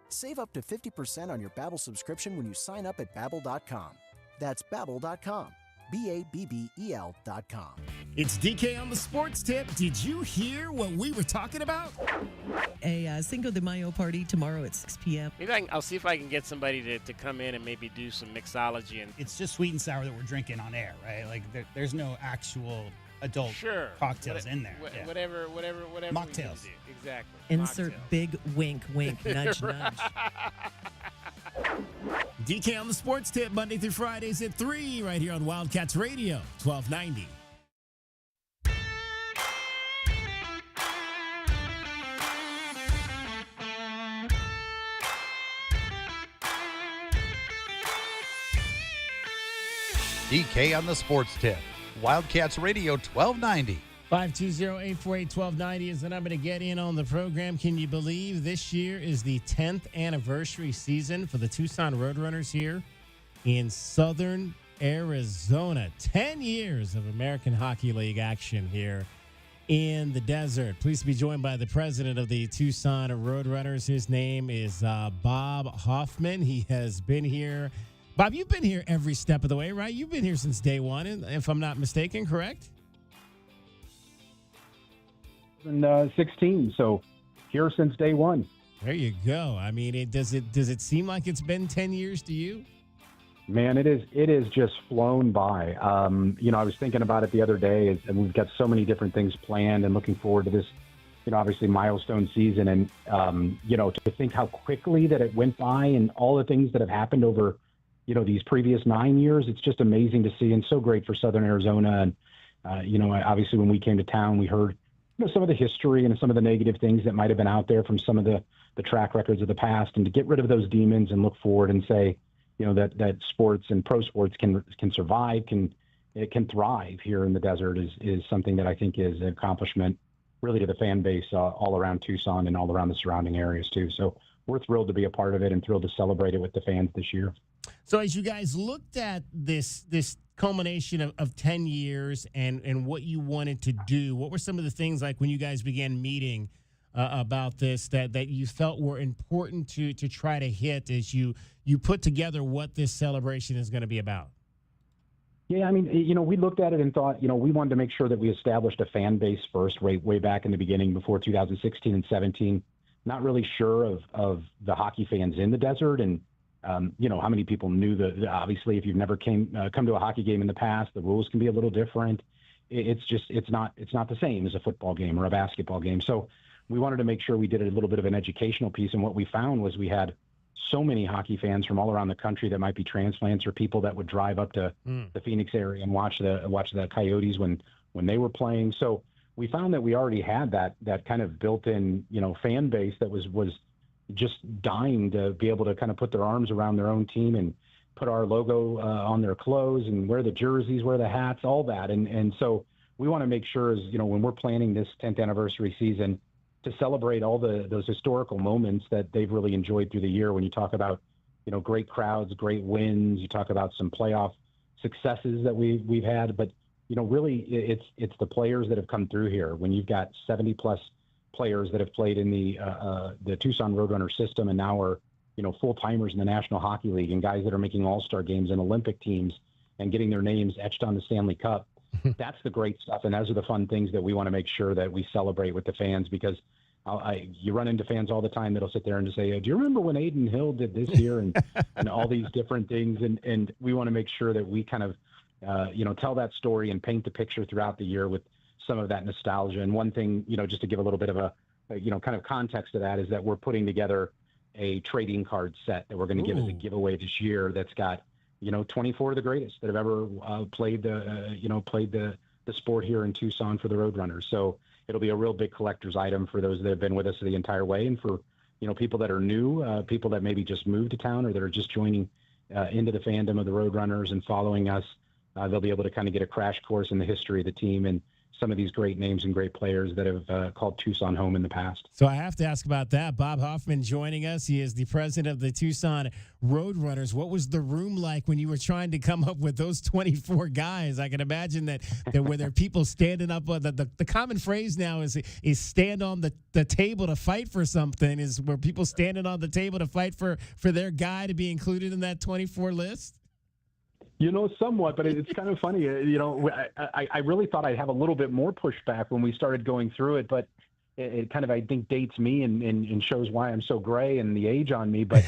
Speaker 11: Save up to 50% on your Babbel subscription when you sign up at Babbel.com. That's Babbel.com. Babbel.com.
Speaker 10: It's DK on the sports tip. Did you hear what we were talking about?
Speaker 25: A Cinco de Mayo party tomorrow at 6 p.m.
Speaker 26: Maybe I'll see if I can get somebody to come in and maybe do some mixology. And
Speaker 1: it's just sweet and sour that we're drinking on air, right? Like there's no actual adult cocktails in there.
Speaker 26: Whatever.
Speaker 1: Mocktails.
Speaker 26: Exactly.
Speaker 25: Insert big wink, nudge, nudge.
Speaker 10: DK on the sports tip, Monday through Fridays at 3, right here on Wildcats Radio, 1290.
Speaker 13: DK on the sports tip, Wildcats Radio, 1290.
Speaker 10: 520-848-1290 is the number to get in on the program. Can you believe this year is the 10th anniversary season for the Tucson Roadrunners here in Southern Arizona? 10 years of American Hockey League action here in the desert. Pleased to be joined by the president of the Tucson Roadrunners. His name is Bob Hoffman. He has been here. Bob, you've been here every step of the way, right? You've been here since day one, if I'm not mistaken, correct?
Speaker 14: 16, so here since day one.
Speaker 10: There you go. I mean, does it seem like it's been 10 years to you?
Speaker 14: Man, it is just flown by. I was thinking about it the other day, and we've got so many different things planned and looking forward to this, obviously milestone season. And, to think how quickly that it went by and all the things that have happened over, these previous 9 years, it's just amazing to see and so great for Southern Arizona. And, obviously when we came to town, we heard some of the history and some of the negative things that might have been out there from some of the track records of the past, and to get rid of those demons and look forward and say, that sports and pro sports can survive, can thrive here in the desert is something that I think is an accomplishment really to the fan base all around Tucson and all around the surrounding areas too. So we're thrilled to be a part of it and thrilled to celebrate it with the fans this year.
Speaker 10: So as you guys looked at this culmination of 10 years and what you wanted to do, what were some of the things, like when you guys began meeting about this, that you felt were important to try to hit as you put together what this celebration is going to be about?
Speaker 14: Yeah, I mean, we looked at it and thought, we wanted to make sure that we established a fan base first, way back in the beginning before 2016 and 17. Not really sure of the hockey fans in the desert, and how many people knew obviously if you've never come to a hockey game in the past, the rules can be a little different. It's not the same as a football game or a basketball game. So we wanted to make sure we did a little bit of an educational piece. And what we found was we had so many hockey fans from all around the country that might be transplants or people that would drive up to the Phoenix area and watch the Coyotes when they were playing. So we found that we already had that kind of built-in, fan base that was just dying to be able to kind of put their arms around their own team and put our logo on their clothes and wear the jerseys, wear the hats, all that. And so we want to make sure, as when we're planning this 10th anniversary season, to celebrate all those historical moments that they've really enjoyed through the year. When you talk about, great crowds, great wins, you talk about some playoff successes that we've had, but really it's the players that have come through here. When you've got 70 plus players that have played in the Tucson Roadrunner system and now are full timers in the National Hockey League, and guys that are making all-star games and Olympic teams and getting their names etched on the Stanley Cup. That's the great stuff, and those are the fun things that we want to make sure that we celebrate with the fans, because you run into fans all the time that'll sit there and just say, do you remember when Aiden Hill did this here, and all these different things, and we want to make sure that we kind of tell that story and paint the picture throughout the year with some of that nostalgia. And one thing, just to give a little bit of a kind of context to that, is that we're putting together a trading card set that we're going to give as a giveaway this year that's got 24 of the greatest that have ever played the sport here in Tucson for the Roadrunners. So it'll be a real big collector's item for those that have been with us the entire way, and for people that are new, people that maybe just moved to town or that are just joining into the fandom of the Roadrunners and following us. They'll be able to kind of get a crash course in the history of the team and some of these great names and great players that have called Tucson home in the past.
Speaker 10: So I have to ask about that. Bob Hoffman joining us. He is the president of the Tucson Roadrunners. What was the room like when you were trying to come up with those 24 guys? I can imagine that were there people standing up. The common phrase now is stand on the table to fight for something. Is were people standing on the table to fight for their guy to be included in that 24 list?
Speaker 14: Somewhat, but it's kind of funny. I really thought I'd have a little bit more pushback when we started going through it, but it kind of, I think, dates me and shows why I'm so gray and the age on me. But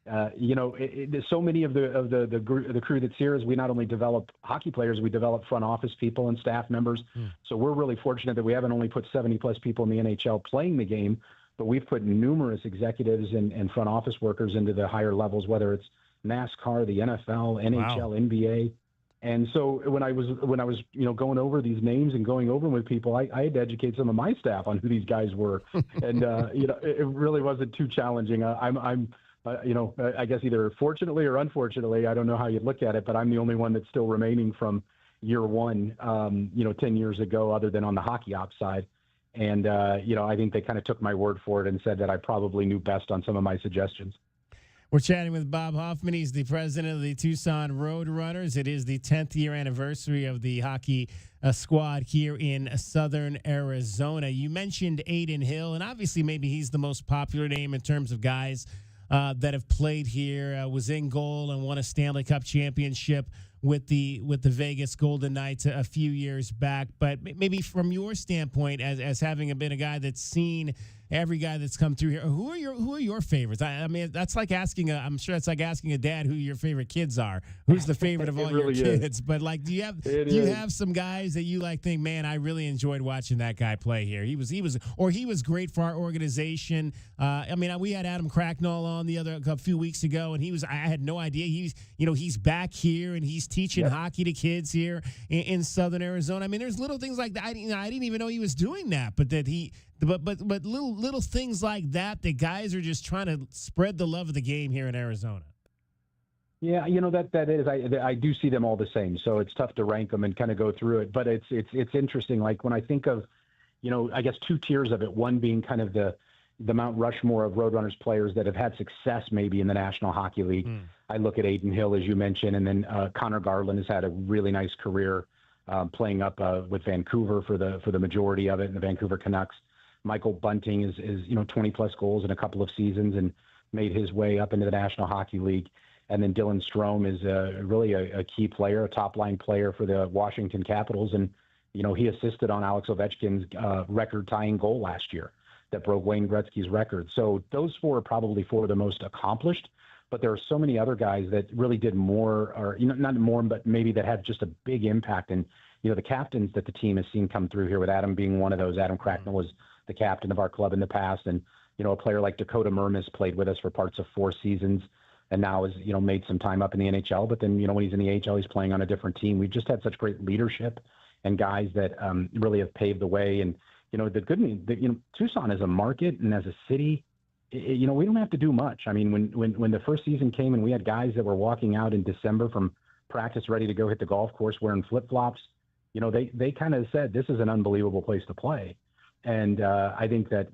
Speaker 14: so many of the crew that's here is we not only develop hockey players, we develop front office people and staff members. So we're really fortunate that we haven't only put 70 plus people in the NHL playing the game, but we've put numerous executives and front office workers into the higher levels, whether it's NASCAR, the NFL, NHL, NBA. And so when I was going over these names and going over them with people, I had to educate some of my staff on who these guys were. And it really wasn't too challenging. I'm I guess either fortunately or unfortunately, I don't know how you'd look at it, but I'm the only one that's still remaining from year one, 10 years ago, other than on the hockey ops side. And I think they kind of took my word for it and said that I probably knew best on some of my suggestions.
Speaker 10: We're chatting with Bob Hoffman. He's the president of the Tucson Roadrunners. It is the 10th year anniversary of the hockey squad here in southern Arizona. You mentioned Aiden Hill, and obviously maybe he's the most popular name in terms of guys that have played here, was in goal and won a Stanley Cup championship with the Vegas Golden Knights a few years back. But maybe from your standpoint, as having been a guy that's seen every guy that's come through here, who are your favorites? I mean, that's like asking I'm sure it's like asking a dad who your favorite kids are. Who's the favorite of all really your kids? But like, do you have some guys that you think, man, I really enjoyed watching that guy play here. He was great for our organization. I mean, we had Adam Cracknell on a few weeks ago, and I had no idea he's back here and he's teaching hockey to kids here in southern Arizona. I mean, there's little things like that. I didn't even know he was doing that, but that But little things like that guys are just trying to spread the love of the game here in Arizona.
Speaker 14: Yeah, that is. I do see them all the same, so it's tough to rank them and kind of go through it. But it's interesting. Like when I think of, I guess two tiers of it. One being kind of the Mount Rushmore of Roadrunners players that have had success maybe in the National Hockey League. I look at Aiden Hill, as you mentioned, and then Connor Garland has had a really nice career playing up with Vancouver for the majority of it, and the Vancouver Canucks. Michael Bunting is 20 plus goals in a couple of seasons and made his way up into the National Hockey League. And then Dylan Strome is really a key player, a top line player for the Washington Capitals. And, he assisted on Alex Ovechkin's record tying goal last year that broke Wayne Gretzky's record. So those four are probably four of the most accomplished, but there are so many other guys that really did more, or, not more, but maybe that had just a big impact. And, the captains that the team has seen come through here, with Adam being one of those. Adam Cracknell was the captain of our club in the past. And, a player like Dakota Mermis played with us for parts of 4 seasons and now has, made some time up in the NHL. But then, when he's in the AHL, he's playing on a different team. We've just had such great leadership and guys that really have paved the way. And, the good news, Tucson as a market and as a city, we don't have to do much. I mean, when the first season came and we had guys that were walking out in December from practice ready to go hit the golf course wearing flip-flops, they kind of said, this is an unbelievable place to play. And I think that,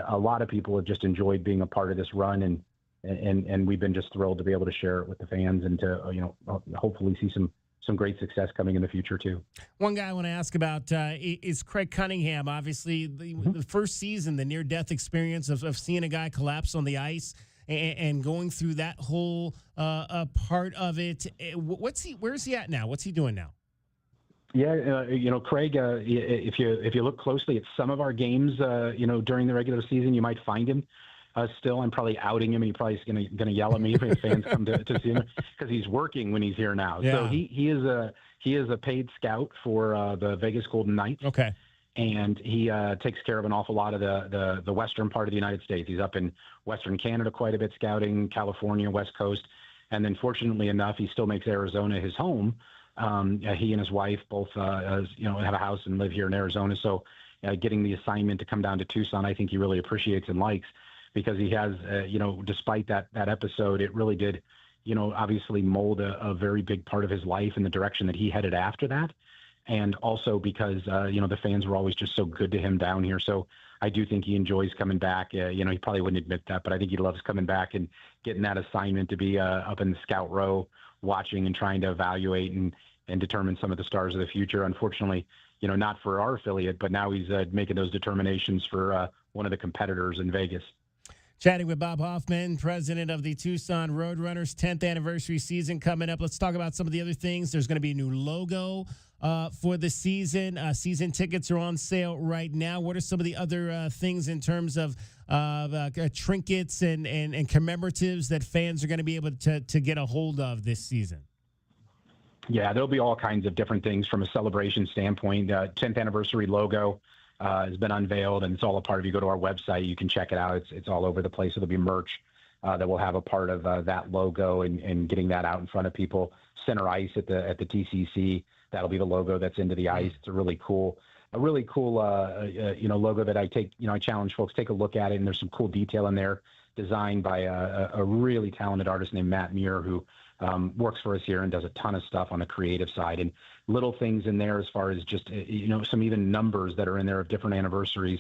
Speaker 14: a lot of people have just enjoyed being a part of this run, and we've been just thrilled to be able to share it with the fans and to, hopefully see some great success coming in the future too.
Speaker 10: One guy I want to ask about is Craig Cunningham. Obviously, the first season, the near-death experience of seeing a guy collapse on the ice and going through that whole part of it. Where's he at now? What's he doing now?
Speaker 14: Yeah, Craig, if you look closely at some of our games, during the regular season, you might find him. Still, I'm probably outing him, and he probably is going to yell at me if fans come to see him because he's working when he's here now.
Speaker 10: Yeah.
Speaker 14: So he is a paid scout for the Vegas Golden Knights.
Speaker 10: Okay.
Speaker 14: And he takes care of an awful lot of the western part of the United States. He's up in Western Canada quite a bit scouting, California, West Coast, and then fortunately enough, he still makes Arizona his home. He and his wife both, have a house and live here in Arizona. So getting the assignment to come down to Tucson, I think he really appreciates and likes. Because he has, despite that episode, it really did, obviously mold a very big part of his life in the direction that he headed after that. And also because, the fans were always just so good to him down here. So I do think he enjoys coming back. He probably wouldn't admit that, but I think he loves coming back and getting that assignment to be up in the scout row, watching and trying to evaluate and determine some of the stars of the future. Unfortunately, not for our affiliate, but now he's making those determinations for one of the competitors in Vegas.
Speaker 10: Chatting with Bob Hoffman, president of the Tucson Roadrunners, 10th anniversary season coming up. Let's talk about some of the other things. There's going to be a new logo for the season. Season tickets are on sale right now. What are some of the other things in terms of trinkets and commemoratives that fans are going to be able to get a hold of this season?
Speaker 14: Yeah, there'll be all kinds of different things from a celebration standpoint. 10th anniversary logo has been unveiled, and it's all a part of. You go to our website, you can check it out. It's all over the place. There'll be merch that will have a part of that logo and getting that out in front of people. Center ice at the TCC, that'll be the logo that's into the ice. It's a really cool logo that I challenge folks, take a look at it, and there's some cool detail in there designed by a really talented artist named Matt Muir, who works for us here and does a ton of stuff on the creative side, and little things in there as far as just, some even numbers that are in there of different anniversaries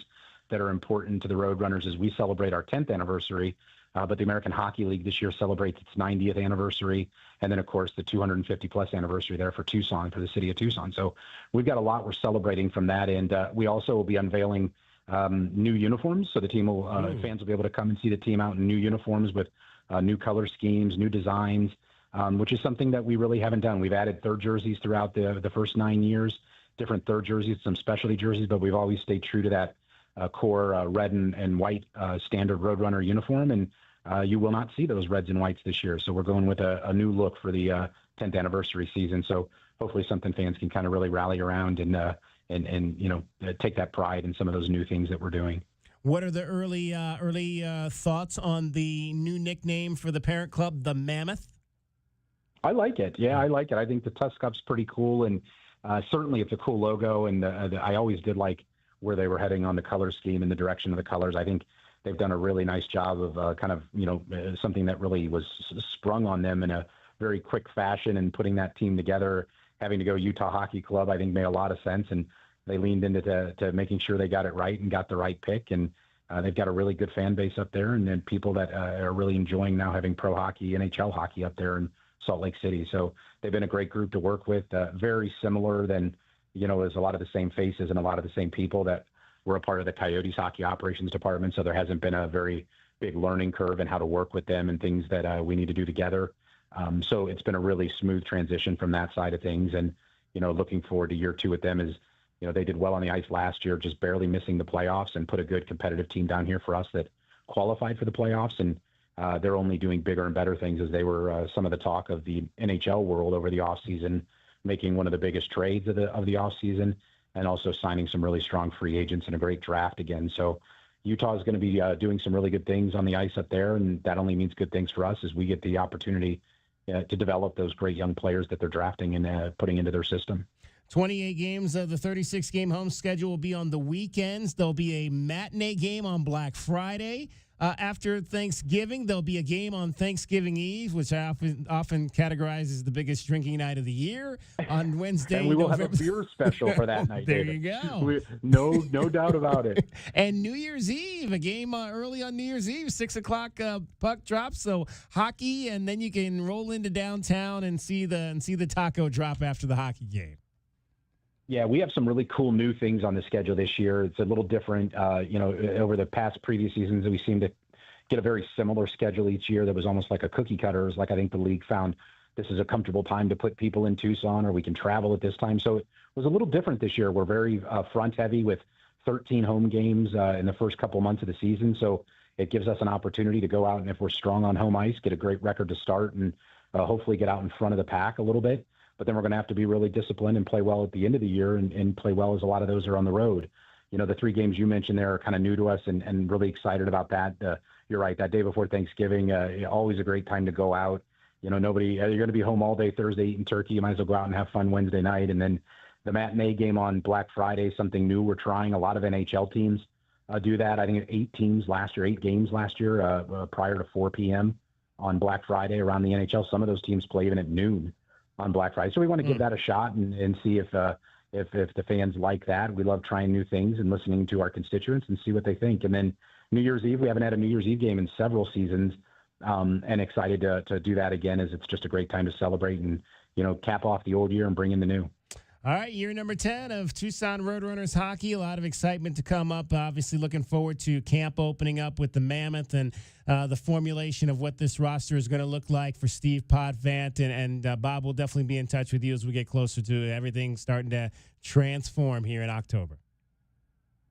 Speaker 14: that are important to the Roadrunners as we celebrate our 10th anniversary. But the American Hockey League this year celebrates its 90th anniversary. And then, of course, the 250-plus anniversary there for Tucson, for the city of Tucson. So we've got a lot we're celebrating from that. And we also will be unveiling new uniforms. So the team will, fans will be able to come and see the team out in new uniforms with new color schemes, new designs, which is something that we really haven't done. We've added third jerseys throughout the first 9 years, different third jerseys, some specialty jerseys, but we've always stayed true to that core red and white standard Roadrunner uniform. And you will not see those reds and whites this year. So we're going with a new look for the 10th anniversary season. So hopefully something fans can kind of really rally around and take that pride in some of those new things that we're doing.
Speaker 10: What are the early thoughts on the new nickname for the parent club, the Mammoth?
Speaker 14: I like it. Yeah, I like it. I think the Tusk Cup's pretty cool, and certainly it's a cool logo. And I always did like where they were heading on the color scheme and the direction of the colors. I think they've done a really nice job of something that really was sprung on them in a very quick fashion, and putting that team together, having to go Utah Hockey Club, I think made a lot of sense. And they leaned into to making sure they got it right and got the right pick. And they've got a really good fan base up there, and then people that are really enjoying now having pro hockey, NHL hockey up there in Salt Lake City. So they've been a great group to work with, very similar than, as a lot of the same faces and a lot of the same people that were a part of the Coyotes hockey operations department. So there hasn't been a very big learning curve in how to work with them and things that we need to do together. So it's been a really smooth transition from that side of things. And, looking forward to year two with them is, they did well on the ice last year, just barely missing the playoffs, and put a good competitive team down here for us that qualified for the playoffs. And they're only doing bigger and better things, as they were some of the talk of the NHL world over the offseason, making one of the biggest trades of the offseason, and also signing some really strong free agents and a great draft again. So Utah is going to be doing some really good things on the ice up there, and that only means good things for us as we get the opportunity to develop those great young players that they're drafting and putting into their system.
Speaker 10: 28 games of the 36-game home schedule will be on the weekends. There'll be a matinee game on Black Friday. After Thanksgiving, there'll be a game on Thanksgiving Eve, which I often categorize as the biggest drinking night of the year, on Wednesday.
Speaker 14: And we will have a beer special for that night,
Speaker 10: There
Speaker 14: David.
Speaker 10: you go.
Speaker 14: No doubt about it.
Speaker 10: And New Year's Eve, a game early on New Year's Eve, 6 o'clock puck drop. So hockey, and then you can roll into downtown and see the taco drop after the hockey game.
Speaker 14: Yeah, we have some really cool new things on the schedule this year. It's a little different. Over the previous seasons, we seem to get a very similar schedule each year that was almost like a cookie cutter. It's like I think the league found this is a comfortable time to put people in Tucson, or we can travel at this time. So it was a little different this year. We're very front heavy with 13 home games in the first couple months of the season. So it gives us an opportunity to go out, and if we're strong on home ice, get a great record to start, and hopefully get out in front of the pack a little bit. But then we're going to have to be really disciplined and play well at the end of the year, and play well, as a lot of those are on the road. The 3 games you mentioned there are kind of new to us, and really excited about that. You're right, that day before Thanksgiving, always a great time to go out. You're going to be home all day Thursday eating turkey. You might as well go out and have fun Wednesday night. And then the matinee game on Black Friday, something new we're trying. A lot of NHL teams do that. I think 8 games last year, prior to 4 p.m. on Black Friday around the NHL. Some of those teams play even at noon on Black Friday. So we want to give that a shot and see if the fans like that. We love trying new things and listening to our constituents and see what they think. And then New Year's Eve, we haven't had a New Year's Eve game in several seasons, and excited to do that again, as it's just a great time to celebrate and, cap off the old year and bring in the new.
Speaker 10: All right, year number 10 of Tucson Roadrunners hockey. A lot of excitement to come up. Obviously looking forward to camp opening up with the Mammoth, and the formulation of what this roster is going to look like for Steve Potvant. And Bob will definitely be in touch with you as we get closer to everything starting to transform here in October.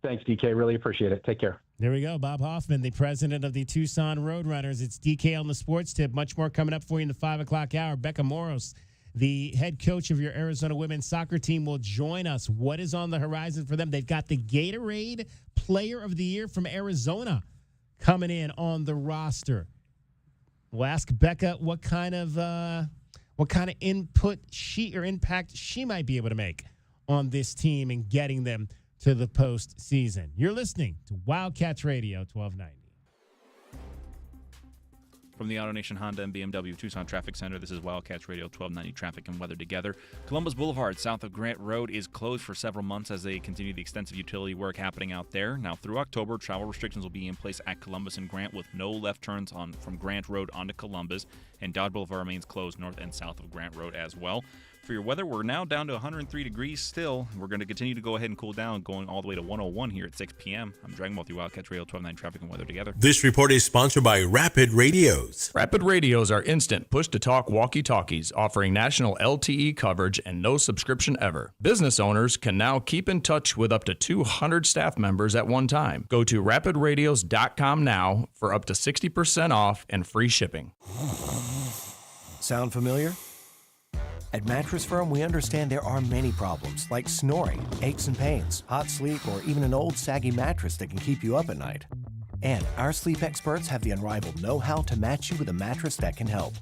Speaker 14: Thanks, DK. Really appreciate it. Take care.
Speaker 10: There we go. Bob Hoffman, the president of the Tucson Roadrunners. It's DK on the Sports Tip. Much more coming up for you in the 5 o'clock hour. Becca Moros, the head coach of your Arizona women's soccer team, will join us. What is on the horizon for them? They've got the Gatorade Player of the Year from Arizona coming in on the roster. We'll ask Becca what kind of impact she might be able to make on this team and getting them to the postseason. You're listening to Wildcats Radio 1290.
Speaker 3: From the AutoNation Honda and BMW Tucson Traffic Center, this is Wildcats Radio 1290 Traffic and Weather Together. Columbus Boulevard, south of Grant Road, is closed for several months as they continue the extensive utility work happening out there. Now, through October, travel restrictions will be in place at Columbus and Grant, with no left turns from Grant Road onto Columbus, and Dodge Boulevard remains closed north and south of Grant Road as well. For your weather, we're now down to 103 degrees still. We're going to continue to go ahead and cool down, going all the way to 101 here at 6 p.m. I'm Dragon Ball through Wildcats Radio 1290 Traffic and Weather Together.
Speaker 4: This report is sponsored by Rapid Radios.
Speaker 5: Rapid Radios are instant push-to-talk walkie-talkies offering national LTE coverage and no subscription ever. Business owners can now keep in touch with up to 200 staff members at one time. Go to rapidradios.com now for up to 60% off and free shipping.
Speaker 11: Sound familiar? At Mattress Firm, we understand there are many problems, like snoring, aches and pains, hot sleep, or even an old saggy mattress that can keep you up at night. And our sleep experts have the unrivaled know-how to match you with a mattress that can help.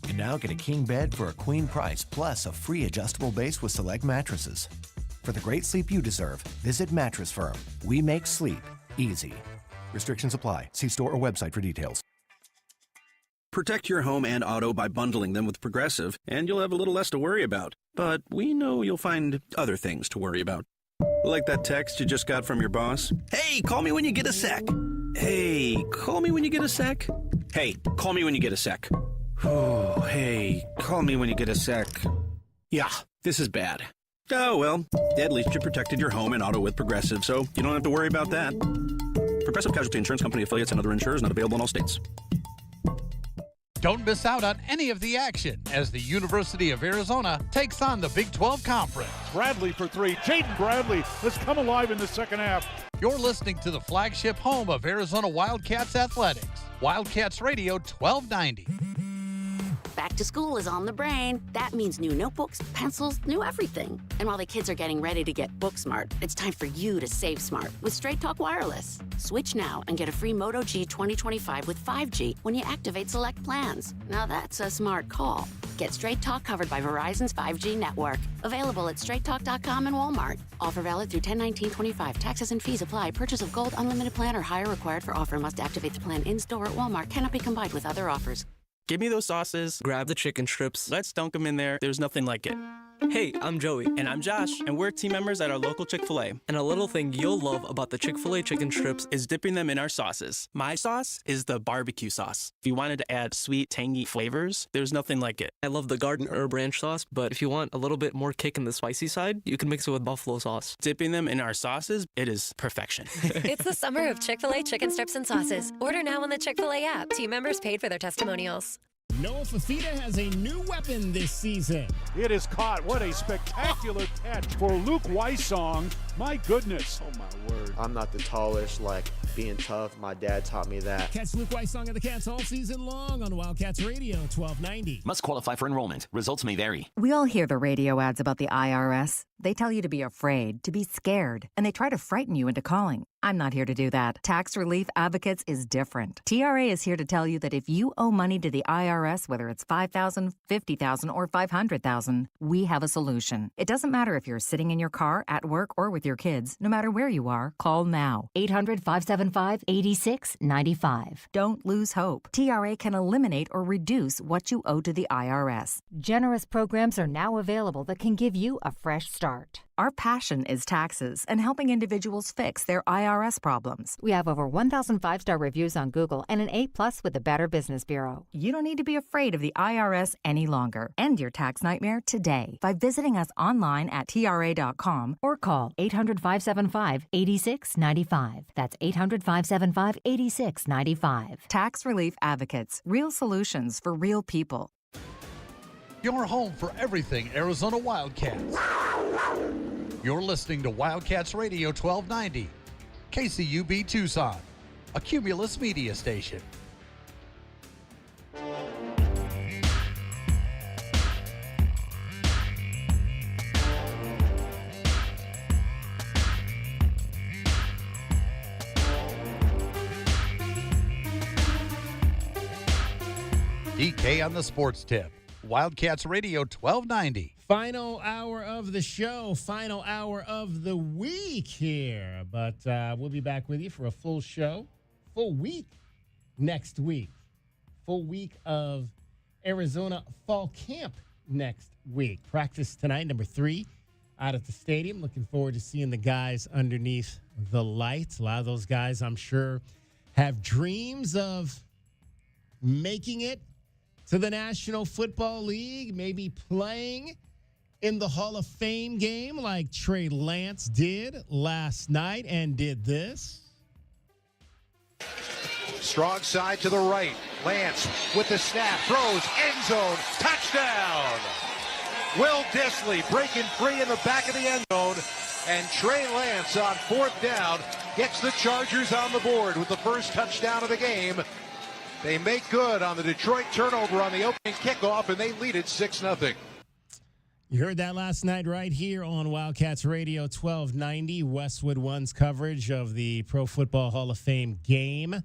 Speaker 11: And now get a king bed for a queen price, plus a free adjustable base with select mattresses. For the great sleep you deserve, visit Mattress Firm. We make sleep easy. Restrictions apply. See store or website for details.
Speaker 6: Protect your home and auto by bundling them with Progressive, and you'll have a little less to worry about. But we know you'll find other things to worry about. Like that text you just got from your boss. Hey, call me when you get a sec. Hey, call me when you get a sec. Hey, call me when you get a sec. Oh, hey, call me when you get a sec. Yeah, this is bad. Oh, well, at least you protected your home and auto with Progressive, so you don't have to worry about that. Progressive Casualty Insurance Company affiliates and other insurers not available in all states.
Speaker 13: Don't miss out on any of the action as the University of Arizona takes on the Big 12 Conference.
Speaker 18: Bradley for 3. Jaden Bradley has come alive in the second half.
Speaker 13: You're listening to the flagship home of Arizona Wildcats athletics. Wildcats Radio 1290.
Speaker 24: Back
Speaker 8: Back to school is on the brain. That means new notebooks, pencils, new everything. And while the kids are getting ready to get book smart, it's time for you to save smart with Straight Talk Wireless. Switch now and get a free Moto G 2025 with 5G when you activate select plans. Now that's a smart call. Get Straight Talk covered by Verizon's 5G network. Available at straighttalk.com and Walmart. Offer valid through 10/19/25. Taxes and fees apply. Purchase of gold unlimited plan or higher required for offer. Must activate the plan in-store at Walmart. Cannot be combined with other offers.
Speaker 12: Give me those sauces, grab the chicken strips, let's dunk them in there. There's nothing like it. Hey, I'm Joey. And I'm Josh. And we're team members at our local Chick-fil-A. And a little thing you'll love about the Chick-fil-A chicken strips is dipping them in our sauces. My sauce is the barbecue sauce. If you wanted to add sweet, tangy flavors, there's nothing like it. I love the garden herb ranch sauce, but if you want a little bit more kick in the spicy side, you can mix it with buffalo sauce. Dipping them in our sauces, it is perfection.
Speaker 15: It's the summer of Chick-fil-A chicken strips and sauces. Order now on the Chick-fil-A app. Team members paid for their testimonials.
Speaker 10: Noah Fafita has a new weapon this season.
Speaker 18: It is caught. What a spectacular catch for Luke Weissong. My goodness.
Speaker 17: Oh, my word. I'm not the tallest, being tough. My dad taught me that.
Speaker 10: Catch Luke Weissong of the Cats all season long on Wildcats Radio 1290.
Speaker 19: Must qualify for enrollment. Results may vary.
Speaker 20: We all hear the radio ads about the IRS. They tell you to be afraid, to be scared, and they try to frighten you into calling. I'm not here to do that. Tax Relief Advocates is different. TRA is here to tell you that if you owe money to the IRS, whether it's $5,000, $50,000, or $500,000, we have a solution. It doesn't matter if you're sitting in your car, at work, or with your kids. No matter where you are, call now. 800-575-8695. Don't lose hope. TRA can eliminate or reduce what you owe to the IRS. Generous programs are now available that can give you a fresh start. Our passion is taxes and helping individuals fix their IRS problems. We have over 1,000 5-star reviews on Google and an A+ with the Better Business Bureau. You don't need to be afraid of the IRS any longer. End your tax nightmare today by visiting us online at TRA.com or call 800-575-8695. That's 800-575-8695. Tax Relief Advocates. Real solutions for real people.
Speaker 13: Your home for everything Arizona Wildcats. You're listening to Wildcats Radio 1290, KCUB Tucson, a Cumulus media station. DK on the sports tip. Wildcats Radio 1290.
Speaker 10: Final hour of the show, final hour of the week here. But we'll be back with you for a full show, full week next week. Full week of Arizona Fall Camp next week. Practice tonight, number 3, out at the stadium. Looking forward to seeing the guys underneath the lights. A lot of those guys, I'm sure, have dreams of making it to the National Football League, maybe playing in the Hall of Fame game like Trey Lance did last night and did this.
Speaker 22: Strong side to the right. Lance with the snap, throws, end zone, touchdown! Will Dissly breaking free in the back of the end zone, and Trey Lance on 4th down gets the Chargers on the board with the first touchdown of the game. They make good on the Detroit turnover on the opening kickoff, and they lead it 6-0.
Speaker 10: You heard that last night right here on Wildcats Radio 1290, Westwood One's coverage of the Pro Football Hall of Fame game.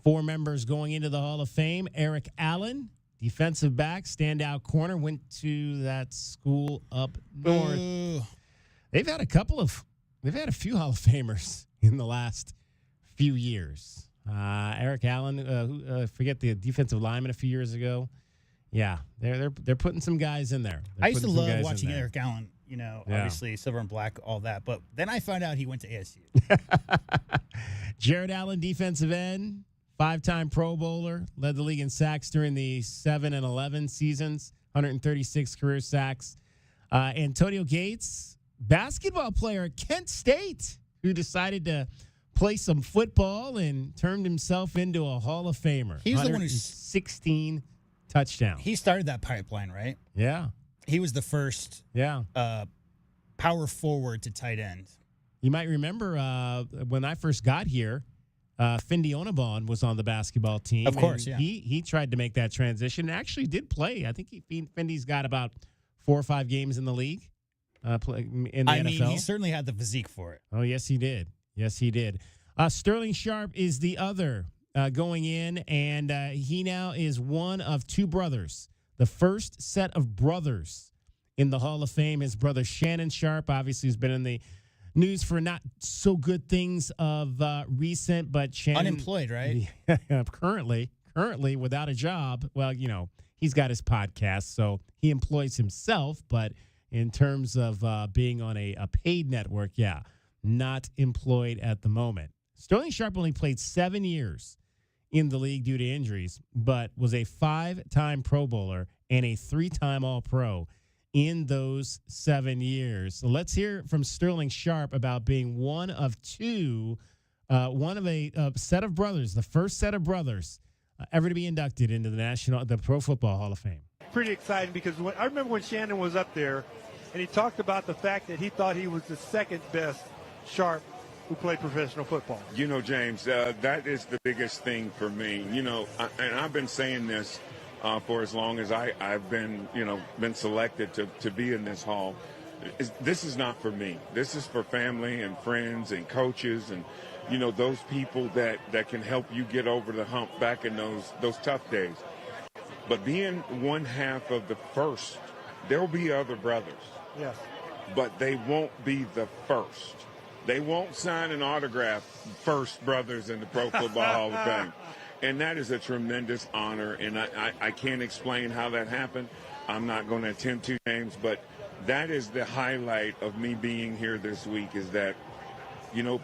Speaker 10: 4 members going into the Hall of Fame. Eric Allen, defensive back, standout corner, went to that school up north. They've had a few Hall of Famers in the last few years. Eric Allen, forget the defensive lineman a few years ago. Yeah, they're putting some guys in there.
Speaker 1: I used to love watching Eric Allen, obviously silver and black, all that. But then I found out he went to ASU.
Speaker 10: Jared Allen, defensive end, 5-time Pro Bowler, led the league in sacks during the 7 and 11 seasons, 136 career sacks. Antonio Gates, basketball player at Kent State, who decided to play some football and turned himself into a Hall of Famer.
Speaker 1: He's the one who
Speaker 10: 16 touchdowns.
Speaker 1: He started that pipeline, right?
Speaker 10: Yeah.
Speaker 1: He was the first power forward to tight end.
Speaker 10: You might remember when I first got here, Fendi Onabon was on the basketball team.
Speaker 1: Of course,
Speaker 10: and he tried to make that transition and actually did play. I think Fendi's got about 4 or 5 games in the league in the NFL.
Speaker 1: I mean, he certainly had the physique for it.
Speaker 10: Oh, yes, he did. Yes, he did. Sterling Sharp is the other going in, and he now is one of 2 brothers. The first set of brothers in the Hall of Fame. His brother Shannon Sharp obviously has been in the news for not so good things of recent, but Shannon
Speaker 1: unemployed, right?
Speaker 10: currently without a job. Well, he's got his podcast, so he employs himself. But in terms of being on a paid network, not employed at the moment. Sterling Sharp only played 7 years in the league due to injuries, but was a 5-time Pro Bowler and a 3-time All-Pro in those 7 years. So let's hear from Sterling Sharp about being one of a set of brothers, the first set of brothers ever to be inducted into the Pro Football Hall of Fame.
Speaker 2: Pretty exciting because I remember when Shannon was up there and he talked about the fact that he thought he was the second best Sharp who played professional football.
Speaker 7: James, that is the biggest thing for me. And I've been saying this for as long as I've been selected to be in this hall. This is not for me. This is for family and friends and coaches and, those people that can help you get over the hump back in those tough days. But being one half of the first, there'll be other brothers.
Speaker 2: Yes.
Speaker 7: But they won't be the first. They won't sign an autograph first brothers in the Pro Football Hall of Fame. And that is a tremendous honor, and I can't explain how that happened. I'm not going to attempt to, James, but that is the highlight of me being here this week is that,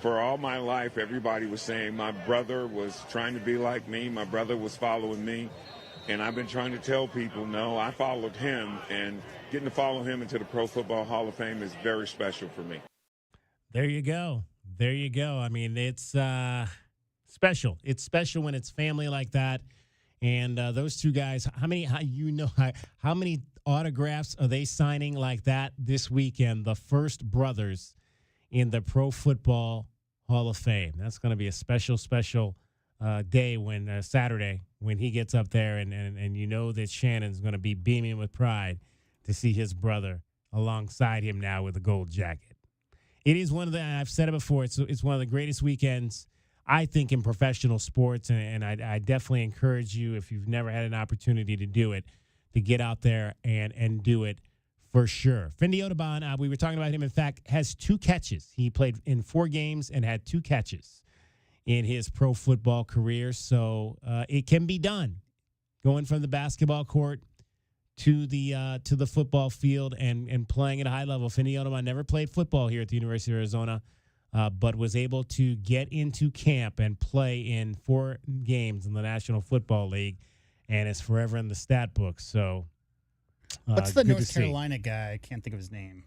Speaker 7: for all my life, everybody was saying my brother was trying to be like me. My brother was following me. And I've been trying to tell people, no, I followed him, and getting to follow him into the Pro Football Hall of Fame is very special for me.
Speaker 10: There you go. I mean, it's special. It's special when it's family like that. And those 2 guys, how many autographs are they signing like that this weekend? The first brothers in the Pro Football Hall of Fame. That's going to be a special day when Saturday when he gets up there and that Shannon's going to be beaming with pride to see his brother alongside him now with a gold jacket. It is I've said it before, it's one of the greatest weekends, I think, in professional sports, and I definitely encourage you, if you've never had an opportunity to do it, to get out there and do it for sure. Fendi Onabon, we were talking about him, in fact, has 2 catches. He played in 4 games and had 2 catches in his pro football career, so it can be done. Going from the basketball court to the football field and playing at a high level. Fendi Onabon never played football here at the University of Arizona, but was able to get into camp and play in 4 games in the National Football League, and is forever in the stat book. So,
Speaker 1: what's the North Carolina guy? I can't think of his name.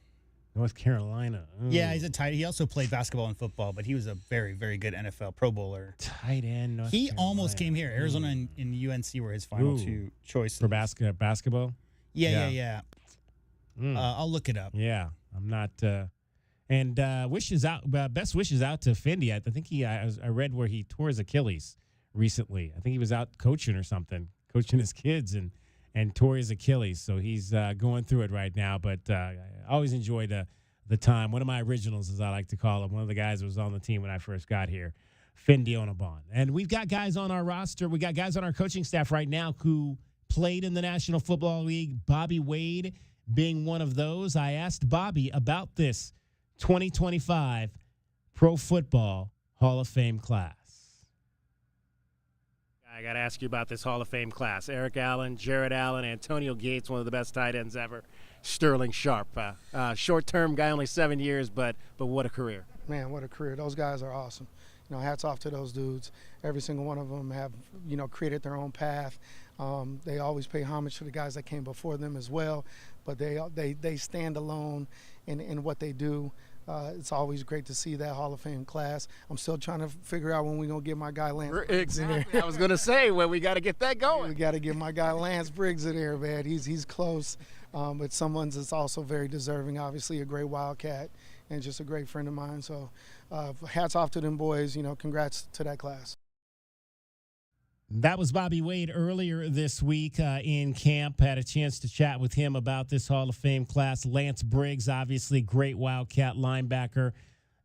Speaker 10: North Carolina. Ooh.
Speaker 1: Yeah, he's a tight end. He also played basketball and football, but he was a very, very good NFL Pro Bowler.
Speaker 10: Tight end.
Speaker 1: He almost came here. Arizona and UNC were his final 2 choices.
Speaker 10: For basketball?
Speaker 1: Yeah. I'll look it up.
Speaker 10: Yeah, I'm not. And wishes out. Best wishes out to Fendi. I think I read where he tore his Achilles recently. I think he was out coaching or something, coaching his kids, and tore his Achilles. So he's going through it right now. But I always enjoyed the time. One of my originals, as I like to call him, one of the guys who was on the team when I first got here, Fendi Onabon. And we've got guys on our roster. We got guys on our coaching staff right now who played in the National Football League, Bobby Wade being one of those. I asked Bobby about this 2025 Pro Football Hall of Fame class.
Speaker 9: I got to ask you about this Hall of Fame class. Eric Allen, Jared Allen, Antonio Gates, one of the best tight ends ever. Sterling Sharp, short-term guy, only 7 years, but what a career.
Speaker 16: Man, what a career. Those guys are awesome. Hats off to those dudes. Every single one of them have, created their own path. They always pay homage to the guys that came before them as well, but they stand alone in what they do. It's always great to see that Hall of Fame class. I'm still trying to figure out when we're going to get my guy Lance Briggs in there.
Speaker 9: I was going to say, well, we got to get that going.
Speaker 16: We got to get my guy Lance Briggs in there, man. He's close, but someone that's also very deserving, obviously a great Wildcat and just a great friend of mine. So hats off to them boys. Congrats to that class.
Speaker 10: That was Bobby Wade earlier this week in camp. Had a chance to chat with him about this Hall of Fame class. Lance Briggs, obviously great Wildcat linebacker,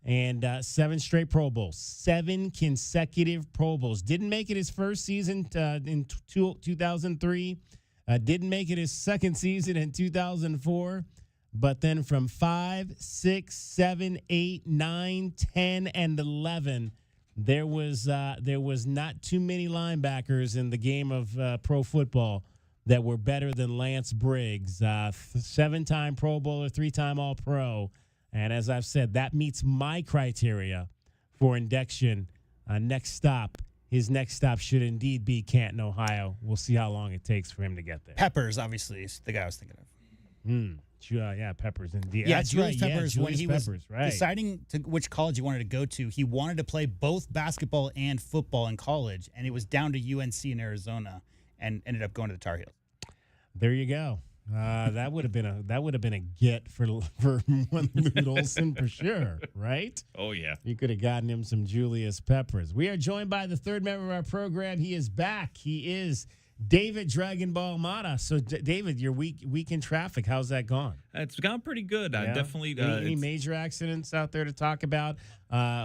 Speaker 10: and 7 straight Pro Bowls, 7 consecutive Pro Bowls. Didn't make it his first season in 2003. Didn't make it his second season in 2004. But then from 5, 6, 7, 8, 9, 10, and 11, there was not too many linebackers in the game of pro football that were better than Lance Briggs, 7-time Pro Bowler, 3-time All-Pro. And as I've said, that meets my criteria for induction. His next stop should indeed be Canton, Ohio. We'll see how long it takes for him to get there.
Speaker 1: Peppers, obviously, is the guy I was thinking of.
Speaker 10: Yeah, Peppers indeed.
Speaker 1: Yeah,
Speaker 10: That's
Speaker 1: Julius
Speaker 10: right.
Speaker 1: Peppers, when he was
Speaker 10: right.
Speaker 1: deciding to which college he wanted to go to, he wanted to play both basketball and football in college, and it was down to UNC in Arizona, and ended up going to the Tar Heels.
Speaker 10: There you go. That would have been a get for one Lute Olson for sure, right?
Speaker 3: Oh yeah,
Speaker 10: you could have gotten him some Julius Peppers. We are joined by the third member of our program. He is back. He is David Dragon Ball Mata. So, David, your week in traffic, how's that gone?
Speaker 3: It's gone pretty good.
Speaker 10: Yeah.
Speaker 3: Definitely.
Speaker 10: Any major accidents out there to talk about?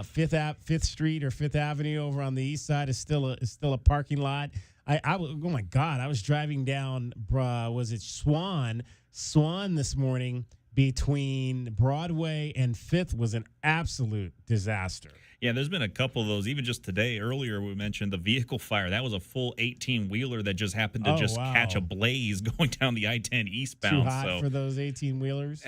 Speaker 10: Fifth Street or Fifth Avenue over on the east side is still a parking lot. Oh my God! I was driving down. Was it Swan this morning between Broadway and Fifth was an absolute disaster.
Speaker 3: Yeah, there's been a couple of those. Even just today, earlier we mentioned the vehicle fire. That was a full 18-wheeler that just happened to catch a blaze going down the I-10 eastbound.
Speaker 10: Too hot for those 18-wheelers?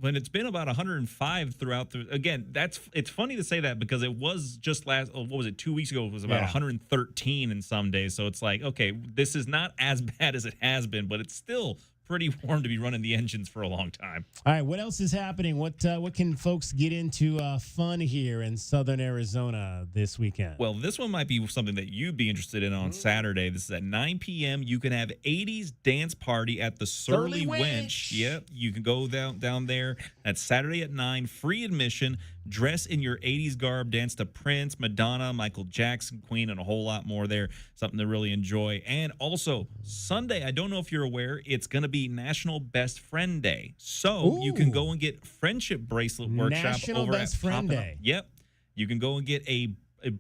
Speaker 3: When it's been about 105 throughout again, it's funny to say that because it was just 2 weeks ago, it was about 113 in some days. So it's like, okay, this is not as bad as it has been, but it's still pretty warm to be running the engines for a long time.
Speaker 10: All right, what else is happening? What can folks get into fun here in Southern Arizona this weekend?
Speaker 3: Well, this one might be something that you'd be interested in on Saturday. This is at 9 p.m. You can have 80s dance party at the Surly Wench. Yep, you can go down there. That's Saturday at 9, free admission. Dress in your 80s garb, dance to Prince, Madonna, Michael Jackson, Queen, and a whole lot more there. Something to really enjoy. And also, Sunday, I don't know if you're aware, it's going to be National Best Friend Day. So you can go and get friendship bracelet workshop
Speaker 10: National
Speaker 3: over
Speaker 10: Best
Speaker 3: at
Speaker 10: Friend
Speaker 3: Poppin'
Speaker 10: Day.
Speaker 3: Off. Yep. You can go and get a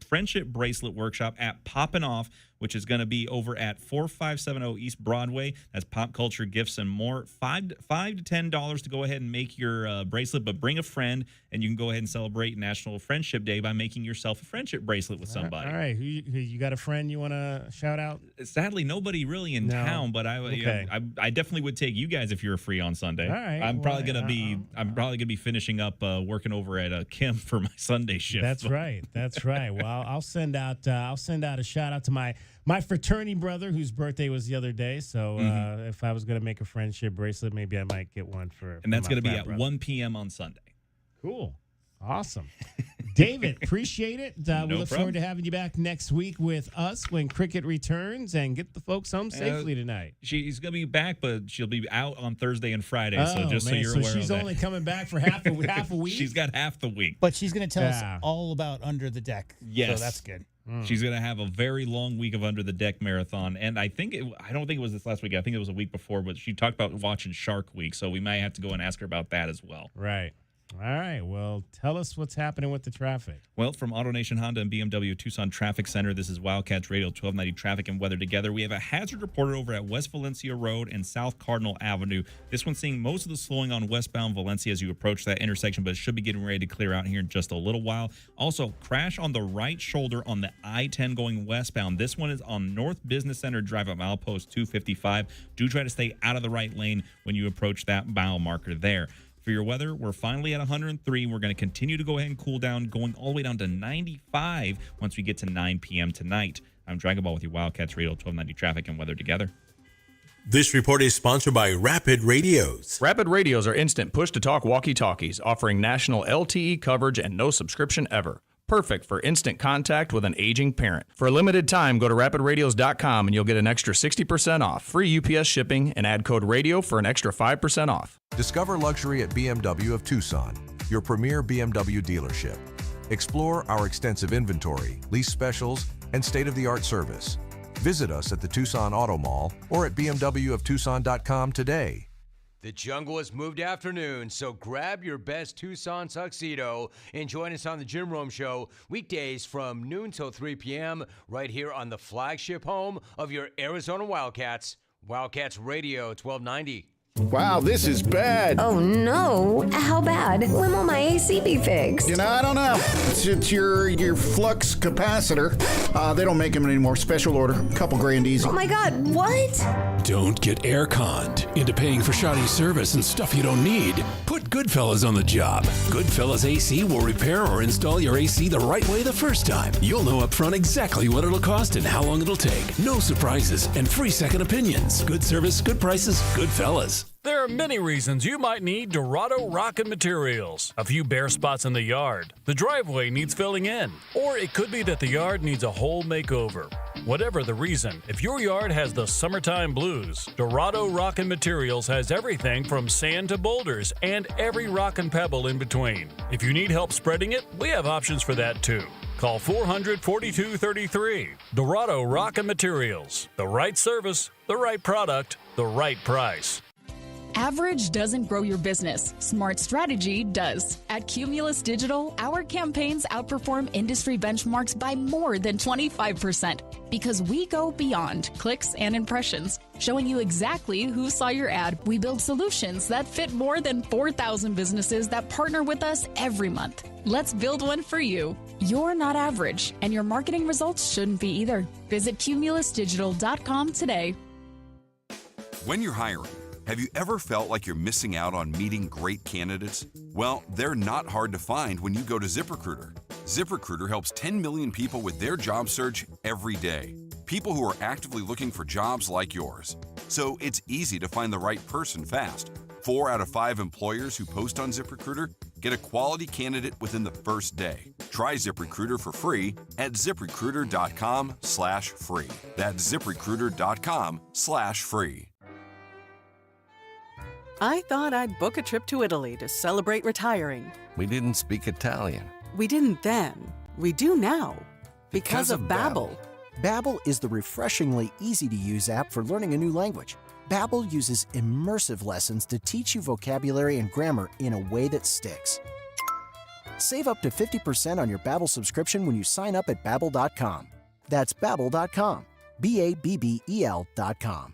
Speaker 3: friendship bracelet workshop at Poppin' Off, which is going to be over at 4570 East Broadway. That's pop culture, gifts, and more. $5 to $10 to go ahead and make your bracelet, but bring a friend, and you can go ahead and celebrate National Friendship Day by making yourself a friendship bracelet with somebody.
Speaker 10: All right. Who you got a friend you want to shout out?
Speaker 3: Sadly, nobody really in town, but I definitely would take you guys if you're free on Sunday.
Speaker 10: All right.
Speaker 3: I'm probably gonna be finishing up working over at Kim for my Sunday shift.
Speaker 10: That's right. That's right. Well, I'll send out a shout out to my fraternity brother whose birthday was the other day. So if I was going to make a friendship bracelet, maybe I might get one for.
Speaker 3: And that's going to be at
Speaker 10: brother.
Speaker 3: 1 p.m. on Sunday.
Speaker 10: Cool. Awesome. David, appreciate it. We look forward to having you back next week with us when cricket returns, and get the folks home safely tonight.
Speaker 3: She's going to be back, but she'll be out on Thursday and Friday. So just so you're aware of that.
Speaker 10: So she's only coming back for half a week?
Speaker 3: She's got half the week.
Speaker 1: But she's going to tell us all about Under the Deck.
Speaker 3: Yes.
Speaker 1: So that's good.
Speaker 3: She's going to have a very long week of Under the Deck marathon. And I don't think it was this last week. I think it was a week before, but she talked about watching Shark Week. So we might have to go and ask her about that as well.
Speaker 10: Right. All right. Well, tell us what's happening with the traffic.
Speaker 3: Well, from AutoNation Honda and BMW Tucson Traffic Center, this is Wildcats Radio 1290 Traffic and Weather Together. We have a hazard reported over at West Valencia Road and South Cardinal Avenue. This one's seeing most of the slowing on westbound Valencia as you approach that intersection, but it should be getting ready to clear out here in just a little while. Also, crash on the right shoulder on the I-10 going westbound. This one is on North Business Center Drive at milepost 255. Do try to stay out of the right lane when you approach that mile marker there. For your weather, we're finally at 103. We're going to continue to go ahead and cool down, going all the way down to 95 once we get to 9 p.m. tonight. I'm Dragon Ball with your Wildcats Radio 1290 Traffic and Weather Together.
Speaker 4: This report is sponsored by Rapid Radios.
Speaker 5: Rapid Radios are instant push-to-talk walkie-talkies offering national LTE coverage and no subscription ever. Perfect for instant contact with an aging parent. For a limited time, go to rapidradios.com and you'll get an extra 60% off, free UPS shipping, and add code RADIO for an extra 5% off.
Speaker 14: Discover luxury at BMW of Tucson, your premier BMW dealership.
Speaker 11: Explore our extensive inventory, lease specials, and state-of-the-art service. Visit us at the Tucson Auto Mall or at bmwoftucson.com today.
Speaker 14: The jungle has moved afternoon, so grab your best Tucson tuxedo and join us on the Jim Rome Show weekdays from noon till 3 p.m. right here on the flagship home of your Arizona Wildcats, Wildcats Radio 1290.
Speaker 21: Wow, this is bad.
Speaker 15: Oh no. How bad? When will my AC be fixed?
Speaker 21: You know, I don't know. It's your flux capacitor. They don't make them anymore. Special order. Couple grand easy.
Speaker 15: Oh my God, what?
Speaker 23: Don't get air-conned into paying for shoddy service and stuff you don't need. Put Goodfellas on the job. Goodfellas AC will repair or install your AC the right way the first time. You'll know up front exactly what it'll cost and how long it'll take. No surprises and free second opinions. Good service, good prices, Goodfellas.
Speaker 25: There are many reasons you might need Dorado Rockin' Materials. A few bare spots in the yard, the driveway needs filling in, or it could be that the yard needs a whole makeover. Whatever the reason, if your yard has the summertime blues, Dorado Rockin' Materials has everything from sand to boulders and every rock and pebble in between. If you need help spreading it, we have options for that too. Call 400-4233. Dorado Rockin' Materials. The right service, the right product, the right price.
Speaker 26: Average doesn't grow your business. Smart strategy does. At Cumulus Digital, our campaigns outperform industry benchmarks by more than 25% because we go beyond clicks and impressions, showing you exactly who saw your ad. We build solutions that fit more than 4,000 businesses that partner with us every month. Let's build one for you. You're not average, and your marketing results shouldn't be either. Visit cumulusdigital.com today.
Speaker 27: When you're hiring, have you ever felt like you're missing out on meeting great candidates? Well, they're not hard to find when you go to ZipRecruiter. ZipRecruiter helps 10 million people with their job search every day. People who are actively looking for jobs like yours. So it's easy to find the right person fast. 4 out of 5 employers who post on ZipRecruiter get a quality candidate within the first day. Try ZipRecruiter for free at ZipRecruiter.com/free. That's ZipRecruiter.com/free.
Speaker 28: I thought I'd book a trip to Italy to celebrate retiring.
Speaker 29: We didn't speak Italian.
Speaker 28: We didn't then. We do now. Because of Babbel.
Speaker 30: Babbel is the refreshingly easy-to-use app for learning a new language. Babbel uses immersive lessons to teach you vocabulary and grammar in a way that sticks. Save up to 50% on your Babbel subscription when you sign up at Babbel.com. That's Babbel.com. Babbel.com.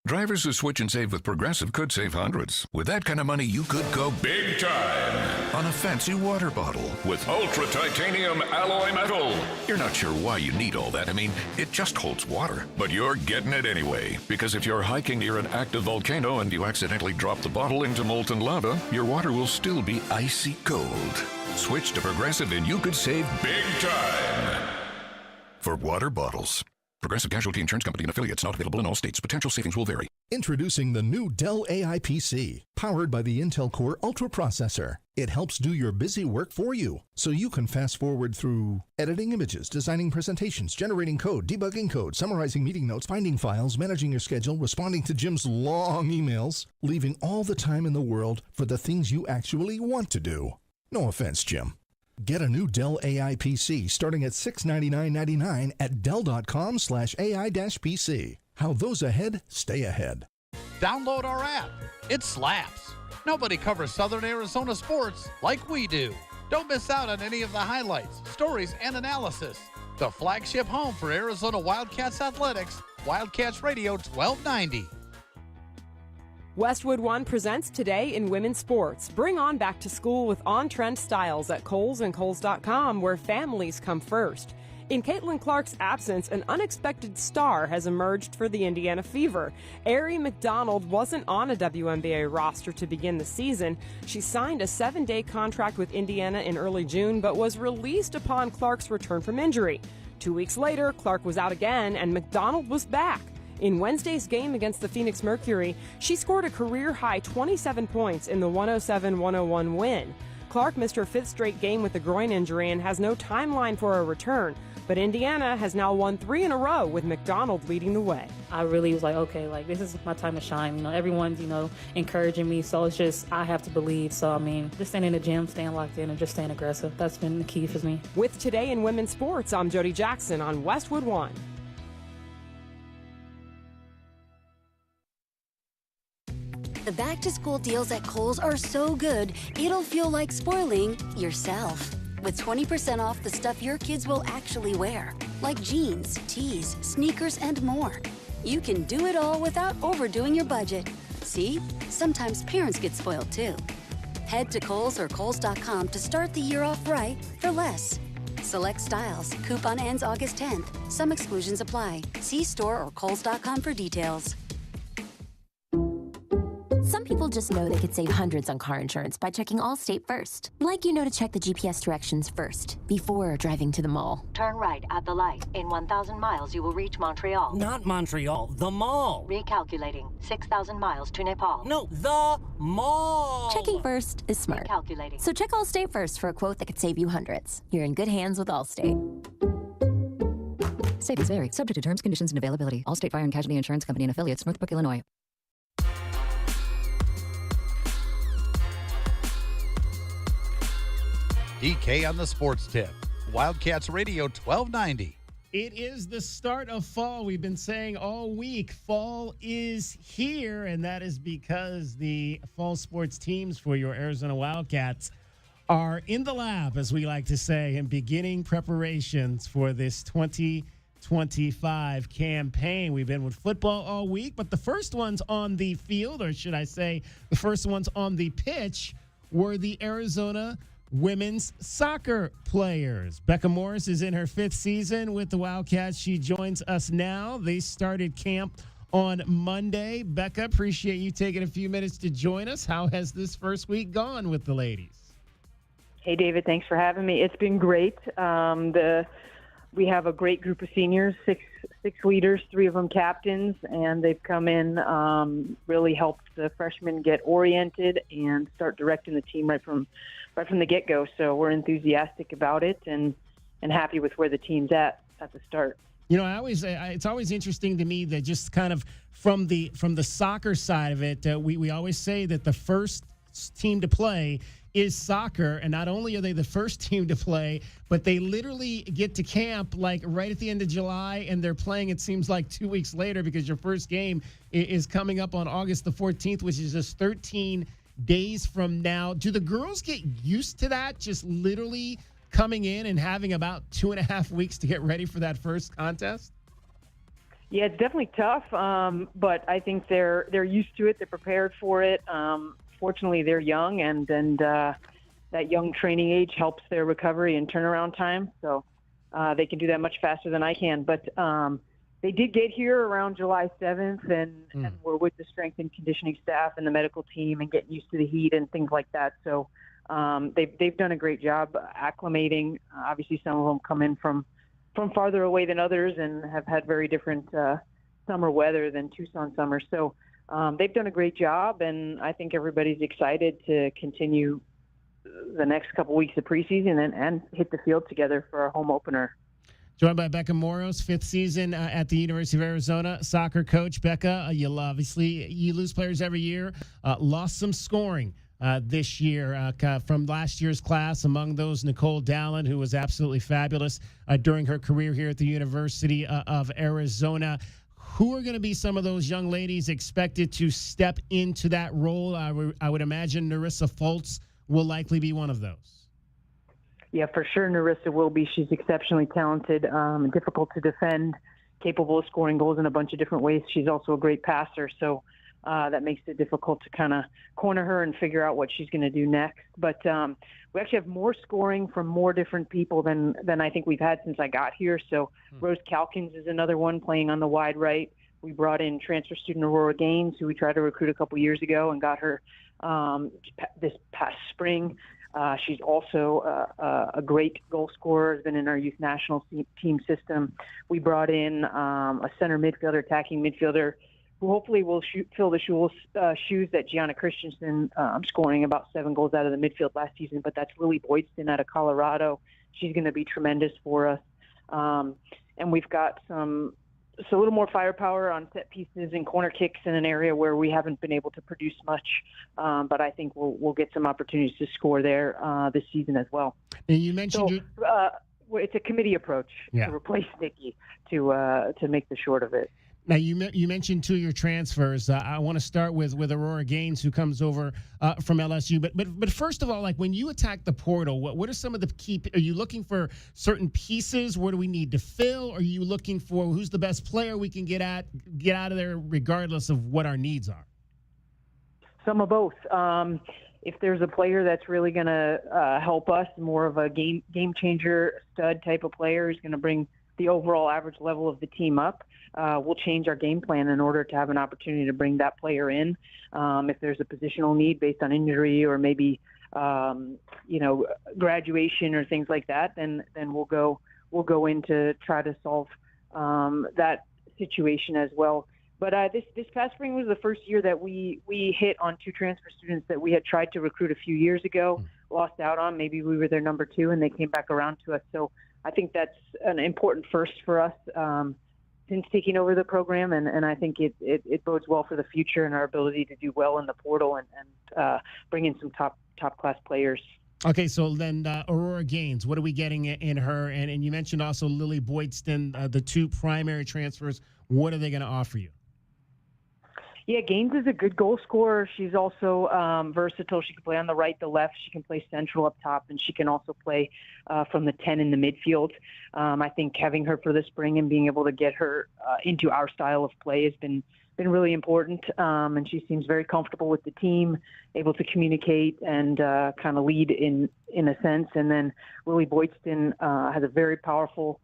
Speaker 31: Drivers who switch and save with Progressive could save hundreds. With that kind of money, you could go big time on a fancy water bottle with ultra titanium alloy metal. You're not sure why you need all that. I mean, it just holds water. But you're getting it anyway. Because if you're hiking near an active volcano and you accidentally drop the bottle into molten lava, your water will still be icy cold. Switch to Progressive and you could save big time. For water bottles. Progressive Casualty Insurance Company and affiliates, not available in all states. Potential savings will vary.
Speaker 32: Introducing the new Dell AI PC, powered by the Intel Core Ultra processor. It helps do your busy work for you, so you can fast forward through editing images, designing presentations, generating code, debugging code, summarizing meeting notes, finding files, managing your schedule, responding to Jim's long emails, leaving all the time in the world for the things you actually want to do. No offense, Jim. Get a new Dell AI PC starting at $699.99 at Dell.com/AI-PC. How those ahead stay ahead.
Speaker 13: Download our app. It slaps. Nobody covers Southern Arizona sports like we do. Don't miss out on any of the highlights, stories, and analysis. The flagship home for Arizona Wildcats athletics, Wildcats Radio 1290.
Speaker 33: Westwood One presents Today in Women's Sports. Bring on back to school with on-trend styles at Kohl's and Kohl's.com, where families come first. In Caitlin Clark's absence, an unexpected star has emerged for the Indiana Fever. Aerie McDonald wasn't on a WNBA roster to begin the season. She signed a 7-day contract with Indiana in early June, but was released upon Clark's return from injury. 2 weeks later, Clark was out again, and McDonald was back. In Wednesday's game against the Phoenix Mercury, she scored a career-high 27 points in the 107-101 win. Clark missed her 5th straight game with a groin injury and has no timeline for a return. But Indiana has now won 3 in a row with McDonald leading the way.
Speaker 2: I really was like, okay, like this is my time to shine. Everyone's, encouraging me. So it's just, I have to believe. So, just staying in the gym, staying locked in, and just staying aggressive. That's been the key for me.
Speaker 33: With Today in Women's Sports, I'm Jody Jackson on Westwood One.
Speaker 6: The back-to-school deals at Kohl's are so good, it'll feel like spoiling yourself. With 20% off the stuff your kids will actually wear, like jeans, tees, sneakers, and more. You can do it all without overdoing your budget. See? Sometimes parents get spoiled too. Head to Kohl's or Kohls.com to start the year off right for less. Select styles. Coupon ends August 10th. Some exclusions apply. See store or Kohls.com for details.
Speaker 7: Some people just know they could save hundreds on car insurance by checking Allstate first. Like to check the GPS directions first, before driving to the mall.
Speaker 8: Turn right at the light. In 1,000 miles, you will reach Montreal.
Speaker 9: Not Montreal, the mall.
Speaker 8: Recalculating. 6,000 miles to Nepal.
Speaker 9: No, the mall.
Speaker 7: Checking first is smart.
Speaker 8: Recalculating.
Speaker 7: So check Allstate first for a quote that could save you hundreds. You're in good hands with Allstate.
Speaker 12: Savings vary. Subject to terms, conditions, and availability. Allstate Fire and Casualty Insurance Company and affiliates, Northbrook, Illinois.
Speaker 13: DK on the Sports Tip. Wildcats Radio 1290.
Speaker 10: It is the start of fall. We've been saying all week, fall is here, and that is because the fall sports teams for your Arizona Wildcats are in the lab, as we like to say, and beginning preparations for this 2025 campaign. We've been with football all week, but the first ones on the field, or should I say the first ones on the pitch, were the Arizona women's soccer players. Becca Morris is in her 5th season with the Wildcats. She joins us now. They started camp on Monday. Becca, appreciate you taking a few minutes to join us. How has this first week gone with the ladies?
Speaker 16: Hey, David, thanks for having me. It's been great. We have a great group of seniors, six leaders, 3 of them captains, and they've come in, really helped the freshmen get oriented and start directing the team right from the get-go. So we're enthusiastic about it and happy with where the team's at the start.
Speaker 10: It's always interesting to me that just kind of from the soccer side of it, we always say that the first team to play is soccer, and not only are they the first team to play, but they literally get to camp like right at the end of July, and they're playing, it seems like 2 weeks later, because your first game is coming up on August the 14th, which is just 13 days from now. Do the girls get used to that, just literally coming in and having about 2.5 weeks to get ready for that first contest?
Speaker 16: Yeah, it's definitely tough, but I think they're used to it. They're prepared for it. Fortunately, they're young, and that young training age helps their recovery and turnaround time. So they can do that much faster than I can. But they did get here around July 7th, and we're with the strength and conditioning staff and the medical team and getting used to the heat and things like that. So they've done a great job acclimating. Obviously, some of them come in from farther away than others and have had very different summer weather than Tucson summer. So they've done a great job, and I think everybody's excited to continue the next couple weeks of preseason and hit the field together for our home opener.
Speaker 10: Joined by Becca Moros, 5th season at the University of Arizona, soccer coach. Becca, you lose players every year. Lost some scoring this year from last year's class. Among those, Nicole Dallin, who was absolutely fabulous during her career here at the University of Arizona. Who are going to be some of those young ladies expected to step into that role? I would imagine Narissa Foltz will likely be one of those.
Speaker 16: Yeah, for sure, Narissa will be. She's exceptionally talented, difficult to defend, capable of scoring goals in a bunch of different ways. She's also a great passer, so that makes it difficult to kind of corner her and figure out what she's going to do next. But we actually have more scoring from more different people than I think we've had since I got here. So Rose Calkins is another one playing on the wide right. We brought in transfer student Aurora Gaines, who we tried to recruit a couple years ago and got her this past spring. She's also a great goal scorer, has been in our youth national team system. We brought in a center midfielder, attacking midfielder, who hopefully will fill the shoes that Gianna Christensen, scoring about 7 goals out of the midfield last season, but that's Lily Boydston out of Colorado. She's going to be tremendous for us. And we've got a little more firepower on set pieces and corner kicks in an area where we haven't been able to produce much. But I think we'll get some opportunities to score there this season as well.
Speaker 10: And you mentioned
Speaker 16: it's a committee approach to replace Nikki to make the short of it.
Speaker 10: Now, you mentioned 2 of your transfers. I want to start with Aurora Gaines, who comes over from LSU. But first of all, like when you attack the portal, what are some of the key? Are you looking for certain pieces? Where do we need to fill? Are you looking for who's the best player we can get out of there, regardless of what our needs are?
Speaker 16: Some of both. If there's a player that's really going to help us, more of a game changer, stud type of player who's going to bring the overall average level of the team up, we'll change our game plan in order to have an opportunity to bring that player in. If there's a positional need based on injury or maybe graduation or things like that, then we'll go in to try to solve that situation as well. But this past spring was the first year that we hit on 2 transfer students that we had tried to recruit a few years ago, lost out on. Maybe we were their number 2 and they came back around to us. So I think that's an important first for us since taking over the program, and I think it bodes well for the future and our ability to do well in the portal and bring in some top class players.
Speaker 10: Okay, so then Aurora Gaines, what are we getting in her? And you mentioned also Lily Boydston, the 2 primary transfers. What are they going to offer you?
Speaker 16: Yeah, Gaines is a good goal scorer. She's also versatile. She can play on the right, the left. She can play central up top, and she can also play from the 10 in the midfield. I think having her for the spring and being able to get her into our style of play has been really important. And she seems very comfortable with the team, able to communicate and kind of lead in a sense. And then Lily Boydston has a very powerful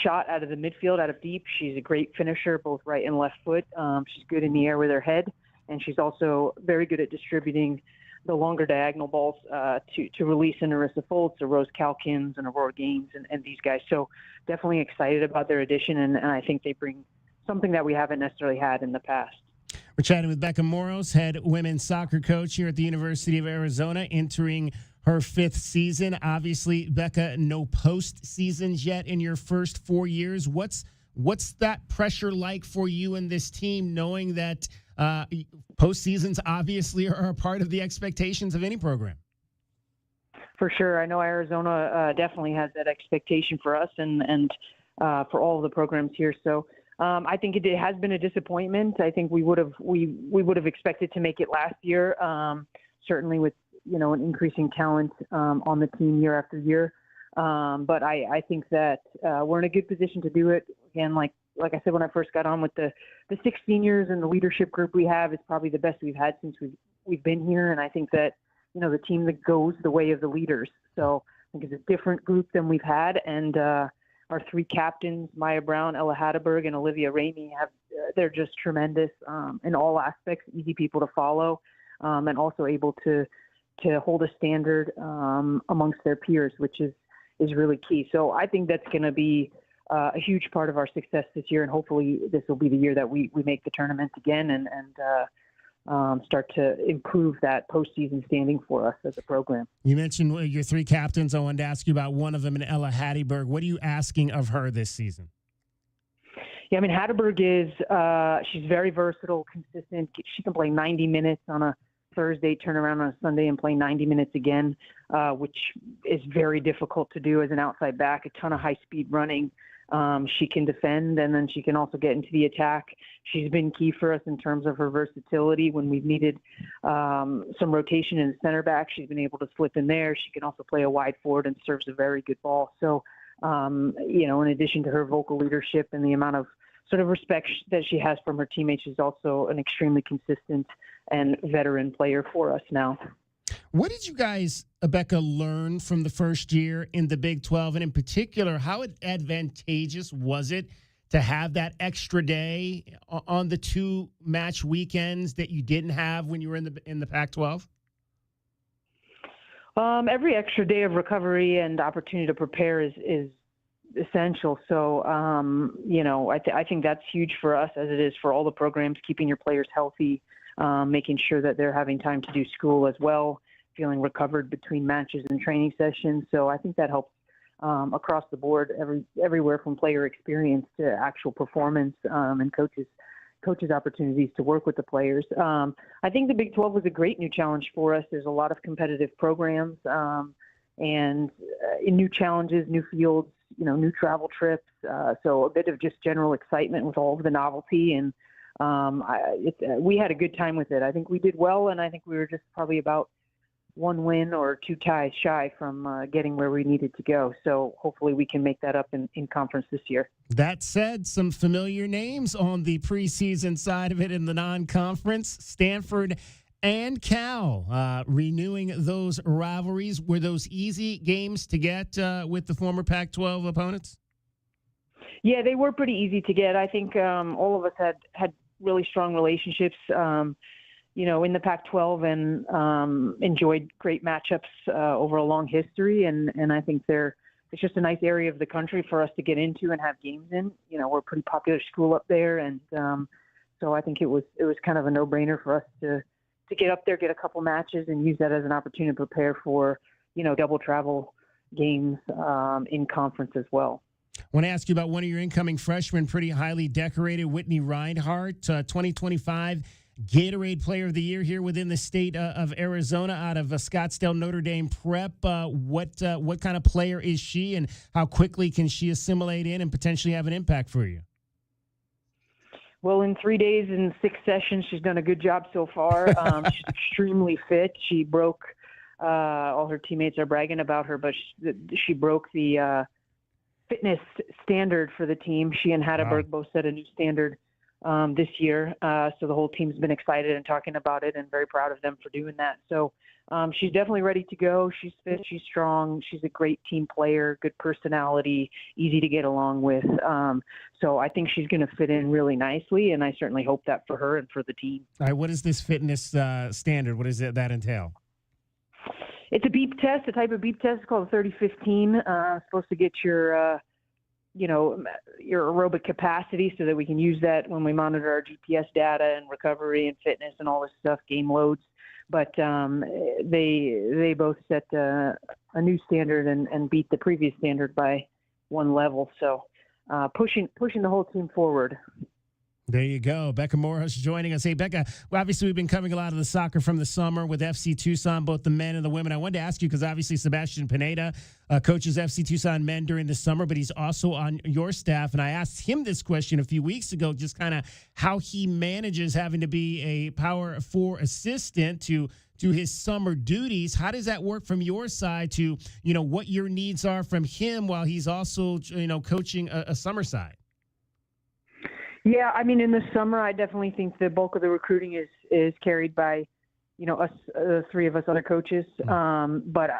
Speaker 16: shot out of the midfield, out of deep. She's a great finisher, both right and left foot. She's good in the air with her head, and she's also very good at distributing the longer diagonal balls to release in Arissa Foltz, or Rose Calkins, and Aurora Gaines, and these guys. So definitely excited about their addition, and I think they bring something that we haven't necessarily had in the past.
Speaker 10: We're chatting with Becca Moros, head women's soccer coach here at the University of Arizona, entering her 5th season. Obviously, Becca, no postseasons yet in your first 4 years. What's that pressure like for you and this team, knowing that postseasons obviously are a part of the expectations of any program?
Speaker 16: For sure. I know Arizona definitely has that expectation for us and for all of the programs here. So I think it has been a disappointment. I think we would have expected to make it last year, certainly with an increasing talent on the team year after year. But I think that we're in a good position to do it. Again, like I said when I first got on, with the 6 seniors and the leadership group we have, it's probably the best we've had since we've been here. And I think that the team that goes the way of the leaders. So I think it's a different group than we've had. And our 3 captains, Maya Brown, Ella Hatterberg, and Olivia Ramey, they're just tremendous in all aspects, easy people to follow, and also able to hold a standard amongst their peers, which is really key. So I think that's going to be a huge part of our success this year, and hopefully this will be the year that we make the tournament again and start to improve that postseason standing for us as a program.
Speaker 10: You mentioned your 3 captains. I wanted to ask you about one of them, and Ella Hatterberg. What are you asking of her this season?
Speaker 16: Yeah, I mean, Hatterberg she's very versatile, consistent. She can play 90 minutes on a Thursday, turn around on a Sunday and play 90 minutes again, which is very difficult to do as an outside back. A ton of high-speed running. She can defend, and then she can also get into the attack. She's been key for us in terms of her versatility. When we've needed some rotation in the center back, she's been able to slip in there. She can also play a wide forward and serves a very good ball. So, in addition to her vocal leadership and the amount of sort of respect that she has from her teammates, she's also an extremely consistent and veteran player for us now.
Speaker 10: What did you guys, Becca, learn from the first year in the Big 12? And in particular, how advantageous was it to have that extra day on the 2 match weekends that you didn't have when you were in the Pac-12?
Speaker 16: Every extra day of recovery and opportunity to prepare is essential. So, I think that's huge for us, as it is for all the programs, keeping your players healthy, making sure that they're having time to do school as well, feeling recovered between matches and training sessions. So I think that helps across the board, everywhere from player experience to actual performance, and coaches' opportunities to work with the players. I think the Big 12 was a great new challenge for us. There's a lot of competitive programs, and new challenges, new fields, new travel trips. So a bit of just general excitement with all of the novelty. And we had a good time with it. I think we did well, and I think we were just probably about one win or two ties shy from getting where we needed to go. So hopefully we can make that up in conference this year.
Speaker 10: That said, some familiar names on the preseason side of it in the non-conference. Stanford and Cal, renewing those rivalries. Were those easy games to get with the former Pac-12 opponents?
Speaker 16: Yeah, they were pretty easy to get. I think all of us had really strong relationships, in the Pac-12, and enjoyed great matchups over a long history. And I think it's just a nice area of the country for us to get into and have games in. We're a pretty popular school up there, and so I think it was kind of a no-brainer for us to get up there, get a couple matches, and use that as an opportunity to prepare for, double travel games in conference as well.
Speaker 10: I want to ask you about one of your incoming freshmen, pretty highly decorated, Whitney Reinhardt, 2025 Gatorade Player of the Year here within the state of Arizona, out of Scottsdale Notre Dame Prep. What kind of player is she, and how quickly can she assimilate in and potentially have an impact for you?
Speaker 16: Well, in 3 days and 6 sessions, she's done a good job so far. She's extremely fit. She broke, all her teammates are bragging about her, but she broke the fitness standard for the team. She and Hatteberg both set a new standard this year. So the whole team's been excited and talking about it, and very proud of them for doing that. So she's definitely ready to go. She's fit. She's strong. She's a great team player, good personality, easy to get along with. So I think she's going to fit in really nicely, and I certainly hope that for her and for the team.
Speaker 10: All right, what is this fitness standard? What does that entail?
Speaker 16: It's a beep test, a type of beep test called 3015. Supposed to get your aerobic capacity, so that we can use that when we monitor our GPS data and recovery and fitness and all this stuff, game loads. But they both set a new standard and beat the previous standard by one level. So pushing the whole team forward.
Speaker 10: There you go. Becca Morehouse joining us. Hey, Becca, well, obviously we've been covering a lot of the soccer from the summer with FC Tucson, both the men and the women. I wanted to ask you, because obviously Sebastian Pineda coaches FC Tucson men during the summer, but he's also on your staff. And I asked him this question a few weeks ago, just kind of how he manages having to be a Power 4 assistant to his summer duties. How does that work from your side to, what your needs are from him while he's also, coaching a summer side?
Speaker 16: Yeah, I mean, in the summer, I definitely think the bulk of the recruiting is carried by, us, three of us other coaches. But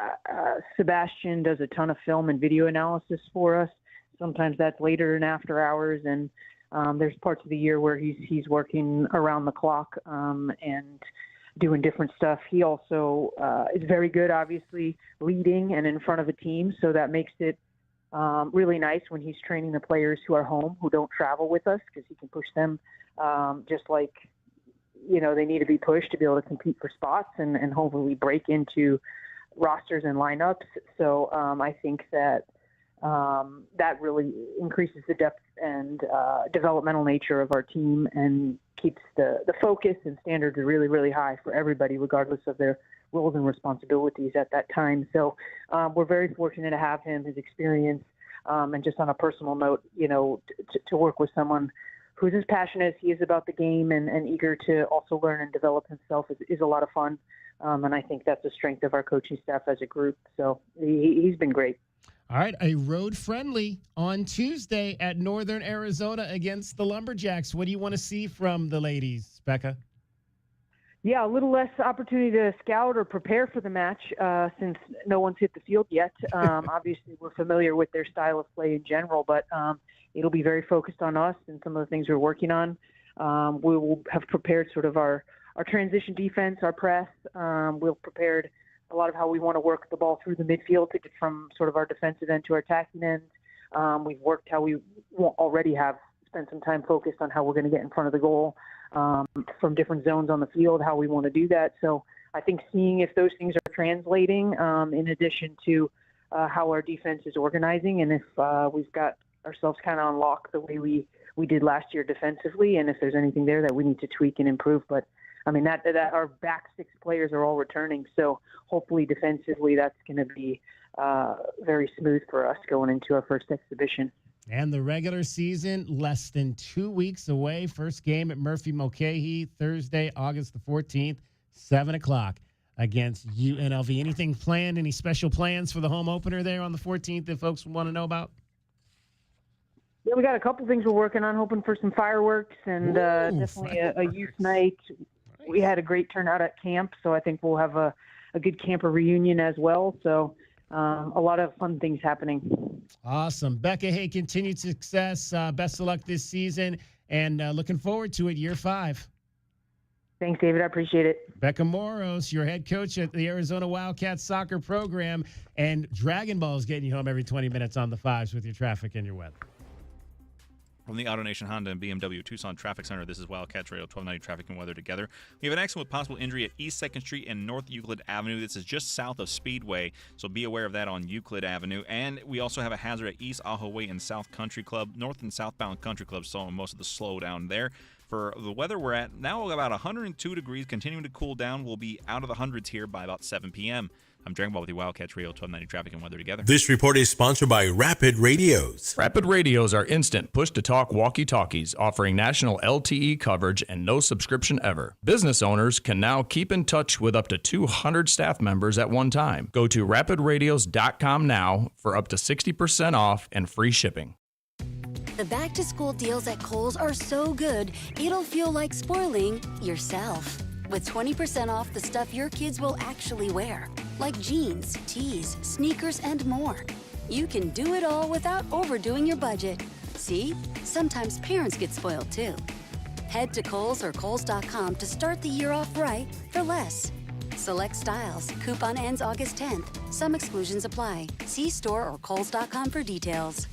Speaker 16: Sebastian does a ton of film and video analysis for us. Sometimes that's later and after hours, and there's parts of the year where he's working around the clock and doing different stuff. He also is very good, obviously, leading and in front of a team, so that makes it really nice when he's training the players who are home, who don't travel with us, because he can push them just like, they need to be pushed to be able to compete for spots and hopefully break into rosters and lineups. So I think that that really increases the depth and developmental nature of our team and keeps the focus and standards really, really high for everybody, regardless of their roles and responsibilities at that time. So we're very fortunate to have him, his experience, and just on a personal note, to work with someone who's as passionate as he is about the game and eager to also learn and develop himself is a lot of fun. And I think that's the strength of our coaching staff as a group. So he's been great.
Speaker 10: All right, a road friendly on Tuesday at Northern Arizona against the Lumberjacks. What do you want to see from the ladies, Becca?
Speaker 16: Yeah, a little less opportunity to scout or prepare for the match since no one's hit the field yet. Obviously, we're familiar with their style of play in general, but it'll be very focused on us and some of the things we're working on. We will have prepared sort of our transition defense, our press. We'll prepared a lot of how we want to work the ball through the midfield to get from sort of our defensive end to our attacking end. We've worked how we already have spent some time focused on how we're going to get in front of the goal from different zones on the field, how we want to do that. So I think seeing if those things are translating in addition to how our defense is organizing, and if we've got ourselves kind of on lock the way we did last year defensively, and if there's anything there that we need to tweak and improve. But I mean, that our back six players are all returning, so hopefully defensively that's going to be very smooth for us going into our first exhibition.
Speaker 10: And the regular season less than 2 weeks away. First game at Murphy Mulcahy, Thursday, August the 14th, 7 o'clock against UNLV. Anything planned? Any special plans for the home opener there on the 14th that folks want to know about?
Speaker 16: Yeah, we got a couple things we're working on, hoping for some fireworks and definitely a youth night. We had a great turnout at camp, so I think we'll have a good camper reunion as well. So a lot of fun things happening.
Speaker 10: Awesome. Becca, hey, continued success. Best of luck this season, and looking forward to it, year 5.
Speaker 16: Thanks, David. I appreciate it.
Speaker 10: Becca Moros, your head coach at the Arizona Wildcats soccer program, and Dragon Ball is getting you home every 20 minutes on the 5s with your traffic and your weather.
Speaker 1: From the AutoNation Honda and BMW Tucson Traffic Center, this is Wildcats Radio 1290 Traffic and Weather Together. We have an accident with possible injury at East 2nd Street and North Euclid Avenue. This is just south of Speedway, so be aware of that on Euclid Avenue. And we also have a hazard at East Ajo Way and South Country Club, north and southbound country clubs, so most of the slowdown there. For the weather, we're at now about 102 degrees, continuing to cool down. We'll be out of the hundreds here by about 7 p.m. I'm Dragon Ball with the Wildcats Radio 1290 Traffic and Weather Together.
Speaker 3: This report is sponsored by Rapid Radios.
Speaker 4: Rapid Radios are instant push-to-talk walkie-talkies offering national LTE coverage and no subscription ever. Business owners can now keep in touch with up to 200 staff members at one time. Go to rapidradios.com now for up to 60% off and free shipping.
Speaker 6: The back-to-school deals at Kohl's are so good, it'll feel like spoiling yourself. With 20% off the stuff your kids will actually wear, like jeans, tees, sneakers, and more. You can do it all without overdoing your budget. See? Sometimes parents get spoiled too. Head to Kohl's or Kohls.com to start the year off right for less. Select styles. Coupon ends August 10th. Some exclusions apply. See store or Kohls.com for details.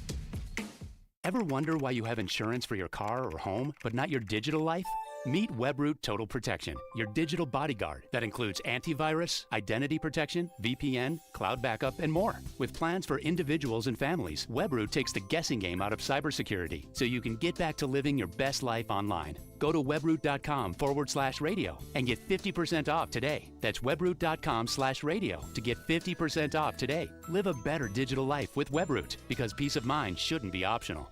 Speaker 5: Ever wonder why you have insurance for your car or home, but not your digital life? Meet WebRoot Total Protection, your digital bodyguard that includes antivirus, identity protection, VPN, cloud backup, and more. With plans for individuals and families, WebRoot takes the guessing game out of cybersecurity so you can get back to living your best life online. Go to webroot.com/radio and get 50% off today. That's webroot.com/radio to get 50% off today. Live a better digital life with WebRoot because peace of mind shouldn't be optional.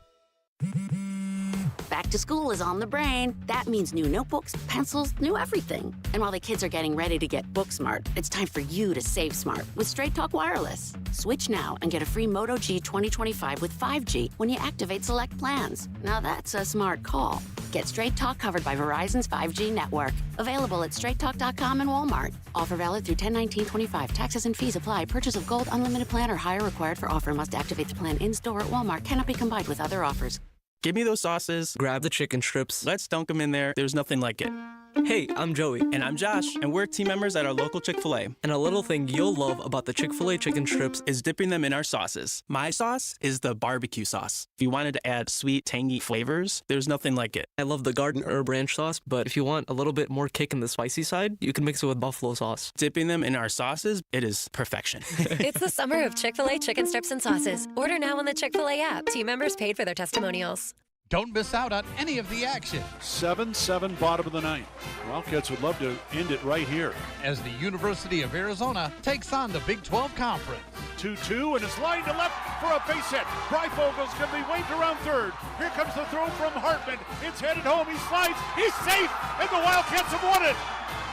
Speaker 11: Back to school is on the brain. That means new notebooks, pencils, new everything. And while the kids are getting ready to get book smart, it's time for you to save smart with Straight Talk Wireless. Switch now and get a free Moto G 2025 with 5G when you activate select plans. Now that's a smart call. Get Straight Talk covered by Verizon's 5G network. Available at straighttalk.com and Walmart. Offer valid through 10/19/25. Taxes and fees apply. Purchase of gold unlimited plan or higher required for offer. Must activate the plan in-store at Walmart. Cannot be combined with other offers.
Speaker 14: Give me those sauces, grab the chicken strips, let's dunk them in there. There's nothing like it. Hey, I'm Joey. And I'm Josh. And we're team members at our local Chick-fil-A. And a little thing you'll love about the Chick-fil-A chicken strips is dipping them in our sauces. My sauce is the barbecue sauce. If you wanted to add sweet, tangy flavors, there's nothing like it. I love the garden herb ranch sauce, but if you want a little bit more kick in the spicy side, you can mix it with buffalo sauce. Dipping them in our sauces, it is perfection.
Speaker 15: It's the summer of Chick-fil-A chicken strips and sauces. Order now on the Chick-fil-A app. Team members paid for their testimonials.
Speaker 13: Don't miss out on any of the action.
Speaker 17: 7-7 bottom of the ninth. Wildcats would love to end it right here.
Speaker 13: As the University of Arizona takes on the Big 12 Conference.
Speaker 17: 2-2, and it's lined to left for a base hit. Bryfogel's going to be waved around third. Here comes the throw from Hartman. It's headed home. He slides. He's safe, and the Wildcats have won it.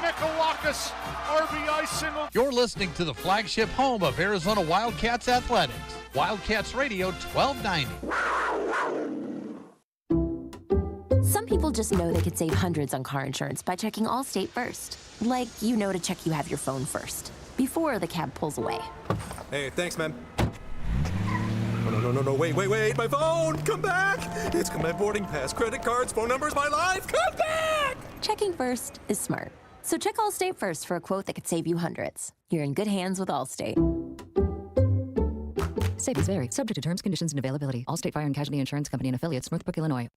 Speaker 17: Mekalakis, RBI single.
Speaker 13: You're listening to the flagship home of Arizona Wildcats Athletics. Wildcats Radio 1290.
Speaker 7: Some people just know they could save hundreds on car insurance by checking Allstate first. Like, you know to check you have your phone first, before the cab pulls away.
Speaker 18: Hey, thanks, man. No, wait, my phone! Come back! It's got my boarding pass, credit cards, phone numbers, my life! Come back!
Speaker 7: Checking first is smart. So check Allstate first for a quote that could save you hundreds. You're in good hands with Allstate.
Speaker 12: Savings vary, subject to terms, conditions, and availability. Allstate Fire and Casualty Insurance Company and affiliates, Northbrook, Illinois.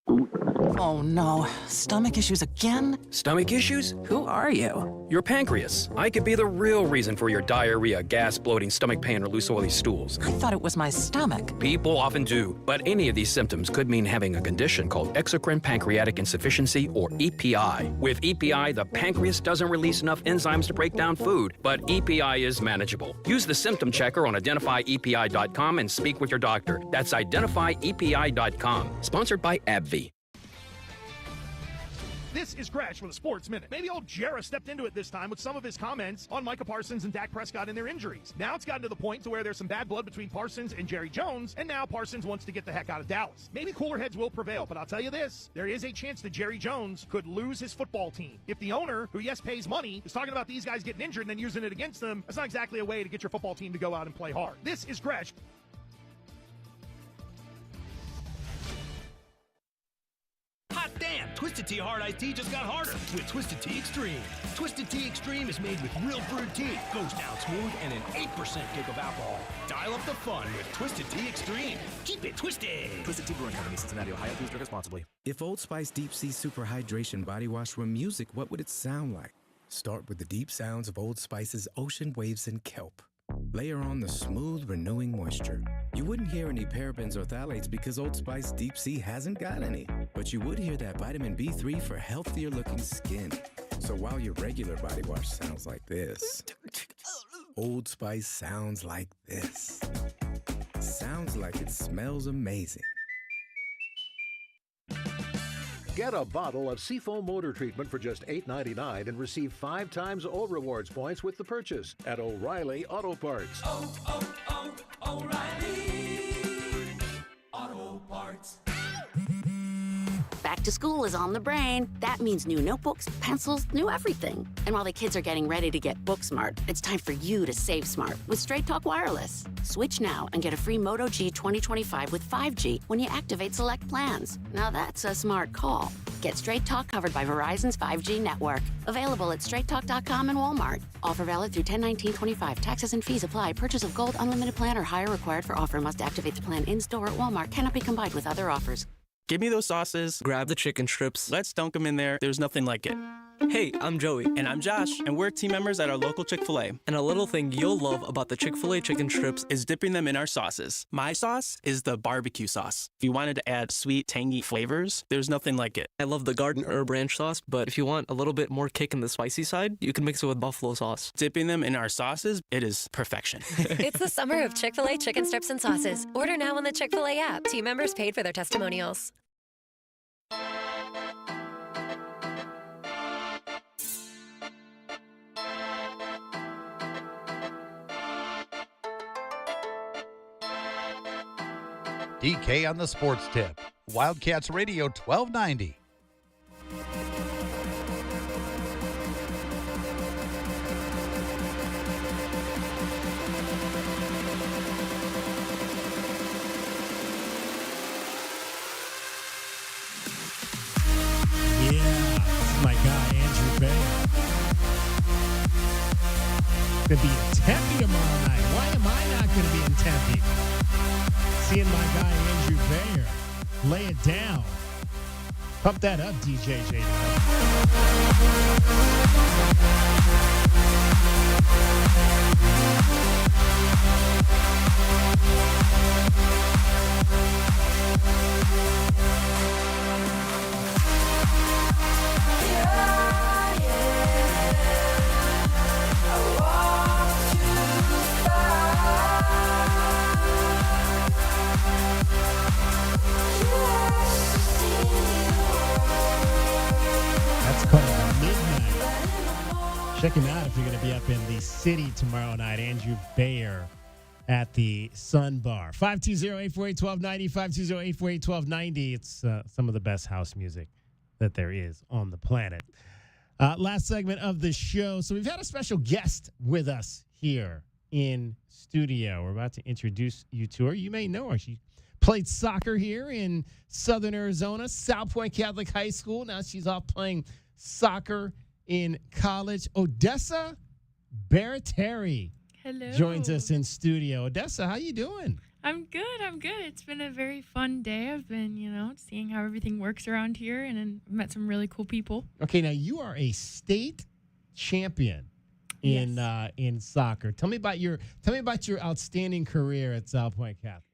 Speaker 9: Oh no, stomach issues again?
Speaker 19: Stomach issues? Who are you? Your pancreas. I could be the real reason for your diarrhea, gas, bloating, stomach pain, or loose oily stools.
Speaker 9: I thought it was my stomach.
Speaker 19: People often do, but any of these symptoms could mean having a condition called exocrine pancreatic insufficiency, or EPI. With EPI, the pancreas doesn't release enough enzymes to break down food, but EPI is manageable. Use the symptom checker on identifyepi.com and speak with your doctor. That's identifyepi.com. Sponsored by AbbVie.
Speaker 20: This is Crash with a Sports Minute. Maybe old Jarrah stepped into it this time with some of his comments on Micah Parsons and Dak Prescott and their injuries. Now it's gotten to the point to where there's some bad blood between Parsons and Jerry Jones, and now Parsons wants to get the heck out of Dallas. Maybe cooler heads will prevail, but I'll tell you this, there is a chance that Jerry Jones could lose his football team. If the owner, who yes pays money, is talking about these guys getting injured and then using it against them, that's not exactly a way to get your football team to go out and play hard. This is Crash.
Speaker 21: Hot damn! Twisted Tea Hard Iced Tea just got harder with Twisted Tea Extreme. Twisted Tea Extreme is made with real brewed tea, goes down smooth, and an 8% kick of alcohol. Dial up the fun with Twisted Tea Extreme. Keep it twisted!
Speaker 22: Twisted Tea Brewing Company, Cincinnati, Ohio. Please drink responsibly.
Speaker 23: If Old Spice Deep Sea Super Hydration Body Wash were music, what would it sound like? Start with the deep sounds of Old Spice's ocean waves and kelp. Layer on the smooth, renewing moisture. You wouldn't hear any parabens or phthalates because Old Spice Deep Sea hasn't got any. But you would hear that vitamin B3 for healthier looking skin. So while your regular body wash sounds like this, Old Spice sounds like this. Sounds like it smells amazing.
Speaker 24: Get a bottle of Seafoam Motor Treatment for just $8.99 and receive 5 times O Rewards points with the purchase at O'Reilly Auto Parts.
Speaker 11: O'Reilly Auto Parts. Back to school is on the brain. That means new notebooks, pencils, new everything. And while the kids are getting ready to get book smart, it's time for you to save smart with Straight Talk Wireless. Switch now and get a free Moto G 2025 with 5G when you activate select plans. Now that's a smart call. Get Straight Talk covered by Verizon's 5G network. Available at straighttalk.com and Walmart. Offer valid through 10/19/25. Taxes and fees apply. Purchase of gold unlimited plan or higher required for offer. Must activate the plan in-store at Walmart. Cannot be combined with other offers.
Speaker 14: Give me those sauces, grab the chicken strips, let's dunk them in there. There's nothing like it. Hey, I'm Joey. And I'm Josh. And we're team members at our local Chick-fil-A. And a little thing you'll love about the Chick-fil-A chicken strips is dipping them in our sauces. My sauce is the barbecue sauce. If you wanted to add sweet, tangy flavors, there's nothing like it.
Speaker 25: I love the garden herb ranch sauce, but if you want a little bit more kick in the spicy side, you can mix it with buffalo sauce.
Speaker 14: Dipping them in our sauces, it is perfection.
Speaker 15: It's the summer of Chick-fil-A chicken strips and sauces. Order now on the Chick-fil-A app. Team members paid for their testimonials.
Speaker 13: DK on the Sports Tip. Wildcats Radio 1290.
Speaker 10: My guy, Andrew Bayer. Going to be in Tempe tomorrow night. Why am I not going to be in Tempe? Seeing my guy, Andrew Bayer, lay it down. Pump that up, DJ J. Check him out if you're going to be up in the city tomorrow night. Andrew Bayer at the Sun Bar. 520-848-1290, 520-848-1290. It's some of the best house music that there is on the planet. Last segment of the show. So we've had a special guest with us here in studio. We're about to introduce you to her. You may know her. She played soccer here in Southern Arizona, South Point Catholic High School. Now she's off playing soccer in college. Odessa Baratieri
Speaker 26: Hello.
Speaker 10: joins us in studio. Odessa, how you doing?
Speaker 1: I'm good. I'm good. It's been a very fun day. I've been, seeing how everything works around here, and then met some really cool people.
Speaker 10: Okay, now you are a state champion in soccer. Tell me about your outstanding career at South Point Catholic.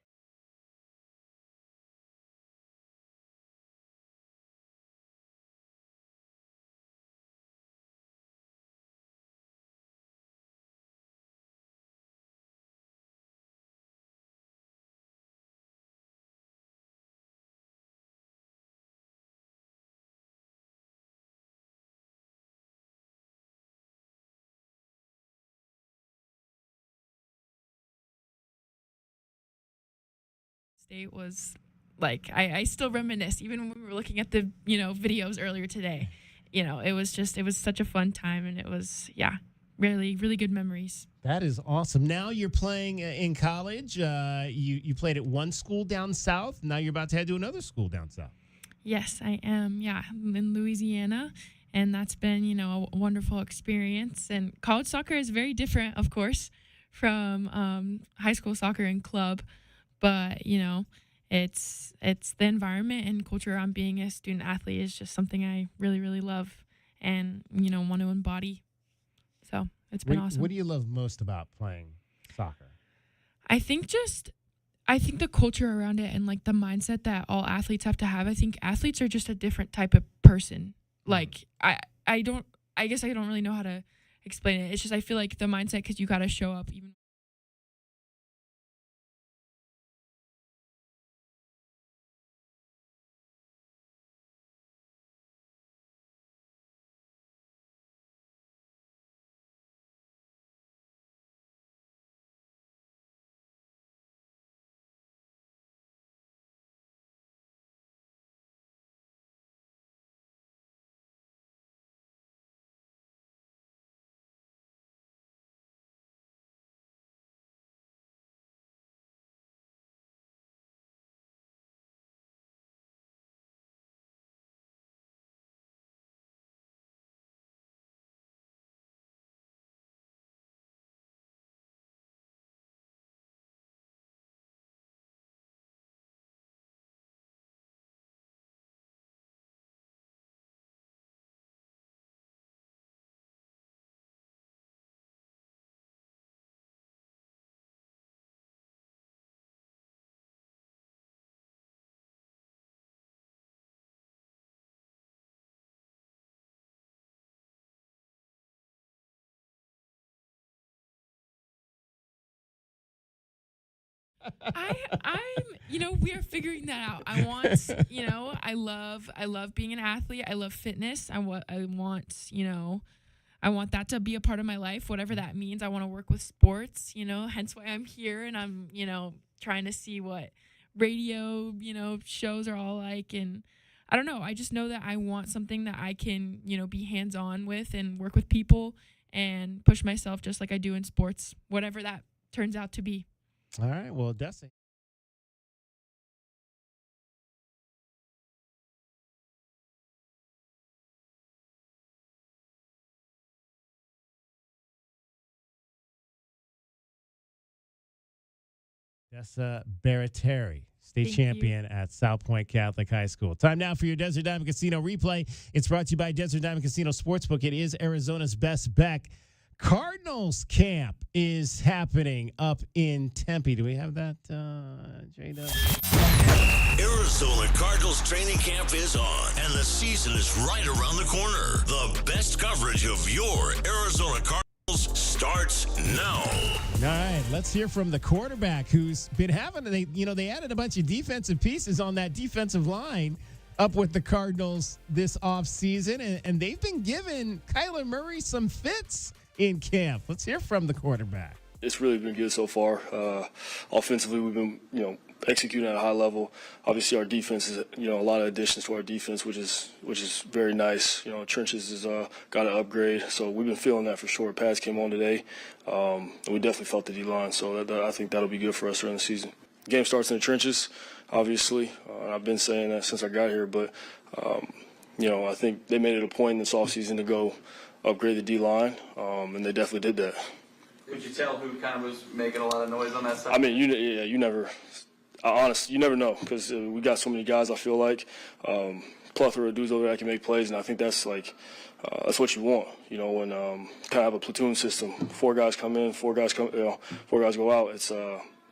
Speaker 1: State was like I still reminisce even when we were looking at the videos earlier today. It was such a fun time, and it was really really good memories.
Speaker 10: That is awesome. Now you're playing in college. You played at one school down south. Now you're about to head to another school down south.
Speaker 1: Yes, I am. Yeah, I'm in Louisiana, and that's been a wonderful experience. And college soccer is very different, of course, from high school soccer and club. But, it's the environment and culture around being a student athlete is just something I really, really love and, want to embody. So it's been awesome.
Speaker 10: What do you love most about playing soccer?
Speaker 1: I think the culture around it and like the mindset that all athletes have to have. I think athletes are just a different type of person. Like I guess I don't really know how to explain it. It's just I feel like the mindset, because you got to show up even. We are figuring that out. I want, I love being an athlete. I love fitness. I want that to be a part of my life, whatever that means. I want to work with sports, hence why I'm here, and I'm, trying to see what radio, shows are all like. And I don't know. I just know that I want something that I can, be hands-on with and work with people and push myself just like I do in sports, whatever that turns out to be.
Speaker 10: All right. Well, Desi. Dessa Baratieri, state champion at South Point Catholic High School. Time now for your Desert Diamond Casino replay. It's brought to you by Desert Diamond Casino Sportsbook. It is Arizona's best bet. Cardinals camp is happening up in Tempe. Do we have that, J-Dub?
Speaker 2: Arizona Cardinals training camp is on, and the season is right around the corner. The best coverage of your Arizona Cardinals starts now.
Speaker 10: All right, let's hear from the quarterback who's been having, they added a bunch of defensive pieces on that defensive line up with the Cardinals this offseason, and they've been giving Kyler Murray some fits in camp. Let's hear from the quarterback.
Speaker 3: It's really been good so far. Offensively, we've been, executing at a high level. Obviously, our defense is, a lot of additions to our defense, which is very nice. Trenches has got to upgrade, so we've been feeling that for sure. Pads came on today, and we definitely felt the D-line, so I think that'll be good for us during the season. The game starts in the trenches, obviously. I've been saying that since I got here, but, I think they made it a point in this offseason to go upgrade the D-line, and they definitely did that.
Speaker 4: Could you tell who kind of was making a lot of noise on that side?
Speaker 3: I mean, you never, honestly, you never know because we got so many guys. I feel like plethora of dudes over there that can make plays, and I think that's like that's what you want. You know, when kind of have a platoon system, 4 guys come in, 4 guys go out. It's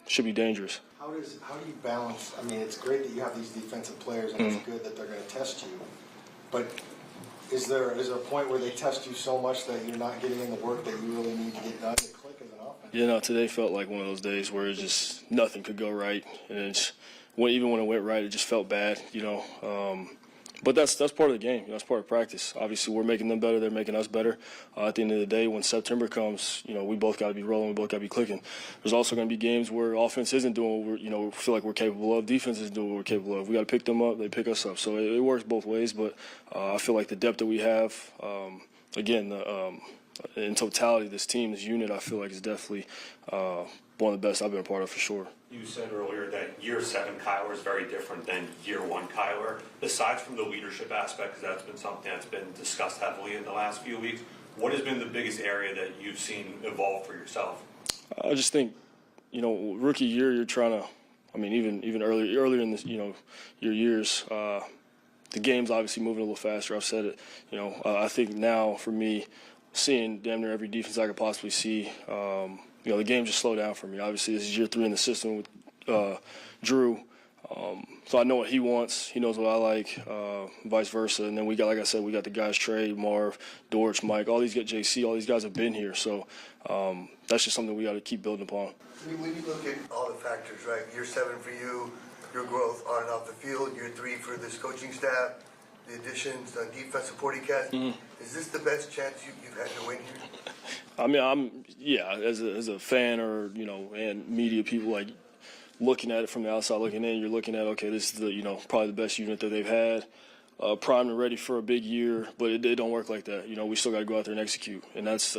Speaker 3: should be dangerous.
Speaker 5: How do you balance? I mean, it's great that you have these defensive players, and it's good that they're going to test you. But is there a point where they test you so much that you're not getting in the work that you really need to get done to click as an offense?
Speaker 3: You know, today felt like one of those days where it just nothing could go right, and even when it went right, it just felt bad. You know. But that's part of the game. You know, that's part of practice. Obviously, we're making them better. They're making us better. At the end of the day, when September comes, you know, we both got to be rolling. We both got to be clicking. There's also going to be games where offense isn't doing what we feel like we're capable of. Defense isn't doing what we're capable of. We got to pick them up. They pick us up. So it works both ways. But I feel like the depth that we have, again, in totality, this team, this unit, I feel like is definitely one of the best I've been a part of for sure.
Speaker 6: You said earlier that year 7 Kyler is very different than year 1 Kyler. Aside from the leadership aspect, because that's been something that's been discussed heavily in the last few weeks, what has been the biggest area that you've seen evolve for yourself?
Speaker 3: I just think, you know, rookie year, you're trying to, I mean, even earlier in this, you know, your years, the game's obviously moving a little faster. I've said it. You know, I think now for me, seeing damn near every defense I could possibly see, you know, the game just slowed down for me. Obviously, this is year 3 in the system with Drew. So I know what he wants. He knows what I like, vice versa. And then we got, like I said, we got the guys Trey, Marv, Dortch, Mike. All these JC. All these guys have been here. So that's just something we got to keep building upon.
Speaker 8: When you look at all the factors, right? Year 7 for you, your growth on and off the field. Year 3 for this coaching staff, the additions on defense supporting cast. Is this the best chance you've had to win here?
Speaker 3: I mean, as a fan or, you know, and media people, like, looking at it from the outside looking in, you're looking at, okay, this is the, you know, probably the best unit that they've had, primed and ready for a big year, but it don't work like that. You know, we still got to go out there and execute. And that's,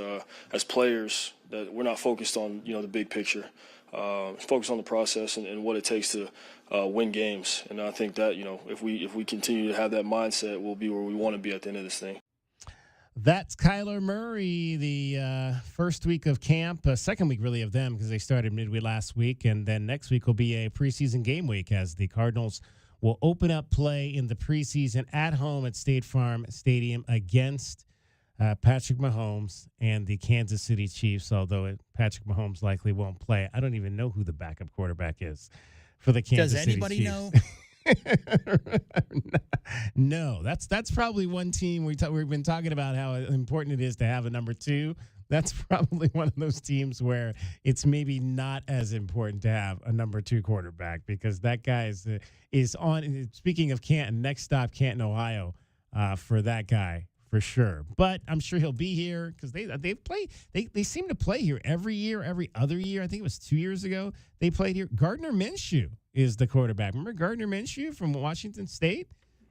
Speaker 3: as players, that we're not focused on, you know, the big picture. Focus on the process and what it takes to win games. And I think that, you know, if we continue to have that mindset, we'll be where we want to be at the end of this thing.
Speaker 10: That's Kyler Murray, the first week of camp, second week really of them because they started midway last week. And then next week will be a preseason game week as the Cardinals will open up play in the preseason at home at State Farm Stadium against Patrick Mahomes and the Kansas City Chiefs, although Patrick Mahomes likely won't play. I don't even know who the backup quarterback is for the Kansas City Chiefs. Does anybody know? No, that's probably one team we've been talking about how important it is to have a number 2. That's probably one of those teams where it's maybe not as important to have a number 2 quarterback because that guy is on. Speaking of Canton, next stop Canton, Ohio, for that guy for sure. But I'm sure he'll be here because they seem to play here every year, every other year. I think it was 2 years ago they played here. Gardner Minshew is the quarterback. Remember Gardner Minshew from Washington State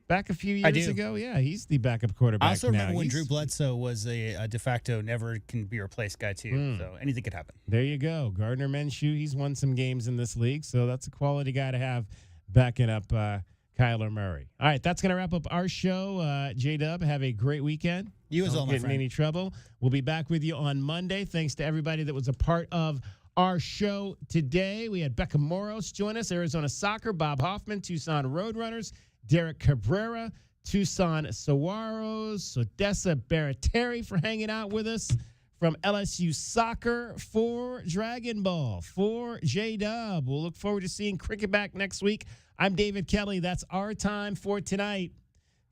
Speaker 10: back a few years ago? Yeah, he's the backup quarterback.
Speaker 16: I also remember when Drew Bledsoe was a de facto never can be replaced guy too. So anything could happen.
Speaker 10: There you go. Gardner Minshew, he's won some games in this league, so that's a quality guy to have backing up Kyler Murray. All right, that's going to wrap up our show. J-Dub, have a great weekend.
Speaker 16: You as well, my friend.
Speaker 10: Don't get in any trouble. We'll be back with you on Monday. Thanks to everybody that was a part of our show today. We had Becca Moros join us, Arizona Soccer, Bob Hoffman, Tucson Roadrunners, Derek Cabrera, Tucson Saguaros, Odessa Baratieri for hanging out with us from LSU Soccer for Dragon Ball, for J-Dub. We'll look forward to seeing cricket back next week. I'm David Kelly. That's our time for tonight.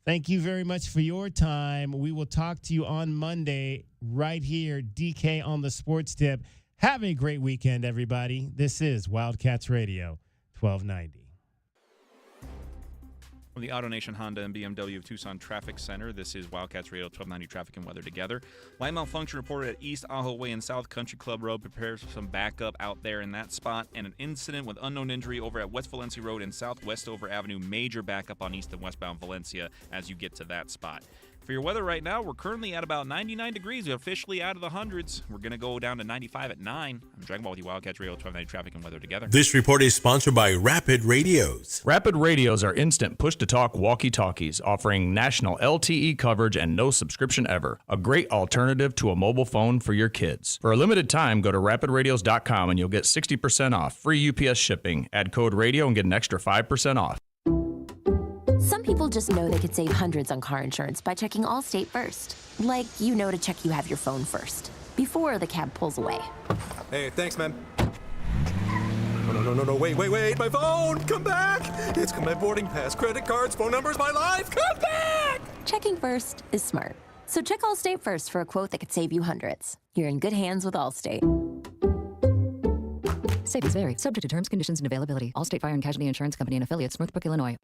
Speaker 10: Thank you very much for your time. We will talk to you on Monday right here, DK on the Sports Tip. Have a great weekend, everybody. This is Wildcats Radio 1290.
Speaker 26: From the AutoNation Honda and BMW of Tucson Traffic Center, this is Wildcats Radio 1290 Traffic and Weather Together. Line malfunction reported at East Ajo Way and South Country Club Road. Prepares for some backup out there in that spot. And an incident with unknown injury over at West Valencia Road and South Westover Avenue. Major backup on east and westbound Valencia as you get to that spot. For your weather right now, we're currently at about 99 degrees. We're officially out of the hundreds. We're going to go down to 95 at 9. I'm Dragon Ball with you, Wildcats Radio 1290 Traffic and Weather together.
Speaker 2: This report is sponsored by Rapid Radios.
Speaker 7: Rapid Radios are instant push-to-talk walkie-talkies offering national LTE coverage and no subscription ever. A great alternative to a mobile phone for your kids. For a limited time, go to rapidradios.com and you'll get 60% off, free UPS shipping. Add code radio and get an extra 5% off.
Speaker 9: Some people just know they could save hundreds on car insurance by checking Allstate first. Like, you know to check you have your phone first, before the cab pulls away.
Speaker 12: Hey, thanks, man. No, wait, my phone! Come back! It's got my boarding pass, credit cards, phone numbers, my life! Come back!
Speaker 9: Checking first is smart. So check Allstate first for a quote that could save you hundreds. You're in good hands with Allstate.
Speaker 17: Savings vary. Subject to terms, conditions, and availability. Allstate Fire and Casualty Insurance Company and Affiliates, Northbrook, Illinois.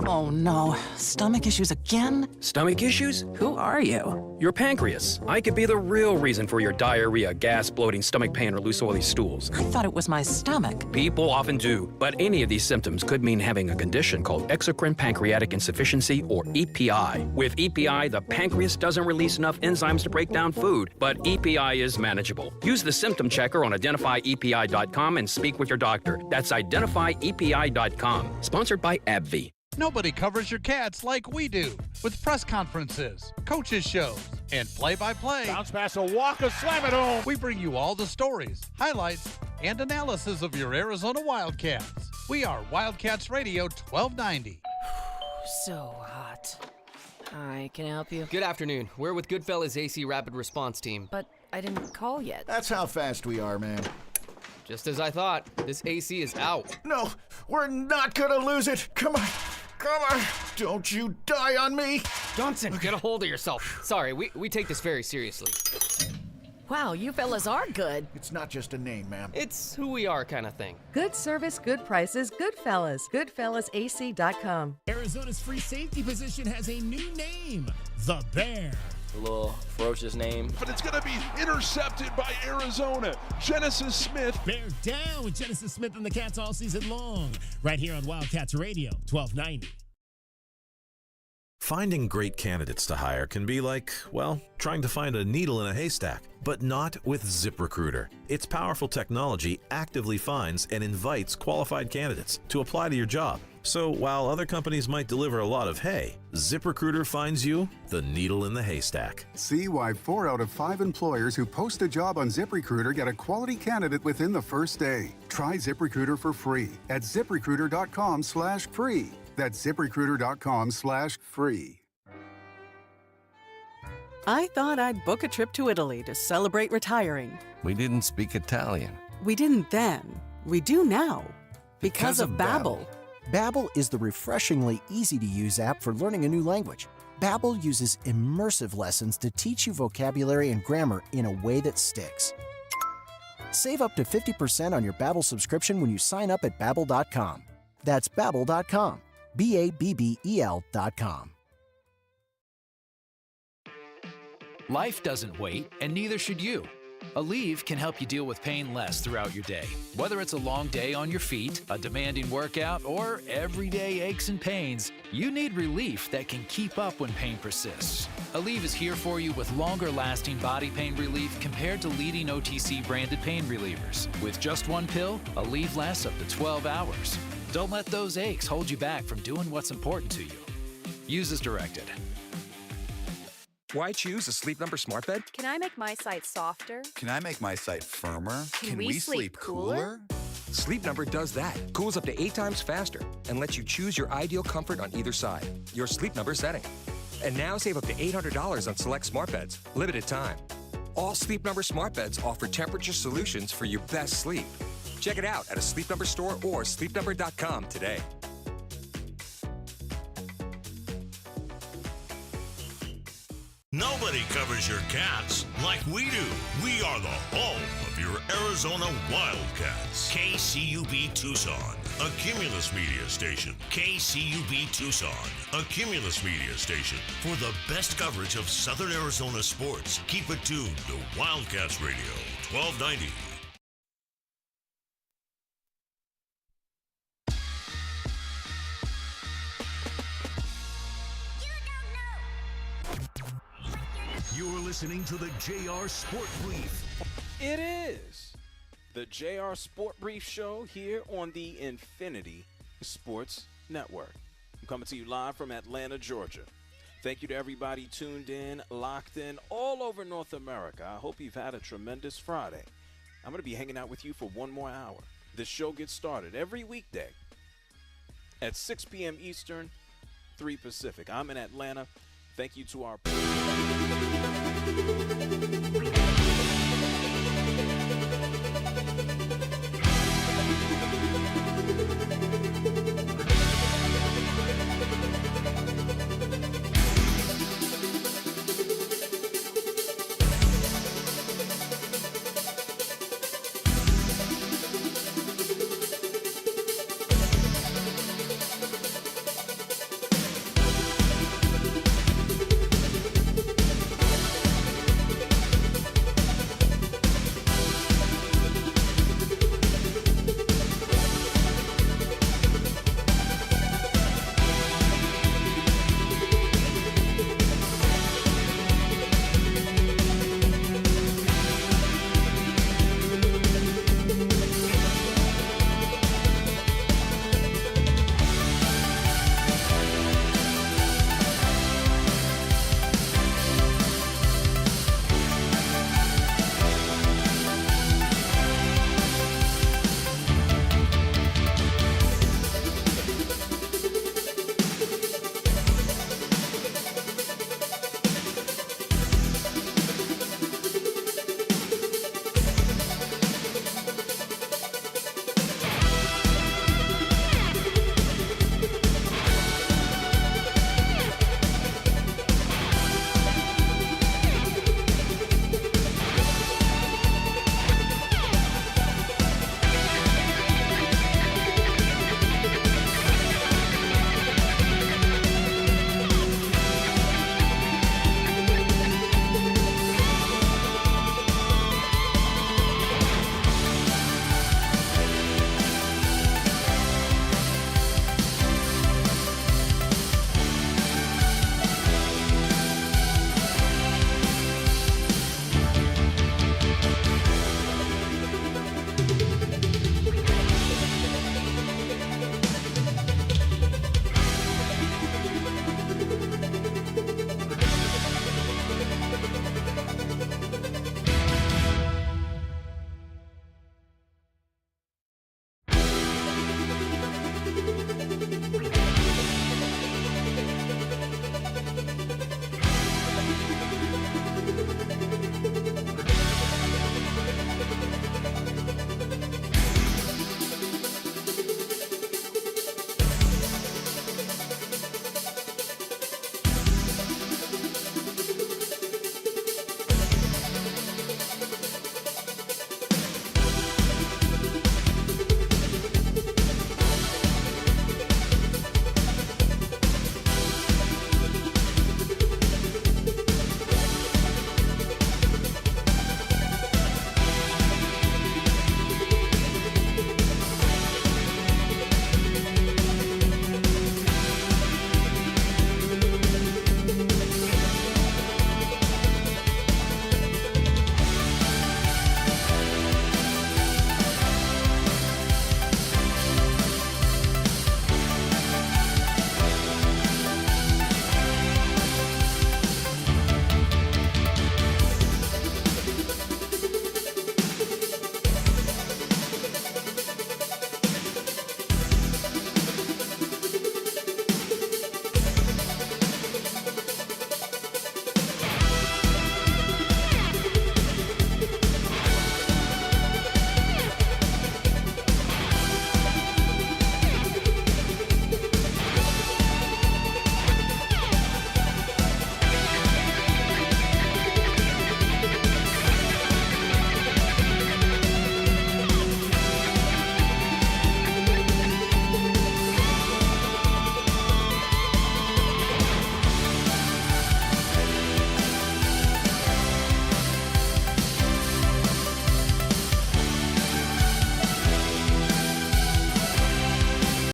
Speaker 18: Oh no, stomach issues again?
Speaker 19: Stomach issues?
Speaker 18: Who are you?
Speaker 19: Your pancreas. I could be the real reason for your diarrhea, gas, bloating, stomach pain, or loose oily stools.
Speaker 18: I thought it was my stomach.
Speaker 19: People often do, but any of these symptoms could mean having a condition called exocrine pancreatic insufficiency, or EPI. With EPI, the pancreas doesn't release enough enzymes to break down food, but EPI is manageable. Use the symptom checker on identifyepi.com and speak with your doctor. That's identifyepi.com. Sponsored by AbbVie.
Speaker 13: Nobody covers your Cats like we do, with press conferences, coaches shows, and play-by-play.
Speaker 20: Bounce pass, a walk, a slam it home.
Speaker 13: We bring you all the stories, highlights, and analysis of your Arizona Wildcats. We are Wildcats Radio 1290.
Speaker 27: So hot. I can help you.
Speaker 28: Good afternoon. We're with Goodfellas AC Rapid Response Team.
Speaker 27: But I didn't call yet.
Speaker 29: That's how fast we are, man.
Speaker 28: Just as I thought, this AC is out.
Speaker 29: No, we're not gonna lose it. Come on. Don't you die on me.
Speaker 28: Johnson, get a hold of yourself. Sorry, we take this very seriously.
Speaker 27: Wow, you fellas are good.
Speaker 29: It's not just a name, ma'am.
Speaker 28: It's who we are kind of thing.
Speaker 30: Good service, good prices, Goodfellas. GoodfellasAC.com.
Speaker 10: Arizona's free safety position has a new name, the Bear.
Speaker 31: A little ferocious name.
Speaker 20: But it's going to be intercepted by Arizona. Genesis Smith.
Speaker 10: Bear down with Genesis Smith and the Cats all season long. Right here on Wildcats Radio, 1290.
Speaker 32: Finding great candidates to hire can be like, well, trying to find a needle in a haystack, but not with ZipRecruiter. Its powerful technology actively finds and invites qualified candidates to apply to your job. So while other companies might deliver a lot of hay, ZipRecruiter finds you the needle in the haystack.
Speaker 33: See why 4 out of 5 employers who post a job on ZipRecruiter get a quality candidate within the first day. Try ZipRecruiter for free at ZipRecruiter.com/free. That's ZipRecruiter.com/free.
Speaker 34: I thought I'd book a trip to Italy to celebrate retiring.
Speaker 35: We didn't speak Italian.
Speaker 34: We didn't then. We do now. Because of Babbel.
Speaker 36: Babbel is the refreshingly easy-to-use app for learning a new language. Babbel uses immersive lessons to teach you vocabulary and grammar in a way that sticks. Save up to 50% on your Babbel subscription when you sign up at Babbel.com. That's Babbel.com. Babbel.com.
Speaker 37: Life doesn't wait, and neither should you. Aleve can help you deal with pain less throughout your day. Whether it's a long day on your feet, a demanding workout, or everyday aches and pains, you need relief that can keep up when pain persists. Aleve is here for you with longer-lasting body pain relief compared to leading OTC branded pain relievers. With just one pill, Aleve lasts up to 12 hours. Don't let those aches hold you back from doing what's important to you. Use as directed.
Speaker 38: Why choose a Sleep Number smart bed?
Speaker 39: Can I make my site softer?
Speaker 38: Can I make my site firmer?
Speaker 39: Can we sleep cooler?
Speaker 38: Sleep Number does that. Cools up to 8 times faster and lets you choose your ideal comfort on either side. Your Sleep Number setting. And now save up to $800 on select smart beds. Limited time. All Sleep Number smart beds offer temperature solutions for your best sleep. Check it out at a Sleep Number store or sleepnumber.com today.
Speaker 2: Nobody covers your Cats like we do. We are the home of your Arizona Wildcats. KCUB Tucson, a Cumulus media station. KCUB Tucson, a Cumulus media station. For the best coverage of Southern Arizona sports, keep it tuned to Wildcats Radio 1290. You're listening to the JR Sport Brief.
Speaker 1: It is the JR Sport Brief Show here on the Infinity Sports Network. I'm coming to you live from Atlanta, Georgia. Thank you to everybody tuned in, locked in, all over North America. I hope you've had a tremendous Friday. I'm going to be hanging out with you for one more hour. This show gets started every weekday at 6 p.m. Eastern, 3 Pacific. I'm in Atlanta. Thank you to our